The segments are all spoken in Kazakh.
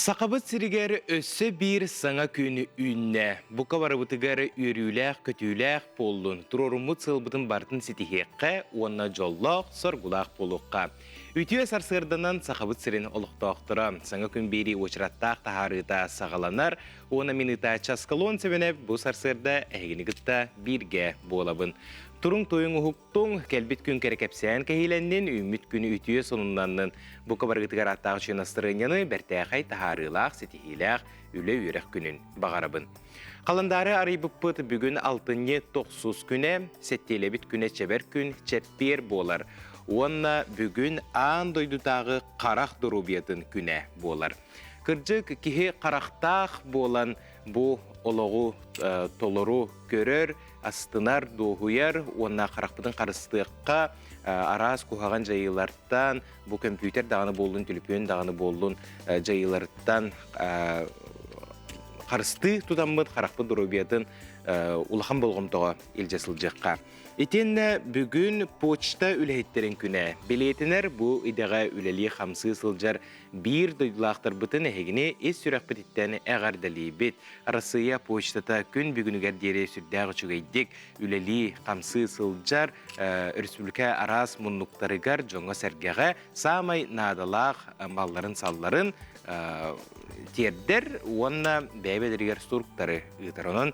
Сақабыт сиригер өссі бір саңа күні үнне. Бұқа барабытығары үріләқ, көтіләқ болын. Тұрорумыт сылбытын бартын сетихеққа, онна жоллақ, соргулақ болуққа. Үтіе сарсырданан сақабыт сирин олықтақтыра. Саңа күн бері очыраттақ тахарыта сағаланар. Она минута часкалон себенеп, бұл сарсырда әгінігітті бірге болабын. Турун тойың ұхуқтың кәлбет күн кәрекепсән кәйленнен үміт күні үтіе сонуннанның бұқа барғытығар аттағы шынастырыняны бәртәқай тахарылақ, сетихилақ, үлі үйрек күнін бағарабын. Қаландары арайбыппыт бүгін 6-9 күні, сеттелебіт күні чәбір күн чәппер болар. Онна бүгін аң дойдутағы қарақ дұрубиятын күні болар. Кыржык кихи қарақтақ болан бұ олығы толыру көрір, астынар доғуяр, онна қарақпыдың қарыстыққа арас кухаған жайыларттан, бұ компьютер дағаны болдың, телефон дағаны болдың жайыларттан қарысты тұтамыд қарақпы дұрубиятын улахан болғымтыға елжесіл жаққа. Етенне бүгін почта үләйеттерін күні. Білетінер бұл идаға үләлі қамсы сылжар бір дойдылақтар бұтын әгіне ес сүрәқ бітеттені әғардалі бет. Арасыя почтата күн бүгінігер дере сүрдәғі чүгейдік үләлі қамсы сылжар республика арас мұннуқтарығар жоңа сәргеға самай надалақ малларын салларын тердер, онна бәйбедергер стурктары ұйтарының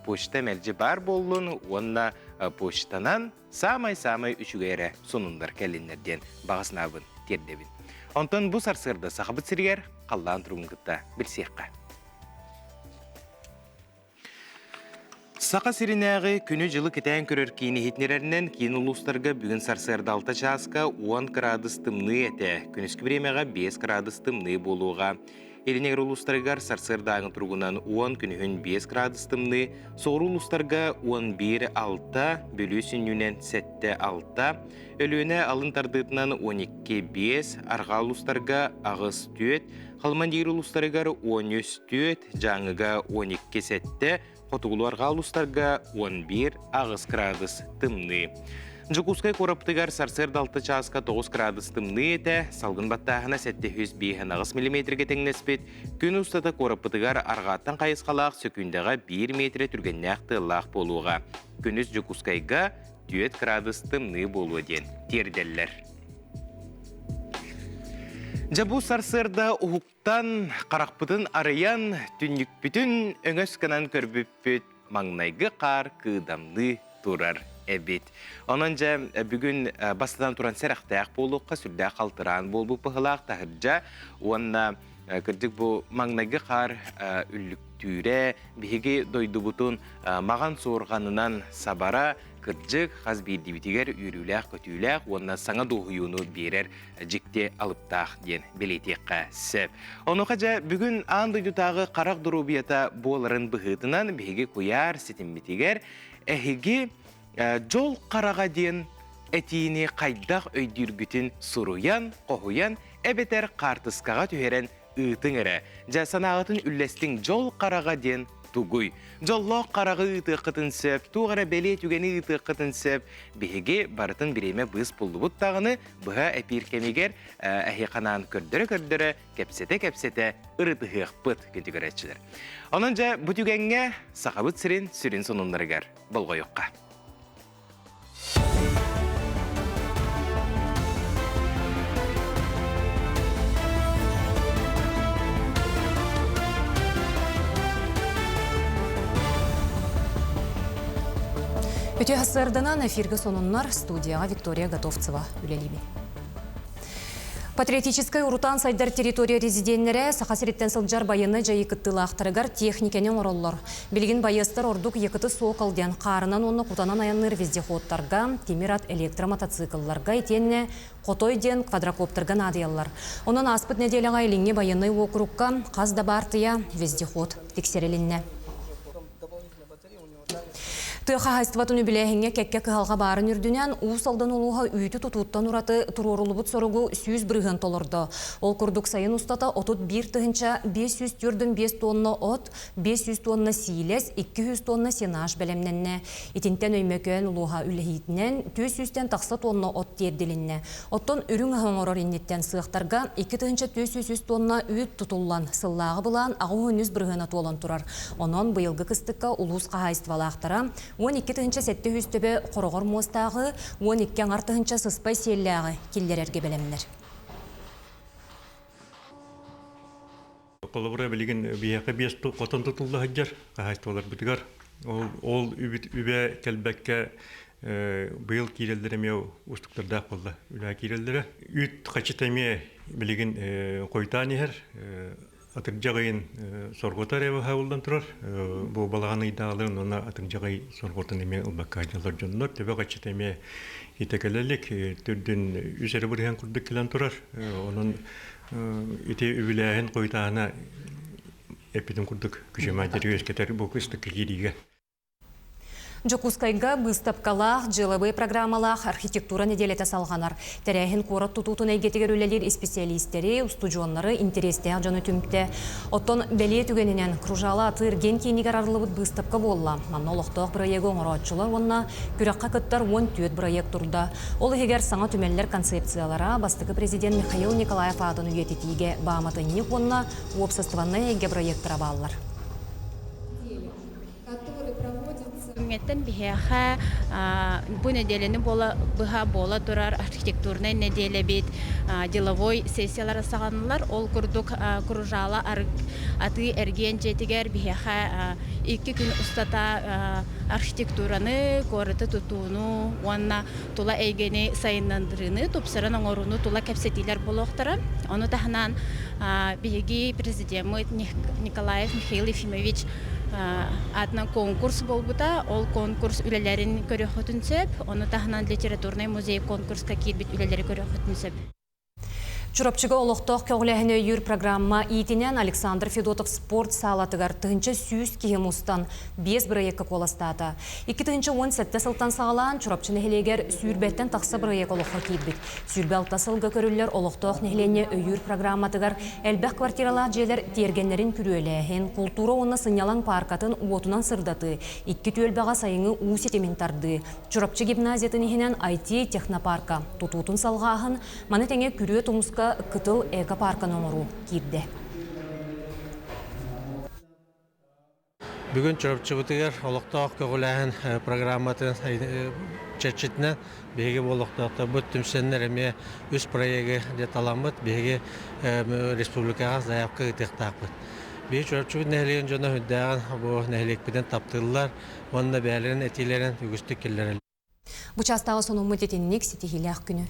почта мәлжі бар болуын, онна почтанан самай-самай үшігері сонындар кәлінерден бағысынабын тердебін. Онтан бұл сарсырды сақабыт сіргер қаллан тұрғынғытта білсеққа. Сақа сиринәғі күні жылы кетәйін көрір кейіні хетнерерінен кейін ұлыстарға бүгін сарсырды 6 часқа 10 градус тымны әті, күніскі біремеға 5 градус тымны болуға. Елінегер ұлыстарғар сарсырды аңы тұрғынан 10 күнігін 5 градус тымны, соғыр ұлыстарға 11-6, бөлісін үнен 7-6, өліөне алын тардытынан 12-5, арға ұлыстарға ағыз 4, қалман дейір ұлыстарғар 13-4, жаңыға 12-7, Қотығылуарға ұлыстарға 11 ағыз градус тымны. Жүкускай қораптығар сарсырды 6 часқа 9 градус тымны еті, салғын баттағына 705 мм теңнеспет, күн ұстата қораптығар арғаттан қайысқалақ сөкіндіға 1 метр түргеннәқті лақ болуға. Күніс жүкускайға 4 градус тымны болуы ден терделлер. Жабу сарсырда ұхуқтан қарақпытын араян түннік бүтін өңөс канан көрбіппіт маңнайғы қар кыдамны тұрар әбет. Онан жа бүгін бастыдан тұран сәріқтәқ болуққа сүрдә қалтыран бол бұл пығылақ тағыржа, онна кірдік бұл маңнайғы қар үлліктүре, бейге дойды бұтын маған соғырғанынан сабара, кырджык хаз бейдибитигер үрүләк көтүләк, онна саңа доғуюну берер жикте алыптақ ден белетеққа сөп. Оны қажа бүгін андыдутағы қарақ дұрубията боларын бұғытынан бейге көяр сетімбетігер, әхеге жол қараға ден әтейіне қайдақ өйдіргітін сұруян, қоғуян, әбетер қартысқаға түйерен ұйтың әрі. Жасанағытын үллестің жол қараға ден тугуй. Жоллоқ қарағы ұйты қытын сөп, туғара бәле түгені ұйты қытын сөп, бейге барытын біреме бұз пұлды бұттағыны бұға әпір кемегер әхеқанан көрдірі, кәпсеті ұрытығық бұт күнтігір әтшілер. Онын жа бұтүгенге сақабыт сүрін сонынларығар болғай оққа. Өте ғасырдынан эфиргі сонынлар студияға Виктория Готовцева үлелейбе. Патриотической урутан сайдар территория резиденттері сақасыреттен сылжар байыны жайы кыттылақтырығар техникенен ороллар. Білген байыстар ордук екіті соқылден қарынан оны құтанан аяныр вездеходтарға, темират электромотоциклларға етенне қотойден квадрокоптерға надиялар. Онын аспыт неделяға еліңе байыны округқа қазда бартыя вездеход тексерелінне. Тыха хайстватын үбіләхіңе кәкке кыхалға барын үрдінен уусалдан олуға үйті тұтуттан ұраты тұрорулыбыт сорогу 100 бірігін толырды. Ол күрдік сайын ұстата отут бір тұхынча 500 түрдің 5 тонна от, 500 тонна сийлес, 200 тонна сенаж бәлемненне. Итинтен өймекөн улуға үліхетінен 200-тен тақса тонна от терділінне. Оттон үрің ғаңырор иннеттен сığықтарға 2 тұхынча 200 тонна үйт тұтулан, сыллағы бұлан ағу 100 бірігін атуолан тұрар. Онон бұйылғы кыстыққа улуысқа хайствалақтара 12-тігінші сәтті үстібі қорғыр мостағы, 12-кен артығынша сыспай селләғы келдерерге білемдер. Қолыбыра білген бияқы бесті қотын тұтылды хаджар, қағайстылар бұтығар. Ол үбе кәлбәкке бұйыл кейрелдерімеу ұстықтырдақ болды. Үлі кейрелдері. Үт қачытайме білген қойтан ехер, атыржағайын сорғотар әві хауылдан тұрар. Бұл балаған ұйдағыларын оны атыржағай сорғотан әме ұлбаққа ажалар жонлар. Төбе қачытайме етекелелік түрдің үзері бұрған күрдік келен тұрар. Оның үте үбіләйін қойтағына әпетін күрдік күшемәдері өскетер бұл күстік кейдіге. Жокускайга выставкалах, жылыбы программалах, архитектура неделеті салғанар. Тәрәхін қорат тұтутын әйгетігер өлелер специалистері, устуджуанлары интерестеғ жаны түмтті. Оттон бәле түгенінен кружалы атыр ген кейнігер арылыбыт выставка болла. Манна олықтақ проегі оңыратшылар, онна күраққа күттар 10 түйет проект тұрда. Ол егер саңа түмеллер концепциялара бастықы президент Михаил Николаев атын үйететіге бағаматы нек онна уопсастыванна әйге проекттара балылар. Меттен бихеха бу неделени бола турар архитектурный неделе бит деловой сессиялар саганлар ол курдук кружала аты эрген жетигер бихеха 2 күн устата архитектураны корыты тутууну онна тула эйгени сайыннандырыны топсаран оңоруну тула кепсетилер болоктара ону тахнан биги президент Николаев Михаил Ефимович атна конкурс болбута, ол конкурс үлелерин көрөхөтүн сөп, оны тахынан литературный музей конкурска кирбит үлелери көрөхөтүн сөп. Чурапчыга олықтық көғіләхіне үйір программа итінен Александр Федотов спорт салатығар тұхынчы сүйіз кейім ұстан 5 проекті қоластады. 2-10 сәтті сылтан сағалан чурапчы нәхелегер сүйірбәттен тақса проект олыққа кейбіт. Сүйірбәл тасылғы көрілер олықтық нәхелене үйір программатығар әлбәқ квартиралар желер тергенлерін күреләхін, культура оны сынялан паркатын уотунан сырдаты, 2 төлбәға сайыңы ұсетемен тарды. Чурапчы гимназиятын ехінен IT технопарка тұтутын салғағын, маны тәңе күрі тұмысқа кытыл экопарка номеру кирде. Бүгін чұрапчыбытығыр олықтақ көғіләхін программатын чәтчетінен беге олықтақта бұт түмсенлер әме үз проегі де таламыд беге республикаға заявқы ұтықтақпыд. Бей чұрапчыбыт нәхілеген жона хүддәғын бұл нәхілекпеден таптылылар, онында бәлерін әтейлерін үгістік келдерін. Бұл частағы соның мұдетіннік сетихиләқ күні.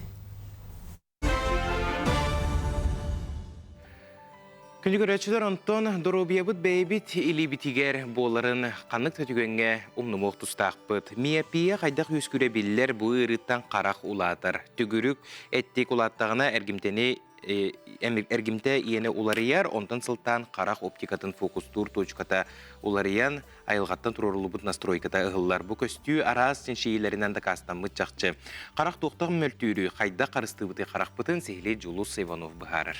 Күнігөрәтшілер онтон дұрубиябыт бәйбіт или бітігер боларын қанық төтігенге ұмнымық тұстақпыт. Мияпия қайдақ өскүре білілер бұл ұрыттан қарақ ұлатыр. Түгірік әттек ұлаттағына әргімте ені ұларияр, онтан сылтан қарақ оптикатын фокустур точката ұлариян айылғаттан тұрорылыбыт настройката ұғылар. Бұл көстүү араз сеншейлерінен да кастанмыт жақчы. Қарақ тоқтақ мөлтүрі қайда қарыстыбыты қарақпытын сехле Жулус Иванов бұхарыр.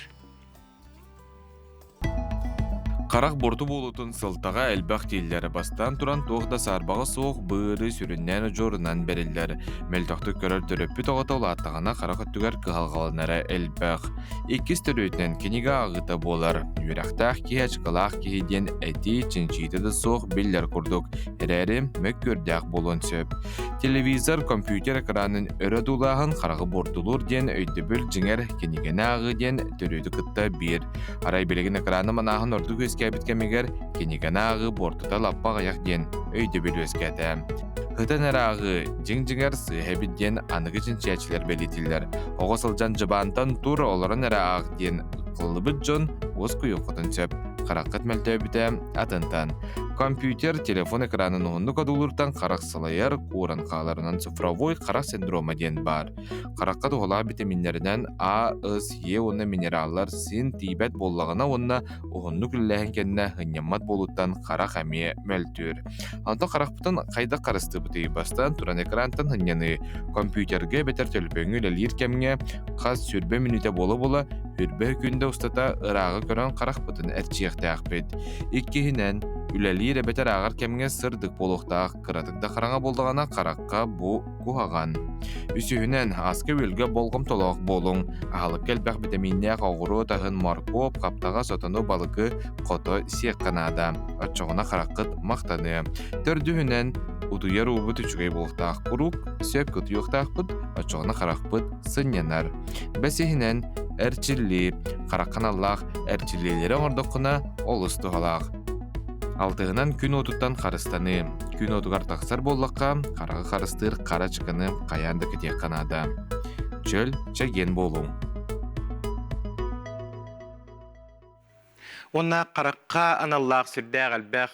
Қарақ борту болутун сылтаға әлбәқ тейлері бастан туран тоғда сарбағы соқ бұйыры сүріннәні жорынан бәрілдер. Мөлтақты көрір түріппі тоғата олаттағына қарақ өттігер кығалғалынары әлбәқ. Еккіз түрөйтінен кенеге ағыта болар. Үйрақтақ кеяч қылақ кейден әті чинчийтіді соқ беллер күрдік. Әрәрі мәк көрдәқ болуын сөп. Телевизор, компьютер экранын өрі дулағын қарағы бортулur ден өйді бүл жіңер кенегені ағы ден түрөйді қытта бір. Арай белеген экраны манағын орды көз кәбіткәмегер кенегені ағы бортыта лаппақ аяқ ден өйді бүл өскәді. Хытан әрағы жың-жыңар сыхәбіт ден анығы жынчиячілер бәлетілер. Оғысылжан жыбантан тур оларын әрі ағы ден қылыбыт жон өз құйықытын сөп. Қараққыт мәлті өбіті атынтан. Компьютер, телефон экранын оңынны кадулуртан қарақ салайар, куран қаларынан цифровой қарақ синдрома ден бар. Қараққа туғыла витаминлерінен А, С, Е онна минераллар син тибет боллағына онна оңынны күлләхін кенне ғынямат болуттан қарақ әме мәлтүр. Антон қарақ бұтын қайда қарысты бұты бастан туран экрантан ғыняны компьютерге бетер төлпөңі ләлір кәмге қаз сүрбе минуте болы-болы үрбе күнді ұстата ырағы көрін қарақ бұтын әрчиекті ақпет. Иккихінен үләлі бетер ағар кәмге сырдық болуқтақ қыратықта қараңа болдығана қараққа бұ құғаған. Үсіхінен асқы өлге болғым толақ болуң. Ағалық кәлбәқ витаминне қауғыру тағын маркоп, қаптаға сотану балықы қото сиекқанада. Отчоғына қараққыт мақтаны. Төрдіхінен утуяр убут үчүгей болуқтақ құрук, сөп күт юқтақ бұд, отчоғына қарақпыт сынянар. Бәсіхінен әрчілі, қараққан Аллах әрчілелері ордықына олысты қалақ. Алтығынан күн отуттан қарыстаны, күн отуғар тақсар боллаққа, қарағы қарыстыр қара чықыны қаянды кетек қанада. Чөл чәген болуң. Онна қараққа аналлақ сүрдәғ әлбәқ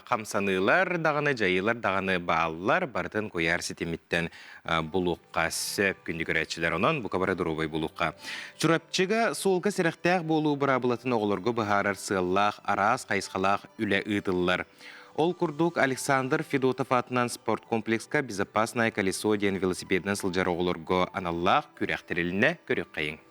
қамсанылар, дағаны жайылар, дағаны бағалылар, бардың көяр сетеметтен бұлуққа сөп күндік әрәтшілер онан бұқа бара дұрубай бұлуққа. Чұрапчыға солға сіріқтәғ болу бұра бұлатын оғылырғы бұхарар сығыллақ, арас қайсқалақ үлі ұйтылылар. Ол күрдік Александр Федотов атынан спорт комплекска безопасное колесо ден велосипедінің сылжар оғылырғы аналлақ күрәқтіріліне көрек қайын.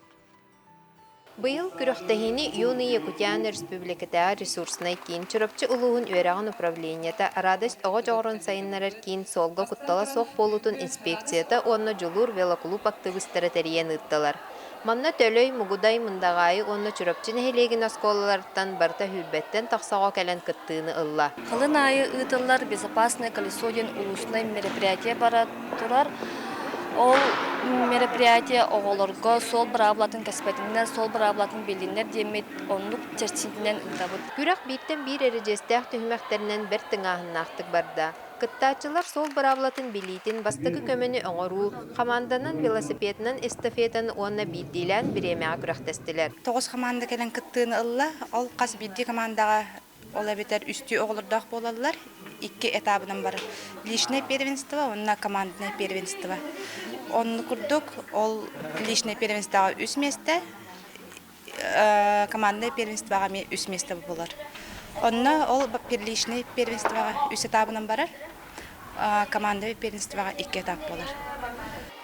Быйыл күрөхтәһини Юный Якутия Республиката ресурсной кин чурапчы улугун өрагын управленията радость ого жогорун сайыннарар кин солга куттала сок болутун инспекцията онно жулур велоклуб активисттары терен ытталар. Манна төлөй мугудай мындагайы онно чурапчы нехелегин осколалардан барта хүлбеттен тақсаға кәлен кыттыыны ылла. Кылын айы ытыллар безопасное колесо ден улусный мероприятие бара турар. Ол мероприятие оголорго сол браблатын каспетинен сол браблатын билдинер демет онлук черчинтинен ытабыт. Күрәк биттен бир эрежестәк төһмәктеринен бер тыңаһыннактык барда. Кыттачылар сол браблатын билитин бастыгы көмөнү оңору, команданын велосипединен эстафетаны онна биддилен биремеге күрәктестилер. 9 команда келен кыттыны ылла, ол кас бидди командага ола бетер үстү оголордак болалар. 2 этабынан бар. Личное первенство, онна командное первенство. Он курдук, ол личное первенство 3 место, командное первенство 3 место булар. Онна ол личное первенство 3 этабынан бар, командное первенство 2 этап булар.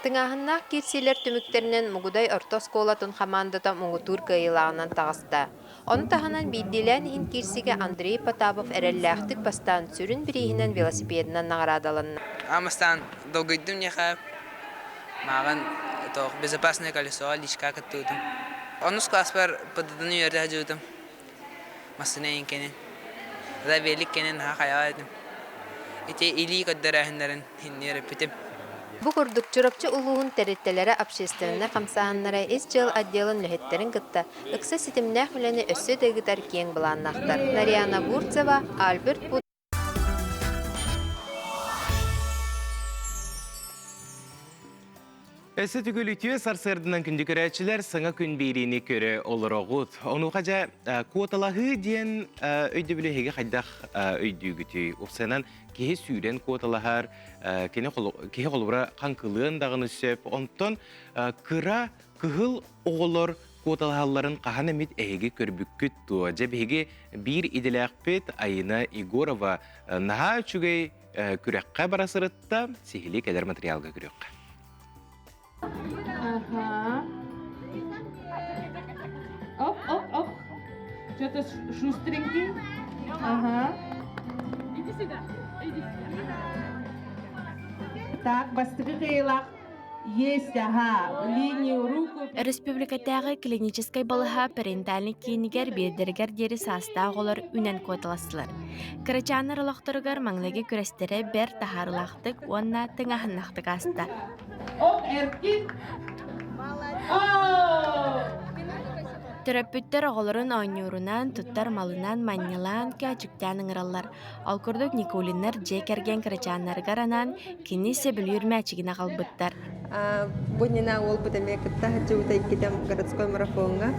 Тыңаһыннақ кирсилер түміктерінен мұгудай ортос колатын командата мұғытур кайылағынан тағыста. Оны тағынан биддилен ин кирсиге Андрей Потапов әрелләқтік бастан сүрін бірейінен велосипедінен нағарадалынна. Амастан долгойдым неха маған безопасное колесо личка каттудым. Онус класспар подданы үйерді әжудым. Масынайын кенен. Да велик кенен хаяладым. Ите или көддәрәһендерін хиннері бітім. Бу курдук чурапчы улугун тереттелері общественне камсааннара эс жыл отделын лөһеттерин кытта ыкса ситимнэх билени өссө дегитар кең буланнахтар. Нарияна Бурцева, Альберт Пут. Эсі түгілітіе сарсырдынан күнді көрәтшілер сыңа күн бейрені көрі олыр оғыт. Оны қажа куоталағы ден өйді білігеге қайдақ өйді үгіті. Оқсанан кеге сүйрен куоталағар, кеге қолыбыра қанқылығын дағыны сөп. Онтон кыра кығыл оғылыр куоталағаларын қаған әмет әйге көрбүккіт туа. Жабеге бір иделәқпет Айна Игорова наға үчігей күрәққа барасырытта сихили кәдер материалға күрәққа. Ага. Оп. Что-то шустренький. Ага. Иди сюда. Так, бастығы қиылақ. Есть, ага. Линию, руку. Республикатағы клинической балыға парентальный кейінігер бердергер дері састағы олар үнен көтіласылар. Кырачаныр ұлақтырығар маңлығы күрестері бер тахарлақтық, онна тыңағыннақтық аста. Оп, эркин. Төрөппүттер оғылырын ойнуырынан, туттар малынан, маннилан, кәчіктен ыңыралар. Ал күрдік Николинер жекерген кырачанырғар анан, кенесе білюрме әчігіне қалбыттар. Бұнина ол бұдаме күтті жүутай кетем городской марафонға.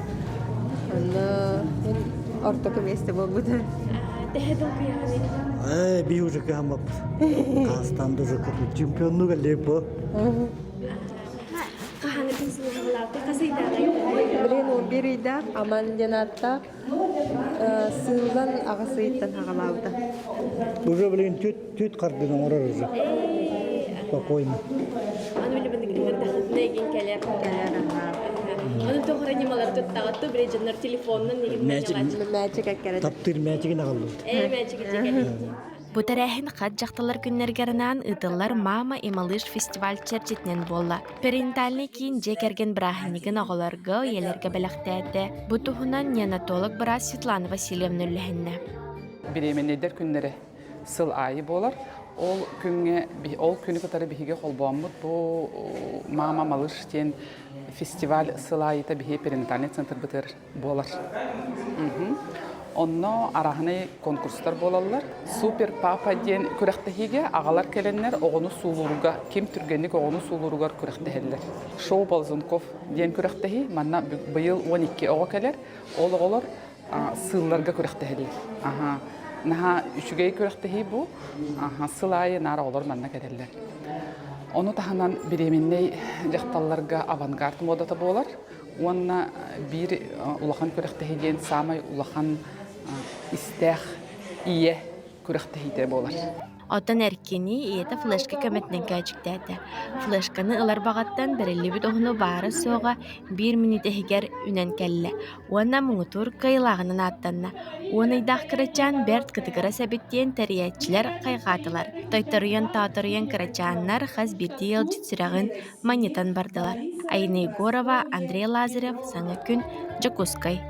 Орта көместе бол бұды. Би уже гамап. Казахстан уже чемпионлук лепо. Блин, он берида, аман жанатта, сылдан ағасыйттан ағалауда. Уже, блин, тют кардын орар уже. Спокойно. Аны биле бендик интернетте неген келер. Аны тохра немалар туттагатты бир жаннар телефоннан неген Мәчик әккәрәді. Таптыр мәчигин агалды. Бу тарахин кат жакталар күннергернан ыдыллар мама и малыш фестиваль чержитнен болла. Перинтальный кийин жекерген брахинигин оголорго елерге белектәде. Бу тухунан неонатолог брат Светлана Васильевна үлләһенне. Беременнәдер күннәре сыл айы болар. Ол күнү кытары биһиге холбооммут бу мама малыш тен фестиваль сыл айыта биһи перинатальный центр бытыр болар. Онно арахны конкурстар болалар. Супер папа ден күрәхтәһиге агалар келеннәр огону суулуруга, ким түргенлек огону суулуругар күрәхтәһелләр. Шоу Балзунков ден күрәхтәһи манна быел 12 ого келер. Ол оголор сылларга күрәхтәһелләр. Наха үчүгей күрәхтәһи бу. Сылайы нара олар манна келерләр. Оны таханан биременней жакталларга авангард модата болар. Онна бир улахан күрәхтәһи ден самай улахан истех ие күрәхтәһите болар. Оттан эркени иете флешка көмөтнен кәчиктәде. Флешканы ылар багаттан берилибит ohunu бары соға 1 минут ehger үнен кәлле. Уанна муңутур кайлагынан аттанна. Уанайдах кырачан берт кытыгыра сәбиттен тәриятчилер кайгатылар. Тойторыян кырачаннар хаз бирти ел житсирагын манетан бардылар. Айна Егорова, Андрей Лазарев, Саңа күн, Жакускай.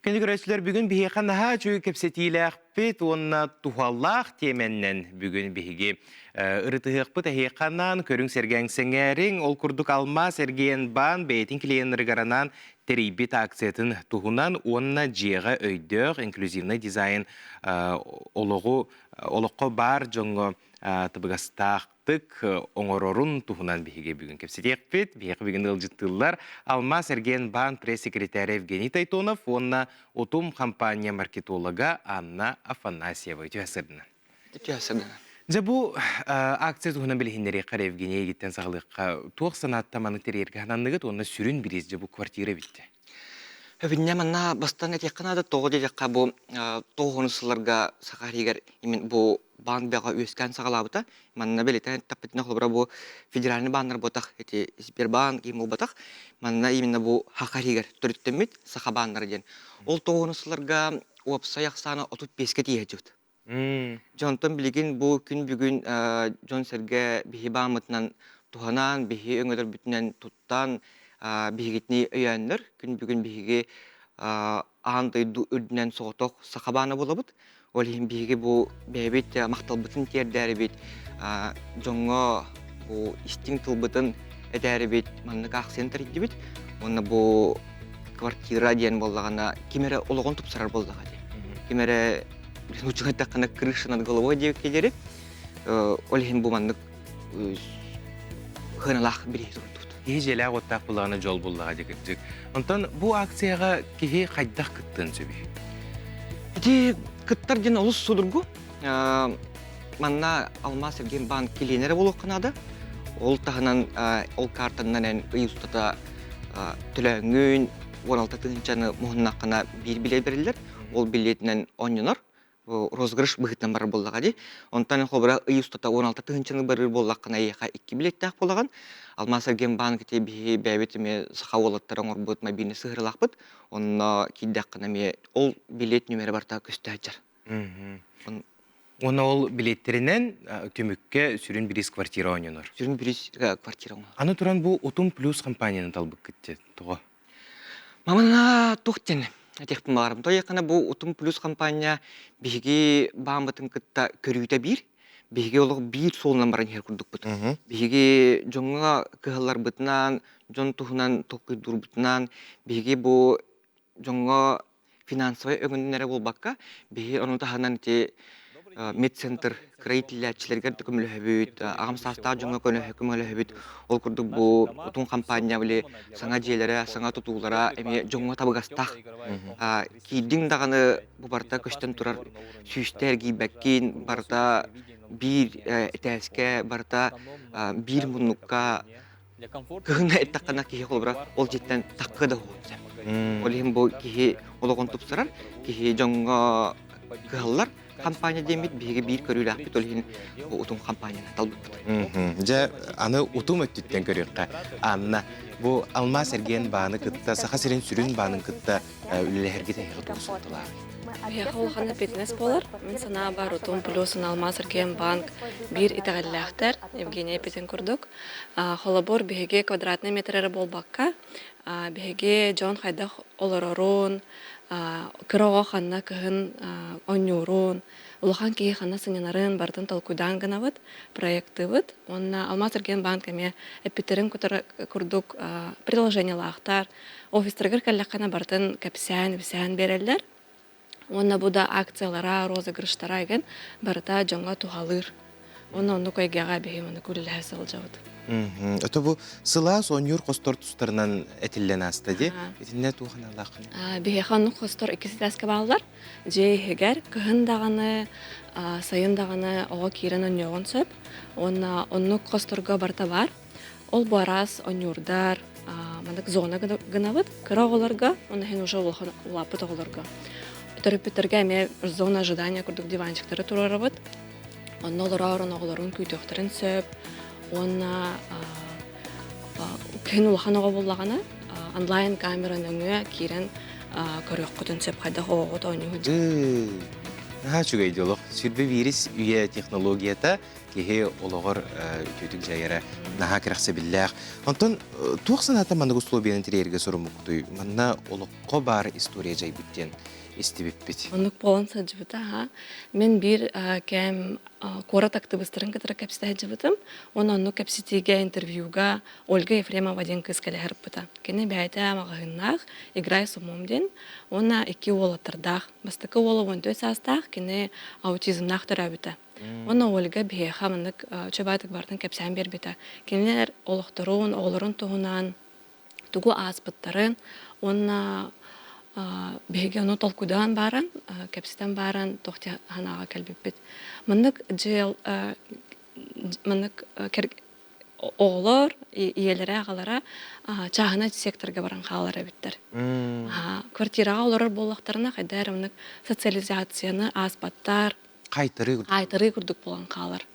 Кенди көрәчләр бүген биһехан наһа чуй кепсетиләх бит онна тухаллах теменнән бүген биһиге ырытыгык бит хеканнан көрүң сергәң сеңәрин ол курдук алма сергән бан бейтин клиентлер гаранан терибит акциятын тухунан онна җыга өйдәр инклюзивный дизайн олоққа бар жоңго табыгастактык оңорорун тухунан биһиге бүгүн кепсетек бит биһиге бүгүн ылжыттылар алма серген бан пресс-секретарь Евгений Тайтонов онна утум компания маркетолога Анна Афанасьева өтөсөрдүн. Жабу акция тухунан билихиндери кара Евгений гиттен сагалыкка туак санатта маны терерге хананныгы онна сүрүн бирез жабу квартира битти. Өбүнне манна бастан этекканада тоғы дедекка бу тоғынысыларга сақаригер имен бу банк бяга өскән сагалабыта манна белетен таппетне холбара бу федеральный баннар ботак эти Сбербанк иму ботак манна именно бу хакаригер төрүттемит сахабаннар ден ол тоғынысыларга опса яксаны 35-ке тиежут. Жонтон билигин бу күн бүгүн жон серге бихибамытнан туханан бихи өңөдөр бүтүнөн туттан бигитни өйәннәр күн бүгүн биге андай үрдүнән сооток сахабаны булабыт. Ол һәм биге бу бәбит макталбытын тердәре бит. Жоңга бу истинг тылбытын эдәре бит. Манны акцентр дибит. Онна бу квартира дигән буллагана кимере ологон тупсарар булдыга ди. Кимере учуга таккана крыша над головой дип келери. Ол һәм бу манны хыналах бирит. Ежелі ағыттақ бұлағына жол бұллаға дегіздік. Онтан бұл акцияға кеге қайдақ күттін сөбі? Эти кыттар ден олыс судыргу. Манна алма серген банк келенері болу қынады. Ол тағынан ол картаннан ән ұйыстата түләңін 16-тыңчаны мұхынна қына бір билет берілер. Ол билетінен 10 юнар. Розгрыш бұғыттан бары болдыға де. Онтан қобыра ұйыстата 16-тыңчаны бары болдақына еқа 2 билеттәк болған. Алма серген банк те бі бәбетіме сақа олаттарың орбыт мобильный сығырылақ бұд. Онна кейдәк қына ме ол билет нөмері барта көсті әджар. Оны ол билеттерінен төмікке сүрін біріз квартира ойныныр? Сүрін біріз квартира ойныныр. Аны тұран бұл Утум Плюс компанияны талбық кетті тұға? Мамана тоқтен. Текпін бағарым. Той еқіна бұл Утум Плюс компания бігі бағымбатын күтті көрүйті бір. Биге олог бир солынан баран хер курдук бут. Биге жоңга кыһаллар бытынан, жон тухунан токуйдур бутынан, биге бу жоңга финансовый өңүннәре болбакка, биге ону таханан те медцентр кредитлячилерге көмөлөбүт, агам саста жонго көмөлөбүт. Ол курдук бу утун компания биле саңа жээлере, саңа тутуулара эми жонго табыгастак. Кийдиң даганы бу барта көчтөн турар сүйүстер гийбеккин барта бир этеске барта бир муннукка кыгына эттаккана кихи холбра ол жеттен таккы да болчу. Ол эми бу кихи ологон тупсарар, кихи жонго кыллар компания демит биге бир көрүлөк бит ол хин утум компанияны талбыт. Же аны утум өттүттен көрөккө. Анна бу Алмаз Эрген бааны кытта, Саха Сирин сүрүн баанын кытта үлелерге тегип турсуттулар. Холханы бизнес болар. Мен сана бар утум плюсын Алмаз Эрген банк бир итагаллахтар Евгения Петен курдук. Холобор биге квадратный метрere болбакка. Биге жон хайдах олорорун, кырого ханна кыһын оннюрун, улахан кии ханна сынянарын бартын талкуйдан гынабыт, проектыбыт. Онна Алмаз Эрген банк эме эпитерин курдук приложение лахтар, офистергер каллакана бартын капсян берелер. Онна буда акциялара, розыгрыштара еген барта жоңга тухалыр. Онну койгага бейманы күлләһә сылжабыт. Это бу сылас онюр костор тустарынан этиллен астади. Этинне тухана лакын. Бихану костор икисдәскә баллар. Җейгәр кыһын даганы, сайын даганы ого кирен оньогон сөп. Онну косторга барта бар. Ол барас онюрдар, мандык зона гынабыт, кыраголарга, оны хен уже улапы тоголарга. Питерге ме зона ожидания курдук диванчиктары турарабыт. Онно лорарын оголорун күйтөктөрүн сөп. Онна кен улаханага боллагана онлайн камеранын өңө кирен көрөк көтөн сөп кайда хогот ойнугу. Чуга идеолог сүрбе вирус үйе технологията кеhe ологор үтүтүк жайара наха кираксы биллах. Онтон туаксаната мандык условиянын тирерге сурумуктуй. Манна олокко бар история жай биттен истибиппит. Онук болон саджыбыта, мен бир кем корот активистерин кытыра кепсите жыбытым. Онну кепситиге интервьюга Ольга Ефремова ден кыз келер быта. Кене бәйте магагыннах играй сумумден. Онна эки олатырдах. Бастыкы оловон төс астах кене аутизмнах төрөбүтө. Онна Ольга беха мындык чөбатык бартын кепсен бербите. Кенелер олохторун, оголорун тугунан тугу аспыттарын, онна беге ону толкудан баран, кепситен баран тохти ханага келбиппит. Мындык жел мындык оголор иелере агалара чагына секторга баран калар биттер. Квартирага олорор боллактарына кайдар мындык социализацияны аспаттар кайтыры курдук болгон калар.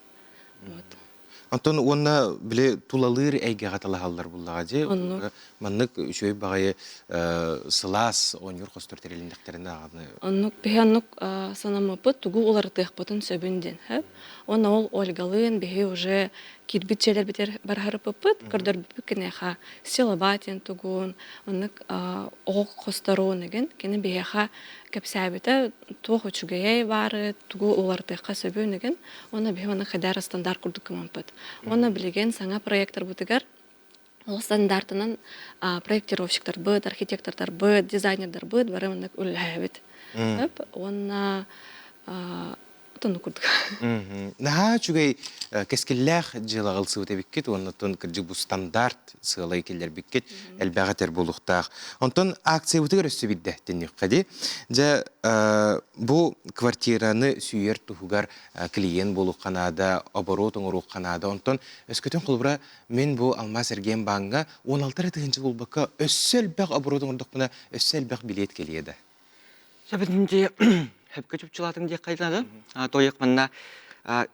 Антон онна биле тулалыр әйге гаталаһаллар буллага же. Маннык шөй багай сылас онюр костор терелиндектерине аганы. Оннук беханнук санамапыт тугу олар тыхпытын сөбүнден, хәп. Онна ол Ольгалын бехе уже кирбитчелер битер бархарыпыпыт, кырдар бикенеха силабатен тугун, оннык ог косторун еген, кене бехеха кепсәбите тоху чугай бары, тугу олар тыхка сөбүн еген, онна бехманы хадар стандарт курдук кыманпыт. Онна билеген саңа проекттар бутыгар, ол стандартынан проектировщиктар быт, архитектордар быт, дизайнердар быт, бары мындык үләбит. Онна тonu kurduk. Наха чугай кескеллах жылагыл сыбыта биккет, оннотон кыржы бу стандарт сыгалай келлер биккет, элбагатер болуктак. Онтон акция бутыгар өссө бидде тенниккади. Жа бу квартираны сүйер тухугар клиент болукканада, оборот оңорукканада, онтон өскөтөн кулбура мен бу Алмаз Эрген банга 16-тыгынчы болбакка өссө элбак оборот оңордукмана өссө элбак билет келиеди. Жабытынчы hep köçüp çılatın diye kaydadı. Toyak manna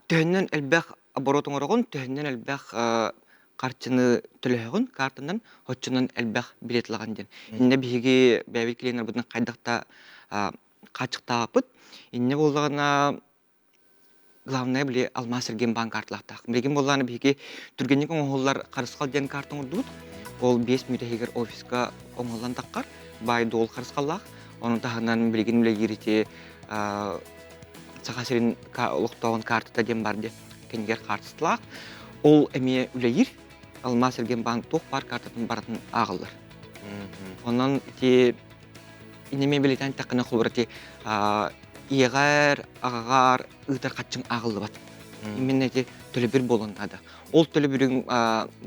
töhünden elbaq оборотың орогон төһүннен элбах картчыны төлөһөн картынан хоччунан элбах билетлаган ден. Инде биги бәбил клиенттер бутун кайдакта качыктапыт. Инде болгана главное биле Алмаз Эрген банк картлактак. Билген болганы биги түргенник оңоллар карыскал ден картын урдут. Ол 5 мүтөгер офиска оңоллан таккар. Бай дол карыскаллак. Onun tahandan bilgin bile giriti Сахасирин луктаган картата дем барды. Кенгер картсылак. Ол эме үлейир. Алмаз Эрген банк ток бар картатын баратын агылыр. Онан ти инеме билетен такына хулбарти иегар, ағағар, ытар қатчың ағылы бат. Именно эти төлөбүр болон ада. Ол төлөбүрүң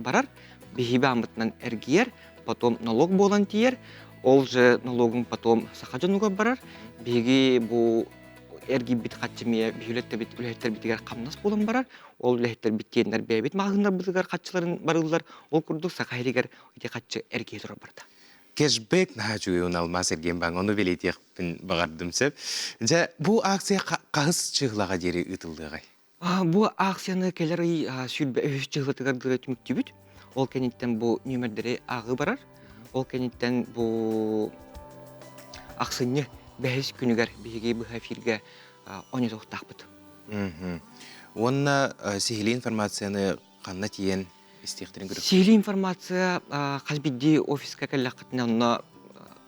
барар, бихибе амытынан эргиер, потом налог болон тиер, ол же налогың потом сахажануга барар, биги бу эрги бит қатчымия, бихүлеттер бит, үлэхеттер битигер камнас болон барар, ол үлэхеттер биттиендер бэбит, мағындар бытыгар қатчыларын барылар, ол курдук сахайригер ити қатчы эргие турар барда. Кэшбэк нахачуын алмас эрген баң, оны белетиякпін бағардым сөп. Бу акция қағыз чығылаға дері ұтылдығай? Бу акцияны келер сүйрбе өз чығылатығарды түміктебіт. Ол кенеттен бу нөмірдері ағы барар. Ол кенеттен бу ақсыны бәйіз күнігер бейге бұға фирге оны тоқтақ бұд. Онна сихили информацияны қанна тиен истиқтерін көріп? Сихили информация қазбедді офисқа кәлі қытына онна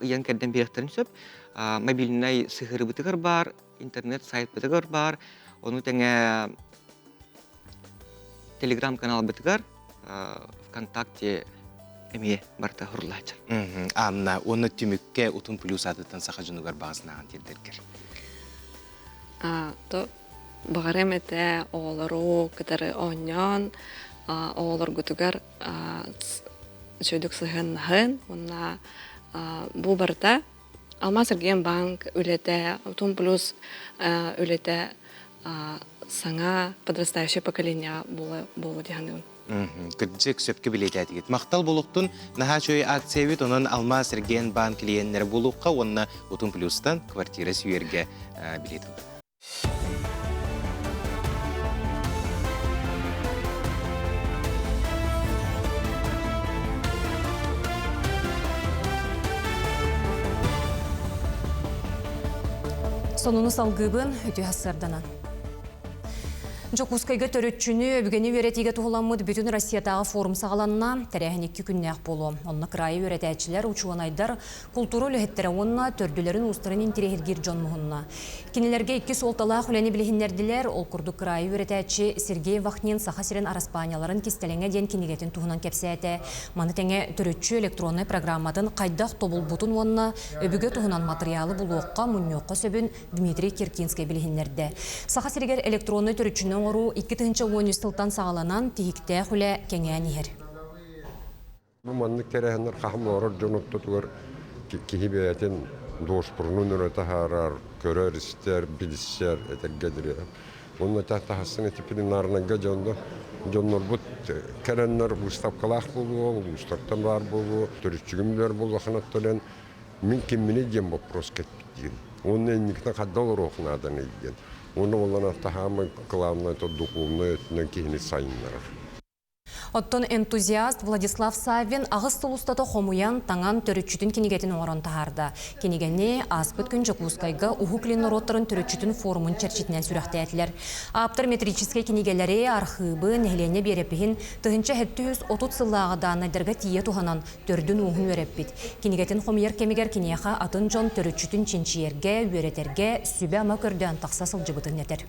ұян кәрден беректерін сөп. Мобильнай сығыры бұтығыр бар, интернет сайт бұтығыр бар. Оны тәңе телеграм-канал бұтығыр, ВКонтакте әме барта ғырлачыр. Амна, оны түмікке ұтын плюс адыттан сақажынығар бағысынаған тердергер? Бағарым әті оғылару кітары оңнян, оғылар күтігер сөйдік сығын-нағын. Бұл барта Алмаз Эрген банк үлеті, ұтын плюс үлеті саңа подрастающее поколение болу дегенде. Кырджик сөпке билеті әтігет. Мақтал болуқтың наға чөй акция бет, онын Алмаз Эрген банк клиенттері болуққа, онына ұтын плюстан квартира сүйерге билеті. Сонуны салгыбын өте асырданан. Жокускайга төрөтчүнү өбүгени өретиге туғыламыд бүтін Россиятағы форум сағаланына тәрәхінеккі күннәқ болу. Онны крайы өретәчілер учуанайдар культуру лөхеттері онна төрділерін ұстырын интерегергер жон мұхынна. Кенелерге 2 солтала хүләні білігіндерділер, ол күрді крайы өретәчі Сергей Вахнин сақасырен араспанияларын кестелеңе ден кенегетін туғынан кепсәті. Маны тәңе төрөтчү электронный программатын қайдақ тобыл бұтын онна өбіге туғынан материалы бұлуыққа мұннеуққа сөбін Дмитрий Киркинский білігіндерді. Сақасырегер электронный төрөтчүнің ору 2-10 сылтан сағаланан тихікті хүлі кәңән ехер. Бұл маннық тәрәхінлер қақымлары жонытты тұғыр кейбәйтін дош бұрынын өрәті харар, көрер істер, білістер әтергедірі. Оның тәқтағасын этипединарынанға жонлар бұд кәрәнлер ұстапқалақ болуы, ұстақтан бар болуы, түрістігімдер болуы қанаттылен мен кеммені дем вопрос кетпейден. Оның әнікті қаддалыр оқынадан еген. Оны олан артахамы главное то духовное кейіні сайынлар. Оттон энтузиаст Владислав Савин ағыз тұлыстаты қомуян таңан төрүтчүтін кенегетін оңырын тағарды. Кенегені аспыт күн Жокускайга ухуклин роттарын төрүтчүтін форумын черчетінен сүрәқті әтілер. Аптыр метрическай кенегелері архыбы нәхлене берепігін тұхынча 730 сыллағыдан айдарға тие туғанан төрдің уғын өреппет. Кенегетін қомияр кемегер кенеға атын жон төрүтчүтін ченчиерге, өретерге, сүбе ама көрден тақса сылжыбытын етер.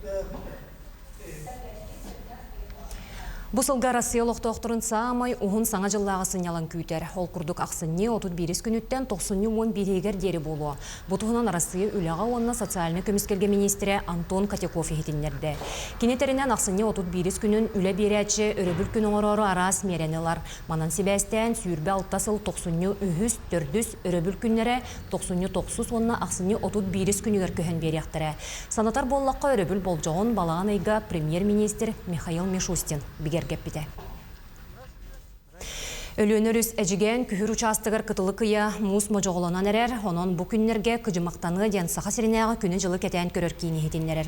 Бұсылға Россия лоқтоқтырын саамай ұғын саңа жыллағысын ялан күйтер. Ол күрдік ақсынне 31 күніттен 90 берегер дері болуы. Бұтығынан Россия үліға онына социалны көміскерге министрі Антон Котяков ехетіндерді. Кенетерінен ақсынне 31 күнін үлі берәтші өребіл күнің орору арас меренелар. Манан себәстен сүйірбе алтасыл 90 үхіс төрдіс өребіл күннері 99 онына ақсынне 31 күнігер көхін беректірі. Санатар боллаққа өребіл болжауын балаған айға премьер-министр Михаил Мишустин геппите. Өлөнөрүс әжіген күхір участығыр кытылы кыя мұс можоғылынан әрер, онын бұ күннерге күжімақтаны ден сақа сиренеға күні жылы кәтән көрір кейіне хетінлерер.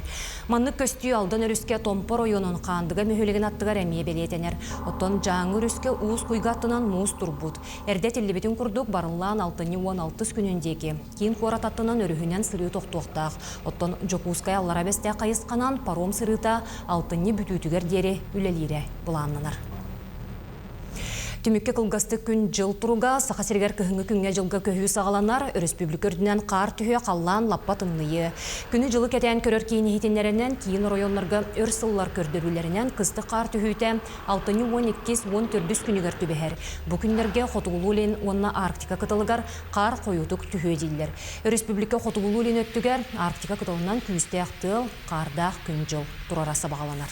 Манны көстүй алдан өріске томпор ойонын қандыға мөхілігін аттығар әмие белетенер. Оттон жаңы өріске уыз құйғаттынан мұз тұрбуд. Әрде телебетін күрдік барылан 6-16 күніндегі. Кейін қорататтынан өрігінен сыры тоқтуқтақ. Оттон Жокускай аллара бәсте қайысқанан паром сырыта 6 бүтүтігер дері үлелері бұланынар. Түмікке кылгасты күн жыл тұруға, сақа сергер күхіңі күнге жылға көхі сағаланар, республикөрдінен қар түйе қаллан лаппа тымнıyы. Күні жылы кәтен көрер кейіні хетенлерінен кейін районларға өрсыллар көрдірулерінен қысты қар түйіте 6-12-14 күнігер түбәхер. Бұ күнлерге Хотугулулин онна Арктика кытылыгар қар қойутук түйе дейлер. Республика Хотугулулин өттігер Арктика кытылынан күсті ақтыл қардақ күн жыл тұрарасы бағаланар.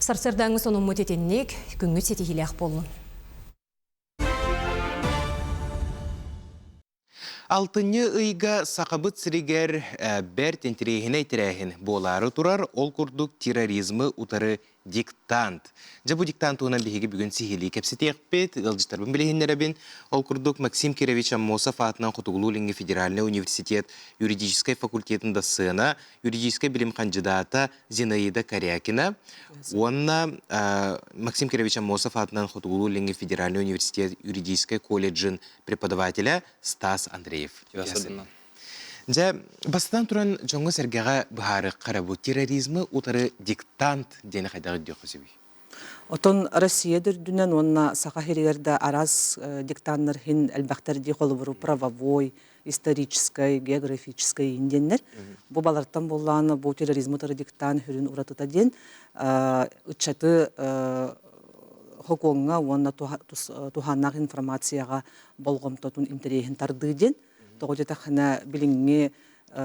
Сарсырдаңы соның мұтетеннек күнгі сетихилях болын. Алтыны ыйга сақабыт сірігер бәр тентерейхіне тірәхін болары тұрар ол күрдік терроризмы утары диктант. Жабу диктант онан бігігі бүгін сихили кәпсеті еқпет, ғылжыстарбын білігіндерабін ол күрдік Максим Кирович Аммосов атынан Хотугулулинге Федеральный университет юридической факультетында сына, юридической білім кандидата Зинаида Корякина. Онна Максим Кирович Аммосов атынан Хотугулулинге Федеральный университет юридической колледжин преподавателя Стас Андреев. Жа, бастан туран жоңғы сәргеға бұхары қарабу терроризмы утары диктант дені қайдағы дөқі сөбей? Отон Россия дүрдінен онна сақа херегерді араз диктаннар хин әлбәқтер дей қолы бұру правовой, исторической, географической инденнер. Бұ баларттан болланы бұл терроризмы утары диктан хүрін ұратыта ден үтчаты хоконға онна туханнақ информацияға болғымтотун интерейхін тарды ден. Тоғыдета қана біліңме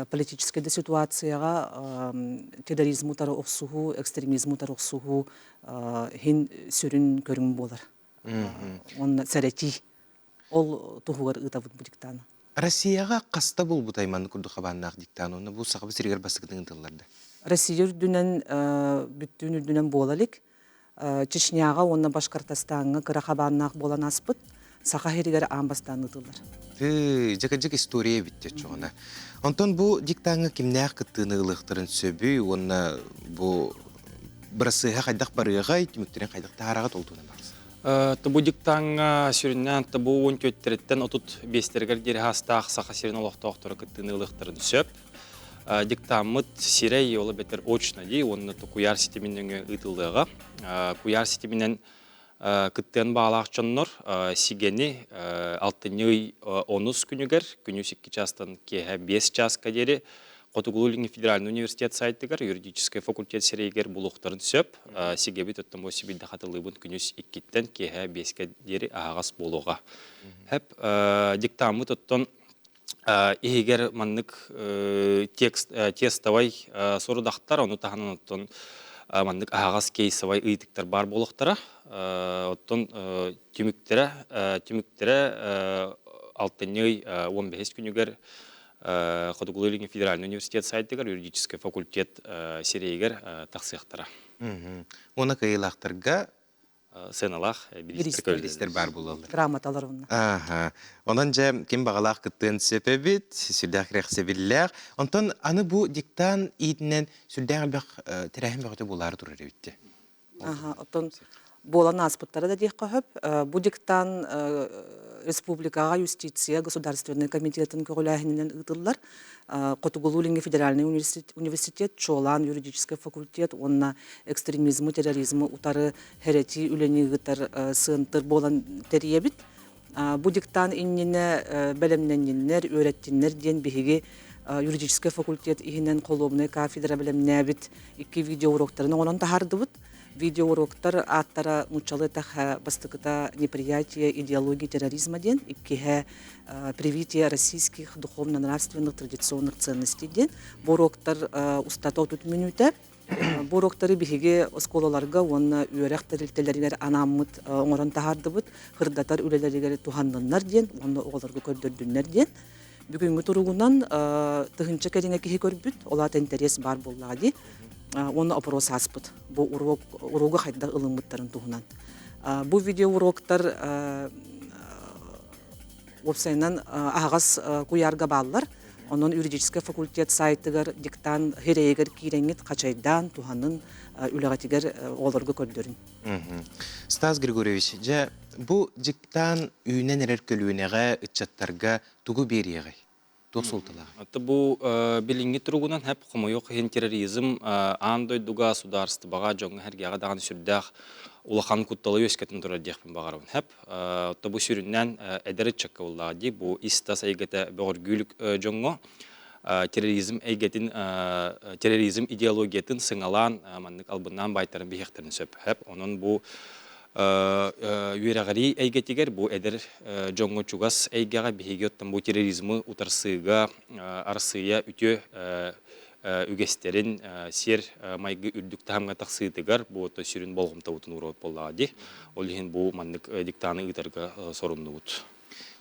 политический ситуацияға терроризм ұтары оқсуғу, экстремизм ұтары оқсуғу хин сүрін көрін болар. Оны сәрети ол тұғығар ұтабыд бұл диктаны. Россияға қаста бұл бұтайманы күрді қабаннақ диктаны, оны бұл сақыбы сірегер басықының ұтыларды? Россия үрдінен бүттін үрдінен болалік. Чечняға оны Башқартастанға қыра қабаннақ болан аспыд. Сақа херегер амбастан ұтылар. Жака-жак история бітті çoğuna. Онтон бұл диктаңы кімнәқ кіттіні ұлықтырын сөбі, оны бұл бірасыға қайдақ барыға, түміктерін қайдақ тағараға толтуына бағыз? Бұл диктаңа сүріннен бұл 14-тен отут бестергер дері хастақ сақа серін олықтауқтыры кіттіні ұлықтырын сөп. Диктамыт сирей олы бетер очна дей, оны куяр сетеменен ұтылдыға. Куяр сетеменен кыттен бағалақ чоннор сигени 6-10 күнігер, күні 2 частан кеге 5 час кадері Хотугулулинге Федеральный университет сайттығар, юридический факультет серейгер бұлықтарын сөп, сигеби төттен бұл себейді қатылыбын күні 2-тен кеге 5 кадері ағас болуға. Хәп диктамы төттен егер маннык тестовай сорудақтар, оны тағанын оттон мандык ағас кейсавай ыйтыктар бар болуқтара. Оттон түміктері 6-15 күнігер Хотугулулинге Федеральный университет сайттығар, юридический факультет серейгер тақсияқтара. Оны кайылақтарға сеналақ билистер бар болалар. Грамоталар оны. Онан жа кем бағалақ кіттен сөпебет, сүлдәқ рәқсебілләқ. Онтан аны бұл диктан идінен сүлдәқ әлбәқ тәрәхім бәғыты болары тұрар өйтті. Отон болан аспыттары да дейқ қағып. Бұл диктан республикаға юстиция государственный комитетін көғіләхінен ұтылар. Хотугулулинге Федеральный университет, Чолан юридический факультет, онна экстремизмы, терроризмы утары херети үлені ғытар сığıntыр болан тәребіт. Бұл диктан иннені бәлемненнер, өйреттіннер ден бігіге юридический факультет ихінен қолуымны кафедра бәлемнәбіт 2 видео уроктарына онын тахарды бұд. Видео уроктар аттара мучалы таха бастыкыта неприятие идеологии терроризма ден, иккеге привитие российских духовно-нравственных традиционных ценностей ден. Бұл уроктар устатау тут минута. Бұл уроктары бігеге осколаларга онна үйерек тәрілтелерігер анамыт оңырын тахарды бұд, қырдатар үлелерігер туханныннар ден, онна оғыларга көрдірдіннер ден. Бүгінгі тұруғынан тұхынча кәріне кеге көрбіт, олат интерес бар боллады. Оны опрос аспыт. Бұл уроғы қайда ылымыттарын туғынан. Бұл видео уроктар опсайынан ағас куярға балылар. Onun юридический факультет сайтыгар диктан херейгер киреңит қачайдан туғанын үліғатигер оларға көрдерін. Стас Григорьевич, бұл диктан үйінен әрер көлуінеға, үтчаттарға тұғы береғай? Бұл білінгі тұрғынан әп құмайық хен терроризм андой дуға сударысты баға жоңы әргеға дағаны сүрдәқ улахан кутталы өскетін тұрар дияқпен бағарауын хәп. Тобу сүріннен әдәрі чакка олады, бұл истас әйгеті бөғіргүлік жоңғы терроризм идеологиятын сыңалан маннык албынан байтарын бейхтерін сөп хәп. Onun bu үйрәгәри әйгетигер bu әдер жоңғы чугас әйгәгә бейгеттен bu терроризмы утарсыга арсыя үтө үгестерин сер майгы үрдүк тамга таксыдыгар bu то сүрүн болгым табутун урып боллади. Ол һин bu маннык диктаны итәргә сорунлуут.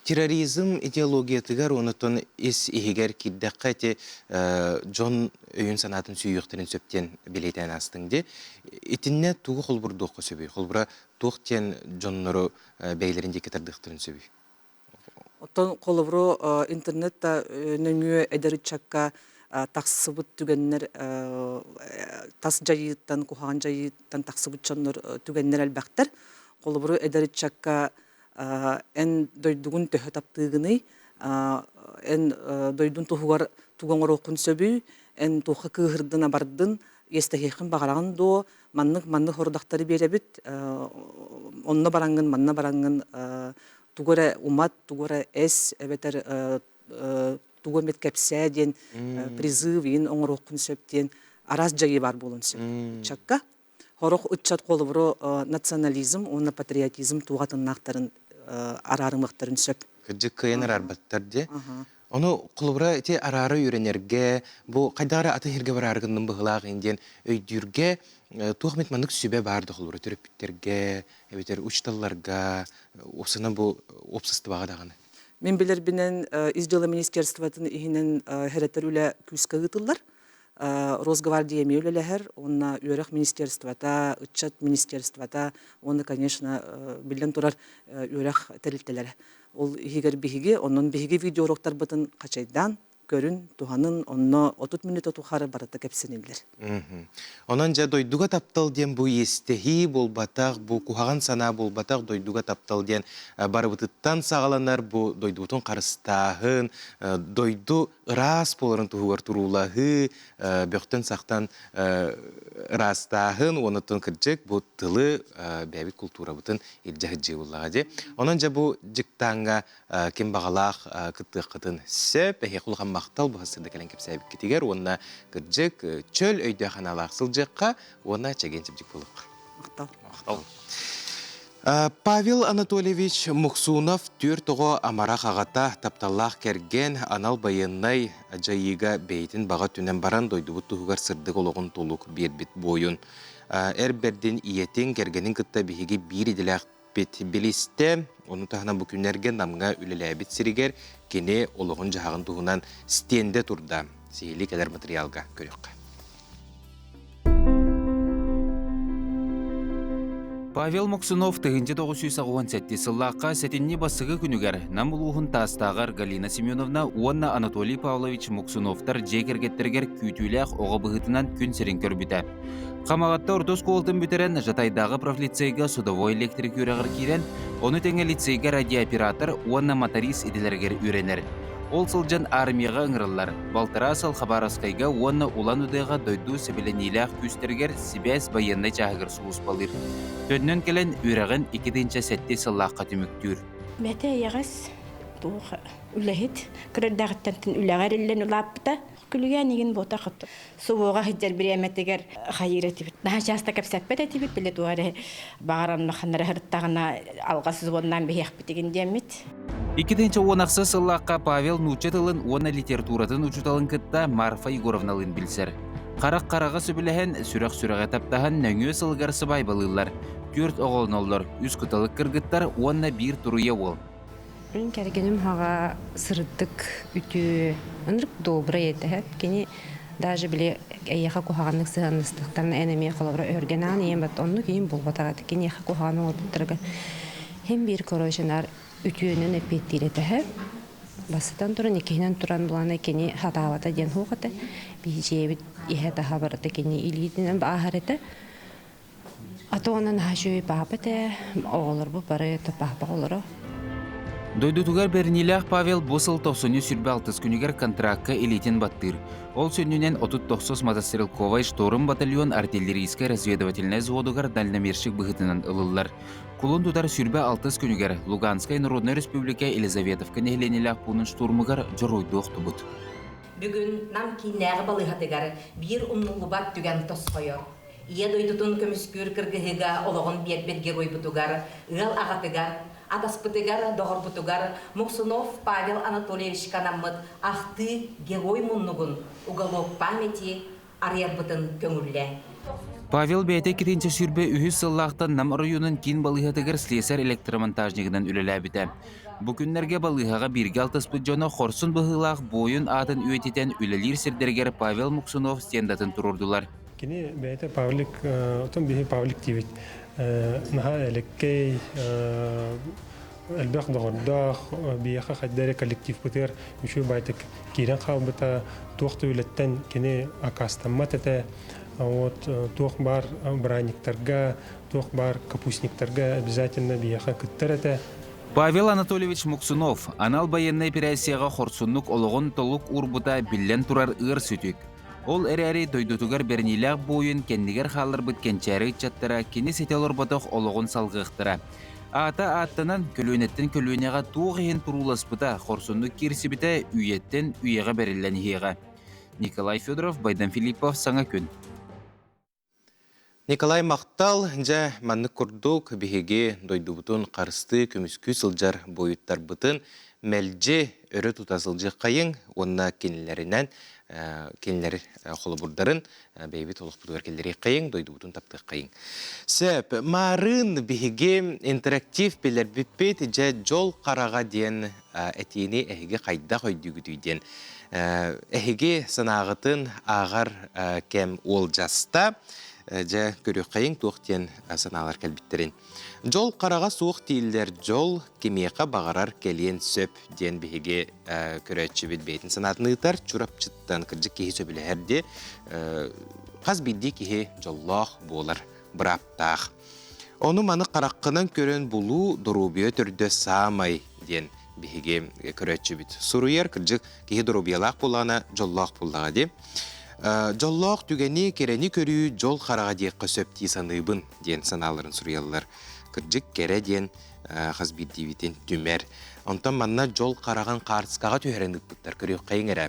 Терроризм идеологиятыгар онытон ис ихигер киддәккәте Джон өйін санатын сүйіқтерін сөптен білейтен астыңды. Итінне туғы қолбыр доқы сөбей, қолбыра тоқтен Джонныры бәйлерінде кетірдіқтерін сөбей. Оттон қолыбыру интернетта нөңі әдәрітчакка тақсыбыт түгеннер, тас жайыттан, кухаған жайыттан тақсыбыт чонныр түгеннер әлбәқтер. Қолыбыру әдәрітчакка en doyduğun töhü taptığını, en doyduğun tohugar tuğangar okun söbü, en tohu kıhırdına bardın, yestehikin bağırağın do, manlık hordakları berebit, onna barangın, manna barangın, tuğara umat, tuğara es, ebeter tuğu metkepse diyen, prizıvin, onlar okun söbdiyen, araz jayı var bolun söb. Çakka. Хорох учат колыбыру национализм, оны патриотизм туғатын нақтарын арарымықтарын сөп. Кыджы кыйыныр арбаттар де. Оны колыбыра те арары үйренерге, бұл қайдағары аты херге бар арғынның бұғылағы инден өйдүрге туғмет мандық сөбе барды колыбыра төрөппіттерге, әбетер учталларға, осына бұл опсысты бағадағаны. Мен білер бінен изділі министерстватын ихінен хәреттер үлі күскі ғытылар. Росгвардия мейлелер, онна үйрек министерствата, учет министерствата, оны, конечно, билден турар үйрек тәрілтелер. Ол хигер бихиге, онын бихиге видеороқтар бұтын қачайдан, көрін, туғанын, онны 30 минут тұқары барыты кәпсенелер. Онан жа дойдуға таптал ден бұл естехи болбатақ, бұл кухаған сана болбатақ дойдуға таптал ден барыбытыттан сағаланар, бұл дойдуғытын қарыстағын, дойду ырас боларын тұғығар тұрулағы, бөқтен сақтан ырастағын, онытын кірджек, бұл тылы бәбі культура бұтын елжағы жеуылаға де. Онан жа бұл жіктаңға кем бағалақ қыттық-қытын сөп, әхе құлған мақтал бұл ғасырда кәлен кепсәбік кетігер, онына кірджек чөл өйді қаналақ сылжыққа, онына чәген жібжік болық. Мақтал. Павел Анатольевич Муксунов түртіғо амарақ ағата тапталлақ керген анал байыннай жайыға бейтін баға түнен баран дойды бұт тұғығар сырдық олығын толық бербет бойын. Әрберден иетін кергенін күтті бейге бір еділәқ бет білісті, оны тағына бүкінерген намға үліләбет сірігер, кене олығын жағын тұғынан стенде тұрда. Сейлі кәдер материалға көрек. Павел Моксунов 1997 сыллаққа сәтінні басығы күнігер намылуғын тастағар Галина Семеновна онна Анатолий Павлович Моксуновтар жекергеттергер күйтүйләқ оға бұғытынан күн серін көрбіті. Қамағатта ортос қолтын бүтерен жатайдағы профлицейға судовой электрик үйрағыр кейрен, оны тәңе лицейға радиооператор онна моторист еделергер үйренер. Ол сылжан армияға ыңырылар. Балтыра сал Хабаровскайға онна улан үдеға дойду себелен иләқ күстергер себәс байынны жағығыр сұғыс балыр. Төннен келен үйрағын 2-ші сәтте сыллаққа түміктүр. Бәті аяғыз үләхет, кірдағыттантын үләғар үлен ұлаппыта, күліге неген бота қыпты. Суғыға хиджар бір әметтегер қайыр әтібіт. Наға жаста кәпсәппет әтібіт, білет уғары бағаранны қанары ғырттағына алғасыз оннан бейек бітеген демет. 2-ші онақсы сыллаққа Павел Нучетылын оны литературатын учуталын кытта Марфа Егоровналын білсер. Қарақ-қараға сөбіліген сүрек-сүрек таптаған нөңе сылғар сыбай балылар. Көрт оғылын олар, үз күталық кіргіттар онына бір тұруя ол. Мен кәргенім хаға сырдық үті ұнырық добра еді. Кені даже біле әйеға қоғағанлық сығаныстықтарына әнеме қолабыра өргенан ең бәт онны кейін бұл батағады. Кені әйеға қоғағаны олдықтырға. Хем бір көрөшінар үтіөнін әпеттер еді. Басыдан тұрын, екейінен тұран бұланы кені хатавата ден хоғаты. Бейжебіт еге таға барыты кені илейдінен бағар еді. Аты онын хашуй бабыты, оғылыр бұл бары тұпақ олыры. Дойдутугар Бернилях Павел босыл 96 күнігер контрактка элитин баттыр. Ол сөннінен 39 мотострелковай шторым батальон артиллерийская разведывательная взводугар дальномершик бұғытынан ылылар. Кулун тудар сүрбе 6 күнігер Луганская Народная Республика Елизаветовка нехленилях пунын штурмыгар жоройдуқ тұбыт. Бүгін нам кейнәғы балығатыгар бір ұмнулубат түген тосқойор. Ие дойдутун көміскүр кіргіғіға олығын бет герой бұтугар, ұғал ағатыгар, Адаспытыгар, Догорбутугар, Муксунов Павел Анатольевич Канаммыт, ахты герой муннугун, уголок памяти, арьярбытын көңүлле. Павел бәйті кетенче сүрбе үхіз сыллақтан нам районын кин балығатыгар слесар электромонтажнигынан үлеләбіті. Бұ күннерге балығаға бірге алтыспыт жоны хорсын бұғылақ бойын атын өйтетен үлелер сірдергер Павел Муксунов стендатын тұрурдулар. Кені бәйті Павлик, отын бейі Павлик дейбет. Наха элеккей элбэх догордах бияха хаддары коллектив бутер үчү байтык кирен халбыта туохты үлеттен кене акастаммат эте вот туох бар браниктарга туох бар капустниктарга обязательно бияха кыттар эте. Павел Анатольевич Муксунов анал военный операцияга хорсуннук ологон толук урбута биллен турар ыр сүтүк. Ол әрәри дойдутугар Бернилях бойын кендигер халыр бүткенчәрі чаттара кені сетелор батық олығын салғықтыра. Ата аттынан көлөнеттен көлөнеға туғыйын турулас бұта хорсунды керсі біті үйеттен үйеға берілен хеға. Николай Федоров, Байдан Филиппов, Саңа күн. Николай Мақтал, жа манны күрдік бігеге дойдубутун қарысты көміскү сылжар бойыттар бұтын мәлже өрі тұтасылжы қайын, онына кенілерінен кенлер холобурдарын бейбит олық бұдығар келдері қайын, дойды бұтын таптық қайын. Сөп, марын бігеге интерактив белер бүппет жа жол қараға ден әтейіне әйге қайда қойдығы дүйден. Әйге санағытын ағар кәм ол жаста жа көрі қайын туқтен саналар кәлбіттерін. Жол қараға суық дейілдер жол кемеқа бағарар келен сөп ден бігеге көрәтші бітбейтін санатын ұйтар чурап чыттан кіржік кейі сөбілі әрде қаз бейді кейі жоллақ болар бұраптақ. Оны маны қараққынан көрін бұлу дұрубия түрді самай ден бігеге көрәтші біт. Сұруер кіржік кейі дұрубиялақ болағына жоллақ болаға де. Жоллақ түгені керені көрі жол қараға дейққа сөпті саныбын ден саналарын сұруялылар. Кыржык кере ден қазбир дивитен түмер. Онтан манна жол қараған қарысқаға түйерендік бұттар көрек қайын әрі.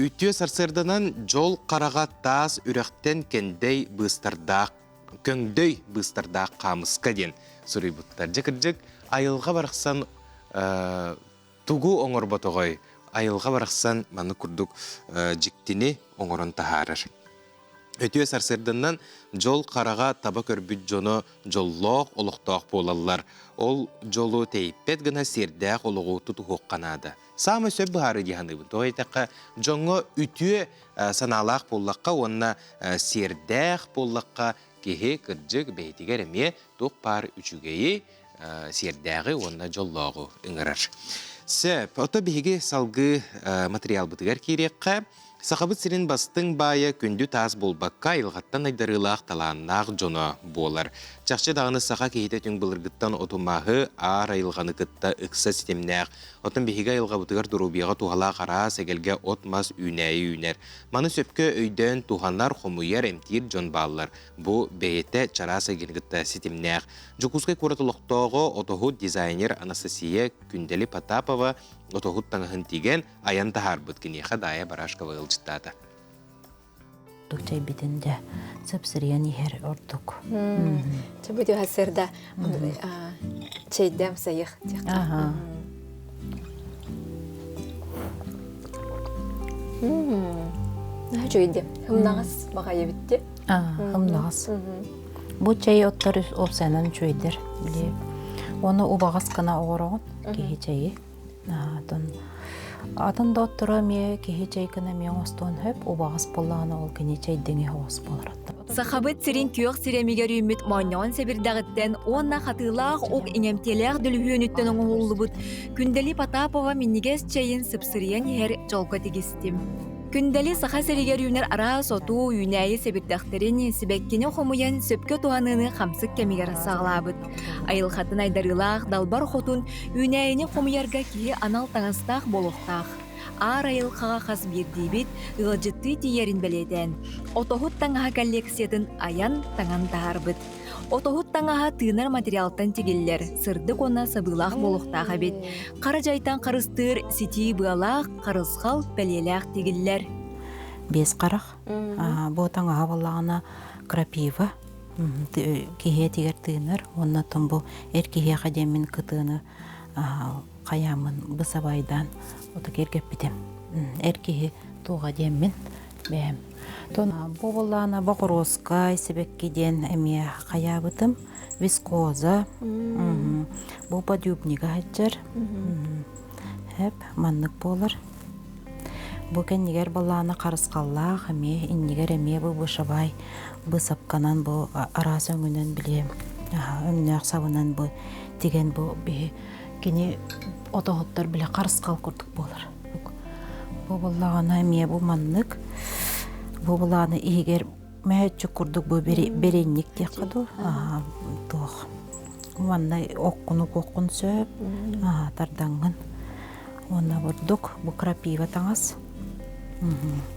Үтіе сарсырдынан жол қараға таз үректен кендей бұстардақ, көңдөй бұстардақ қамысқа ден сұрый бұттар. Кыржык айылға барықсан тугу оңыр бұтығой. Айылға барықсан маны күрдік жіктіні оңырын тахарыр. Өтіе сарсырдынан жол қараға таба көрбіт жоны жоллоқ олықтақ болалар. Ол жолу тейпет гына сердәқ олығы тұту қоққанады. Самы сөп бұхары дегенігін. Тоғайтаққа жоңы үтіе саналақ боллаққа, онына сердәқ боллаққа кеге кірджік бәйтігер әме тоқ пар үчігейі сердәғі онына жоллоғы үңірір. Сөп, ота бейге салғы материал бұтығар керекқа, Сақабыт сирин бастың бая күнді таз болбаққа илғаттан айдарылақ таланнақ жоны болар. Чақшы дағыны сақа кейті түн бұлырғыттан отумағы ар айылғаны кытта ұқса сетемнәқ. Отын бейге айылға бұтығар дұрубияға туғала қара сәгелге отмас үйнәйі үйнер. Маны сөпкі өйден туғанлар қомуяр әмтир жон балылар. Бұ бейті чара сәгелгітта сетемнәқ. Жүкузғай көратылықтағы отоғуд дизайнер Анастасия Күндели Потапова отоғуд таңығын тиген аян тахар бұткінеға дая барашқа вағылжыттады. Чай битінде сәпсіриян ехер ордық. Чабыды ғасырда чайдам сайық. Жойды. Хымнағыз бағайы бітті? Хымнағыз. Бұл чай оттар опсайнан жойдыр. Оны убағыз қана оғырағын кейі чайы. Атын да оттыра ме кейі чай кіна мен остуын хөп, убағыз болағына ол кені чай деңе хоғыз болар. Сахабыт сирин күйіқ сиремегер үміт майнауын сәбірдағыттен, онна қатылақ оқ иңемтелер дүлігүйініттен оңы олы бұд. Күндели Потапова миннигес чайын сыпсыриян ер жолға тегістім. Күндәли саха серигер юнер ара соту юнайы себирдәхтерин сибеккене хомуян сөпкө туаныны хамсык кемигер саглабыт. Айыл хатын айдарылах далбар хотун юнайыны хомуярга ки анал таңастах болохтах. Ар айыл хага хас бирдибит ылжытты тиерин беледен. Отохут таңаха коллекциятын аян таңан таарбыт. Отохут таңаха тыынар материалтан тигиллер, сырды кона сабылах болохтаға бет. Қара жайтан қарыстыр, сити бұалақ, қарысқал пәлеләқ тигиллер. Бес қарақ. Бұл таңаға болағына крапива. Кихе тигер тыынар. Онна тұн бұл әр кихе қадемін кытыны қаямын бұсабайдан. Ота кергеп бітем. Әр кихе туға демін бәм. Бұл болағына бақыроскай себеккеден әме қаябытым. Вискоза. Бұл падюбниға хаджар. Әп, маннық болыр. Бұл кәннегер болағына қарысқаллақ әме, иннегер әме бұл бұшабай. Бұл сапқанан бұл арасы өңінен білем. Өңінәқ сабынан бұл деген бұл кені отағыттар біле қарысқал күрдік болыр. Бұл болағына әме бұл маннық. Бұл болағына егер мәйетші күрдік бұл береннік дек қаду. Тоқ. Манна оқын сөп. Тардаңын. Онна бұрдық. Бұл крапива таңыз.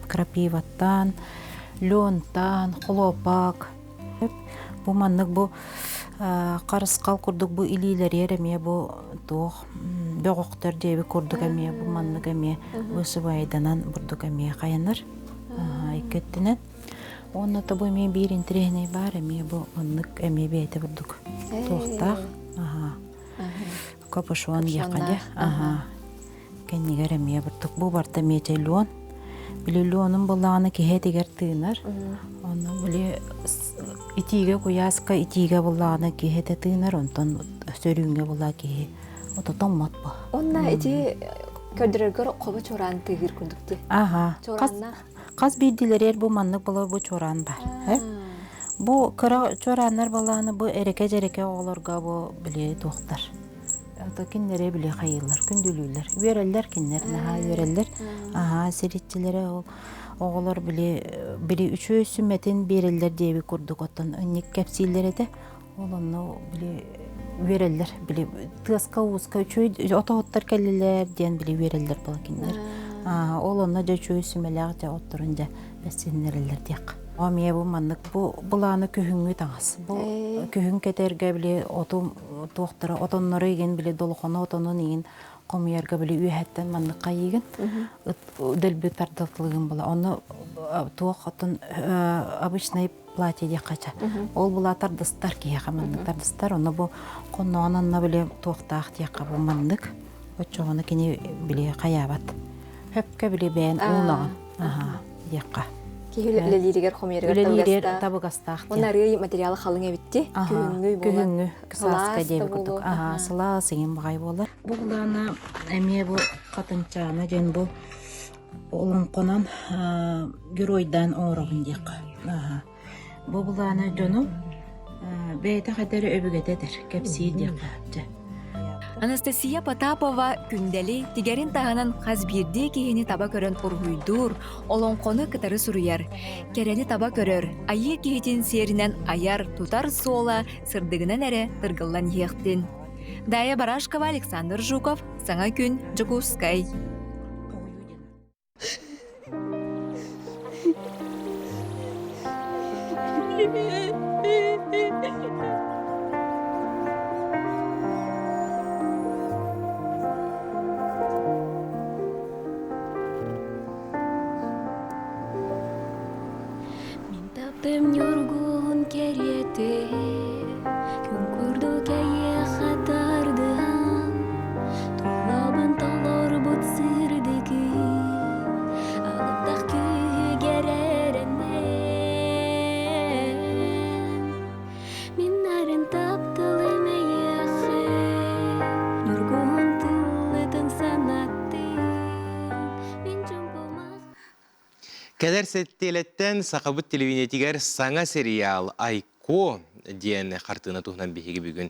Крапиваттан, леонтан, хлопак. Бұл маннық бұл қарысқал күрдік бұл илилер ереме бұл тоқ. Бөғіқтер дейбі күрдік әме бұл маннық әме. Бұсыбайданан бұрдық әме қайыныр. Айкеттінен. Онна табы мен бір интерегіне бар әме бұл маннық әме бейті бұрдық. Тоқтақ. Көпішуан яқаде. Кәннегер әме бұрдық. Бұл барда мете леон. Білі леонын болағаны кеге дегер тыынар. Оны білі итиге қоясқа итиге болағаны кеге де тыынар. Онтан сөріңге болаға кеге. Ота томмат ба. Онна ити көрдірергер қобы чоран тыгыр күндікте. Қаз бейділер ер бұл маннық болы бұл чоран бар. Бұл қыра чоранар болағаны бұл әреке-жәреке оғылырға бұл біле тоқтар. Ата киннере биле хайылар, күндүлүлөр. Вереллер киннер, вереллер. Серитчилери оголор биле 3 сүмметін береллер деби курдук оттон. Өнник кепсилери де олонно биле вереллер, биле тыска уска 3 ототтор келлелер ден биле вереллер бол киннер. Олонно да 3 сүмелер де отторунда бесиннерлер дек. Амия бу маннык буланы көһүңгү таңас. Бу көһүң кетерге биле отум тоқтыра отоннору еген биле долохоно отонун еген комуярга биле үйәттен манныкка еген. Дөлбү тартылыгын була. Оны тоқ отон обычный платье декача. Ол була тардыстар кияка маннык тардыстар. Оны бу коннонанна биле тоқтак дияка бу маннык. Очоны кини биле каябат. Хөпкө биле бен унаган. Дияка. Лелиригер хомергер табыгастах. Онары материалы халың эбитти. Күһүңгү кысаска деп курдук. Сыла сеген багай болар. Буланы эме бу катынчаны жен бу олон конан геройдан орогун дек. Бу буланы жону бейте кадары өбүгетедер. Кепси дек. Анастасия Потапова күндәли тигерин тағанан хазбирди кихини таба көрөн ургуйдур, олонқоны кытары суруяр. Керени таба көрөр, айы кихитин серинен аяр тутар сола сырдыгынан әрі тыргыллан ехтин. Дая Барашкова, Александр Жуков, Саңа күн, Жукускай. Тем yorgun keriyete Gün kurdu keye xatardan Tuğabın talor bot sirdeki Alıp dağ gererene Minnarin taptıl emeyexe Yorgun tıllıtın sanattı Min cumpumak Кәдер сәттелеттен сақабыт телевинетигер саңа сериал Айко диэн қартына туғынан бейгі бүгін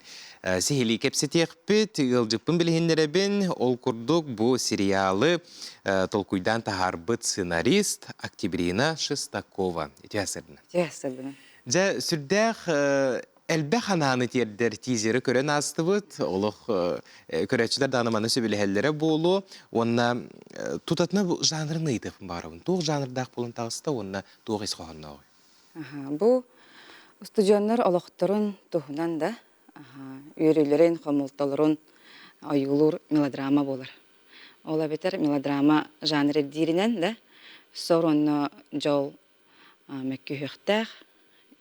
сихили кепсетекпіт, ғылжықпын білігіндеребін, ол күрдік бұл сериалы толкуйдан тағарбыт сценарист Октябрина Шестакова. Тясырдына. Жа сүрдәқ әлбә қананы тердер тизері көрен астыбыт, олық көрәтшілер дағыныманы сөбілі болу, онына тұтатына жанрын ұйдықпын барабын. Тоқ жанрдақ болын тағыста, онына тоқ есқоғанна ғой. Бұл студионлар олықтырын тұхынан да үйрелерін, қомылталырын айылыр мелодрама болар. Ола бетер мелодрама жанры диринен да, сор онны жол мәккі хөқтәқ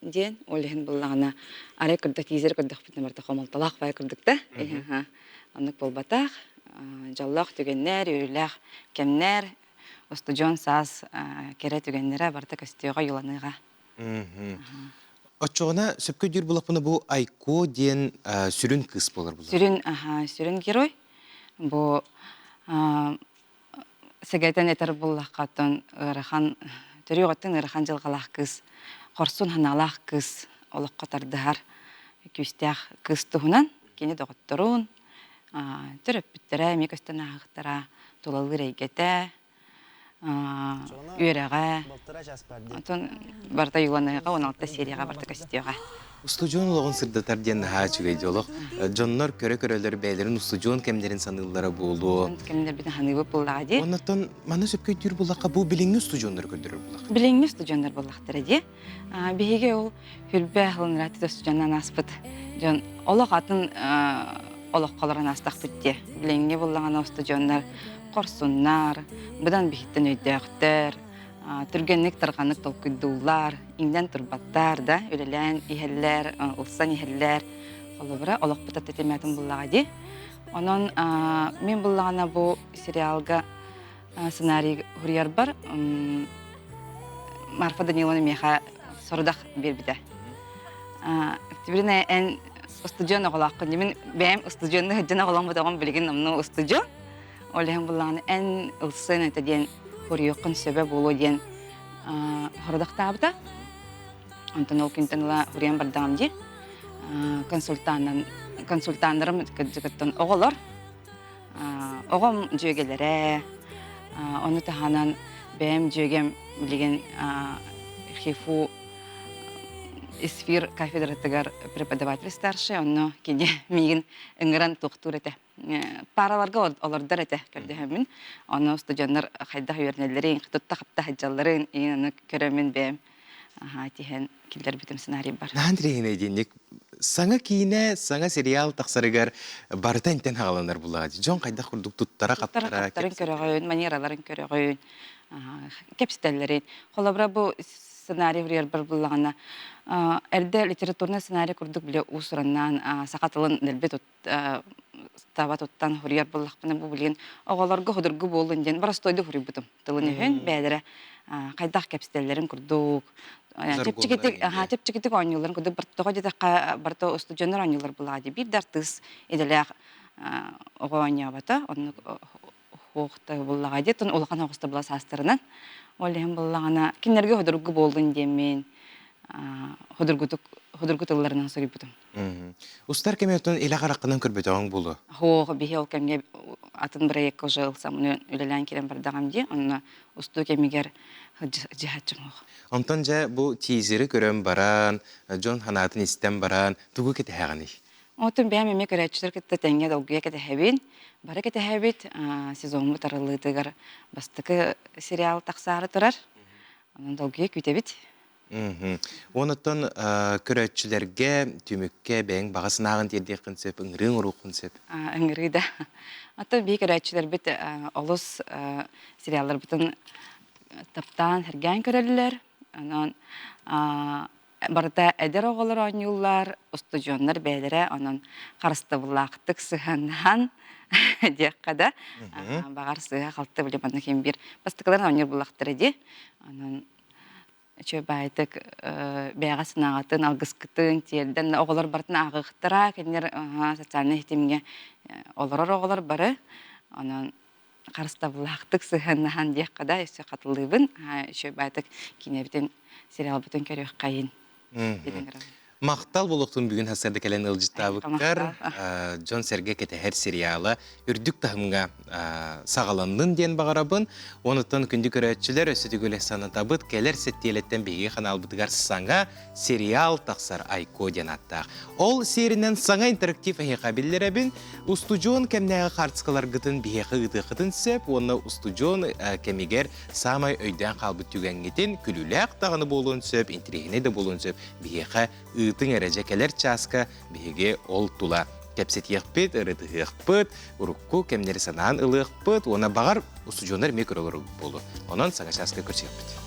ден, олығын бұллағына арай күрдік, тезер күрдік бітін барда қомылталақ бай күрдік да. Онық бұл батақ, жаллақ түгеннер, үйреләқ кемнер, студион саз кере түгеннері барда көстеуға юланыға. Отчоғына сөпкі дүр бұлақпыны бұл Айко ден сүрін қыз болар бұлар? Сүрін герой. Бұл сәгәйтен етер бұлаққатын ұрыған, түрі оғыттың ұрыған жылғалақ қыз, қорсын ханалақ қыз, олық қатардығар көстәқ қыз тұғынан, кені доғыттырын, түріп біттірі, мекөстен ағықтыра, толалы рейгеті, үйреға, барда юланыға, 16 серияға барда көстеуға. Устудион олығын сырдатар ден ға чүгейді олық. Жоннар көрі-көрілер бәйлерін устудион кемдерін санылары болу. Кемдер бітін ханығы болуға де. Оннаттан, маны сөпкөй дүр болаққа бұл біліңі устудиондар көндірір болақ? Біліңі устудиондар болақтыры де. Бейге ол хүлбә ғылын рәтті устудионнан аспыд. Олық атын олық қолырын астақ бітте. Біліңі болағана устудиондар қорсуннар, бұдан бейттен өйдәқтер, түргенлік тұрғанлық толкүйдулар, иңден тұрбаттар да, өлелән ихеллер, ұлсан ихеллер, қолыбыра олық бұтат етемәтін бұллаға де. Онын мен бұллағана бұл сериалға сценарий хүрияр бар, Марфа Даниловна меха сорудақ бербіді. Октябрина ән студион оғылаққын, мен бәйім студионны хүджін оғылан бұдағын білген намны студион. Олеген бұллағаны ән ұлсын әтеден көріоқын сөбе болу ден хордақтабыда. Онтан ол күнтаныла хүриян бардағым де. Консультандарым күттін оғылар. Оғым жөгелері, оны тағанан бәйім жөгем білген хифу эсфир кафедраттыгар преподаватель старший, онно кене мейгін үңіран тоқтур әті. Параларға олардар әті көрдіхемін. Оны студионлар қайдақ үйернелерін, тұтта қапта хаджаларын, оны көрімен бәйім. Тихен келдер бітім сценарий бар. Нәндіреген әденік, саңа кейіне, саңа сериал тақсарығар барыта әнтен ғаланар бұлады. Жон қайдақ құрдық тұттара қаптара? Қаптарын көріғойын, манераларын көріғойын, кепстеллерін. Қолабыра бұл сценарий хүрер бір бұлағына. Әрді литературный сценарий күрдік біле ұсыраннан, сақатылын нәлбе таба тұттан хүрер бұлақпыны бұл білген. Оғаларға құдырғы болын ден, бар стойды хүрер бұтым. Тылыны хүн бәдірі қайдақ кепстеллерін күрдік. Тепчекетік ойныларын күрдік. Бартыға дедіққа барты студионер ойнылар бұлады. Bir дартыз еделәқ оға ойнабата. Оны хоқты бұлаға детін, олған оғысты бұла састырынан. Олеген бұлағына кенерге құдырғы болын демен. Худыргут ылларынан сорый бутум. Устар кеме өтін илә қараққынан көрбеті оң болу? Хоғы бейе ол кемге атын бір екі ұжы ұлсам, оны өлелән керен бардағам де, оны ұсту кемегер жихатчым оғы. Онтан жа бұл тизері көрен баран, жон ханатын істен баран, тұғы кеті әғаны? Отын бәйім еме көрәтшілер кетті тәңге долгуя кеті әбін. Бары кеті әбіт сезонғы тарылытығыр бастықы сериал тақсары тұрар. Оның долгуя күйтебіт. Онытын көрәтшілерге, түмікке бәң бағасын ағын тердек қынсеп, үңірің ұру қынсеп? Үңірі да. Атын бей көрәтшілер біт олыс сериалдар бұтын таптан әрген көрәлілер. Барыта әдер оғылар ойнулар, студионлар бәйлері, оның қарысты бұлақтық сығаннан дек қада. Бағар сыға қалты білем анна кем бір. Бастықларын ойнер бұлақтыр әде. Чөй байтык бәға сынағатын, алғысқытын, терден оғылар бартын ағықтыра, кәдер социальный хетімге оғылар бары. Оның қарыста бұлақтық сығаннан дек қада өсі қатылыбын. Чөй байтык кенебітен сериал бүтін көрек қайын. Мақтал болуқтың бүгін хасарды кәлен ылжыттабыққар Джон Серге кетәхер сериалы үрдік тахымға сағаландың ден бағарабын. Оныттан күнді көрәтшілер өсіті көлі санатабыт кәлер сеттиелеттен бейге қанал бұдығар саңа сериал тақсар Айко ден аттақ. Ол серінен саңа интерактив әйқабелер әбін устуджон кәмнәға қартысқалар ғытын бейге ғытықытын сөп, оны устуджон кәмегер самай өйден қалбыт түгәнгетін күліләқ тағыны болуын сөп, интригіне де болуын сөп, бейге ұйтың әрәжә кәлер часқа бейге ол тула. Кәпсет еқпет, ұрыты еқпет, ұрықку кәмнері санаан ұлықпет, оны бағар устуджондар мекір олар болу. Онын саңа часқа көрсекпет.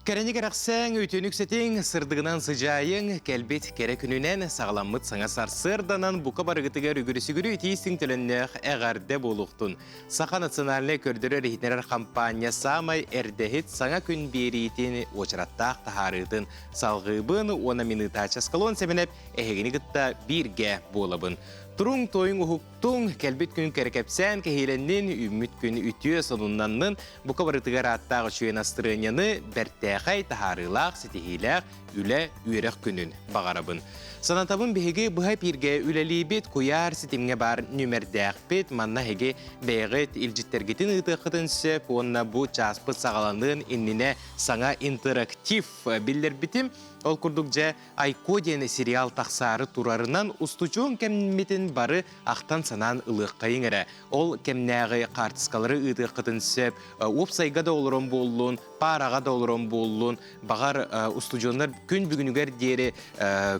Кәрәнек әрақсаң өйтөнік сәтең сырдығынан сыжайың, кәлбет кәрі күнінен сағаламмыт саңа сарсырданан бұқа барығытығар үгірісігірі тейістің түліннәқ әғарды болуқтын. Сақа национальный көрдірі рейтнерер компания самай әрдәхет саңа күн берейтін очыраттақ тахарытын салғыбын, оны миныта часкалон сәменеп әхегіні ғытта бірге болабын. Турун тойың ұхуқтың кәлбет күн кәркәпсән кәхейленнен үміт күн үтіе сонуннанның бұқа барытығар аттағы шүйен астырыняны бәрттәғай тахарылақ, сетихиләқ, үлі үйерек күнін бағарабын. Санатабын бәйге бұхай пирге үләлейбет көяр сетімге бар нөмердәқ бет, манна хеге бәйгет илжіттергетін ұтықытын сөп, онна бұ часпыт сағаландың инніне саңа интерактив білдер бітім. Ол күрдік жа Айко дені сериал тақсары турарынан устучуын кәмметін бары ақтан санан ұлық қайын әрі. Ол кәмнәғі қартысқалары ұтықытын сөп, опсайға да олырын болуын, параға да олырын болуын, бағар устучуынлар күн бүгінігер дері